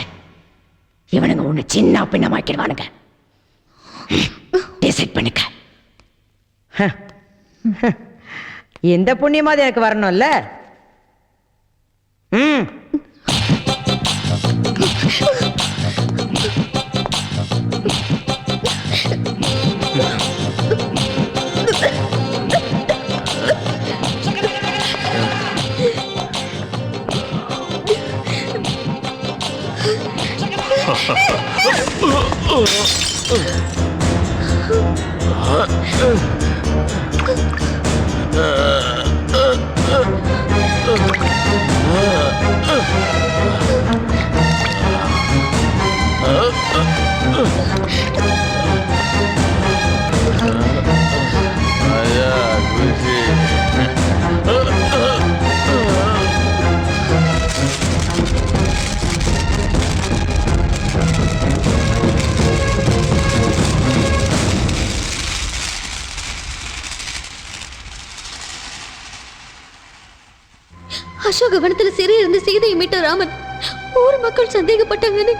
இவனுங்க ஒண்ணு சின்ன பின்னமாக்கிடுவானுங்க. டிசைட் பண்ணிக்க. எந்த புண்ணியமாவது எனக்கு வரணும்ல. அசோகவனத்துல சிறைய இருந்து சீதையை மீட்ட ராமன் ஊர் மக்கள் சந்தேகப்பட்டாங்கன்னு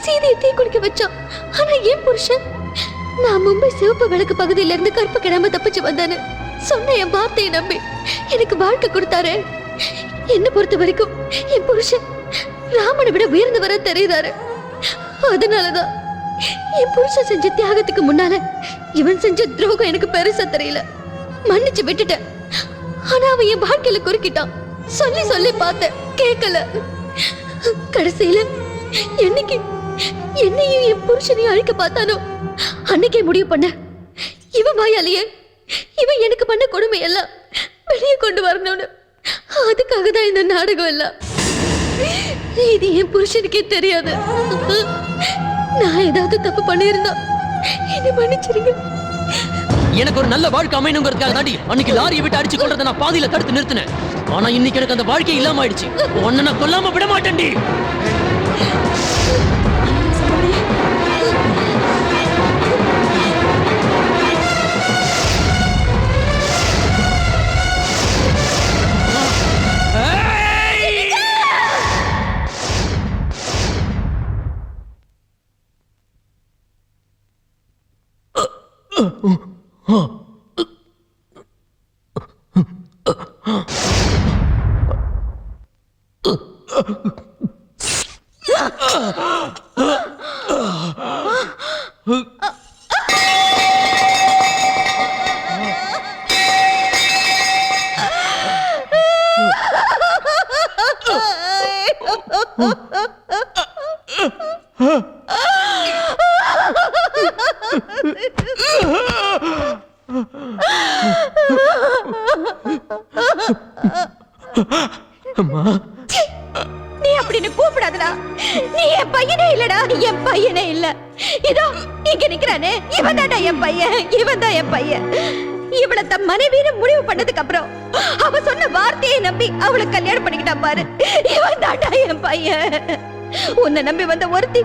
சீதையை தீ குளிக்க வச்சான். ஆனா என் புருஷன் நான் மும்பை சிவப்பு விளக்கு பகுதியில இருந்து கற்ப கிடாம தப்பிச்சு வந்தானு சொன்ன என் வார்த்தையை நம்பி எனக்கு வாழ்க்கை கொடுத்தாரு. என்ன பொறுத்த வரைக்கும் என் புருஷன் ராமனை விட உயர்ந்தவர தெரியுதாரு. அதனாலதான் என் புருஷன் செஞ்ச தியாகத்துக்கு முன்னால இவன் செஞ்ச துரோகம் எனக்கு பெருசா தெரியல. மன்னிச்சு விட்டுட்டேன். ஆனா அவன் என் வாழ்க்கையில குறுக்கிட்டான். சொல்லி பார்த்த கேட்கல. கடைசியில என்னைக்கு என்னையும் என் புருஷனையும் அழிக்க பார்த்தானோ அன்னைக்கே முடிவு பண்ண இவன் வாயாலேயே இவன் எனக்கு பண்ண கொடுமை எல்லாம் வெளியே கொண்டு வரணும்னு. அதுக்காக தான் இந்த நாடகம் எல்லாம். இது என் புருஷனுக்கே தெரியாது. நான் ஏதாவது தப்பு பண்ணியிருந்தா என்ன மன்னிச்சிருங்க. எனக்கு ஒரு நல்ல வாழ்க்கை அமையணுங்கிறதுக்காக தாண்டி அன்னைக்கு லாரியை விட்டு அடிச்சு கொள்றதை நான் பாதியில தடுத்து நிறுத்தினேன். ஆனா இன்னைக்கு எனக்கு அந்த வாழ்க்கை இல்லாம ஆயிடுச்சு. உன்னை நான் கொல்லாம விட மாட்டேன்டி. நீ அப்படின்னு கூப்பிடாதடா. நீ என் பையனே இல்லடா. என் பையனே இல்ல. இதோ இங்க நிக்கிறானே இவன் தான்டா என் பையன். இவன் தான் என் பையன். இவளை தன் மனைவின்னு முடிவு பண்ணதுக்கு அப்புறம் அவ சொன்ன வார்த்தையை நம்பி அவளை கல்யாணம் பண்ணிக்கிட்டா பாரு. இவன் தான்டா என் பையன். உன்னை நம்பி வந்த ஒருத்தி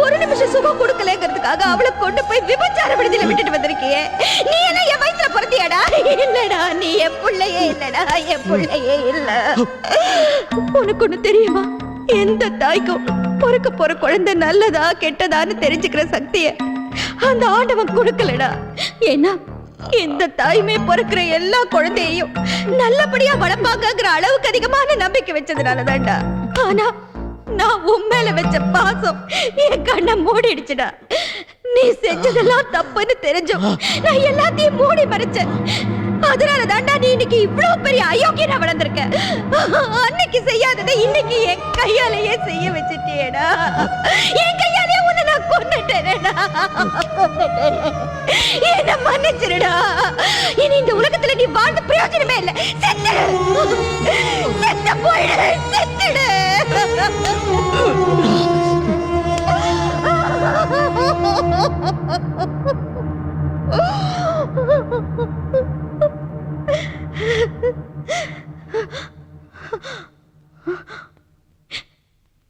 ஒரு நிமிஷம் சுகம் கொடுக்கலங்கிறதுக்காக அவளை கொண்டு போய் விபச்சார விடுதியில விட்டுட்டு வந்திருக்கியே. நீ எல்லாம் என் வயித்துல பிறந்தியாடா? இல்லடா, நீ என் பிள்ளையே இல்லடா, என் பிள்ளையே இல்ல. உனக்கு ஒண்ணு தெரியுமா? எந்த தாய்க்கும் பிறக்க போற குழந்தை நல்லதா கெட்டதான்னு தெரிஞ்சுக்கிற சக்திய அந்த ஆண்டவன் கொடுக்கலடா. ஏன்னா எந்த தாயுமே பிறக்கிற எல்லா குழந்தையையும் நல்லபடியா வளர்ப்பாங்கங்கிற அளவுக்கு அதிகமான நம்பிக்கை வச்சதுனாலதான்டா. ஆனா நான் உன் மேல வச்ச பாசம் என் கண்ணை மூடிடுச்சுடா. நீ செஞ்சதெல்லாம் தப்புன்னு தெரிஞ்சும் நான் எல்லாத்தையும் மூடி மறைச்சேன். அதனாலதான்டா நீ இன்னைக்கு இவ்வளவு பெரிய அயோக்கியனா வளர்ந்திருக்க. அன்னைக்கு செய்யாததை இன்னைக்கு என் கையாலேயே செய்ய வச்சுட்டியேடா. என் கையாலேயே உன்னை நான் கொன்னுட்டேனேடா. என்ன மன்னிச்சிருடா. இனி இந்த உலகத்துல நீ வாழ்ந்த பிரயோஜனமே இல்லை. செத்துடு, செத்து போயிடு, செத்துடு.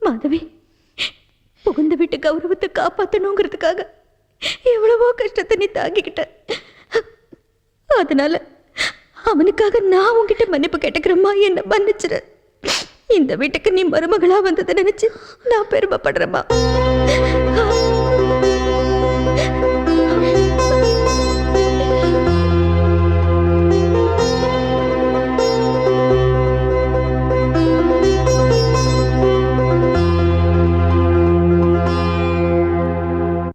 மாதவி, புகுந்த வீட்டு கௌரவத்தை காப்பாத்தணுங்கிறதுக்காக எவ்வளவோ கஷ்டத்தை நீ தாங்கிக்கிட்ட. அதனால அவனுக்காக நான் உன்கிட்ட மன்னிப்பு கேட்டுக்கிறேம்மா, என்ன மன்னிச்சிரு. இந்த வீட்டுக்கு நீ மருமகளா வந்ததை நினைச்சு நான் பெருமைப்படுறேம்மா.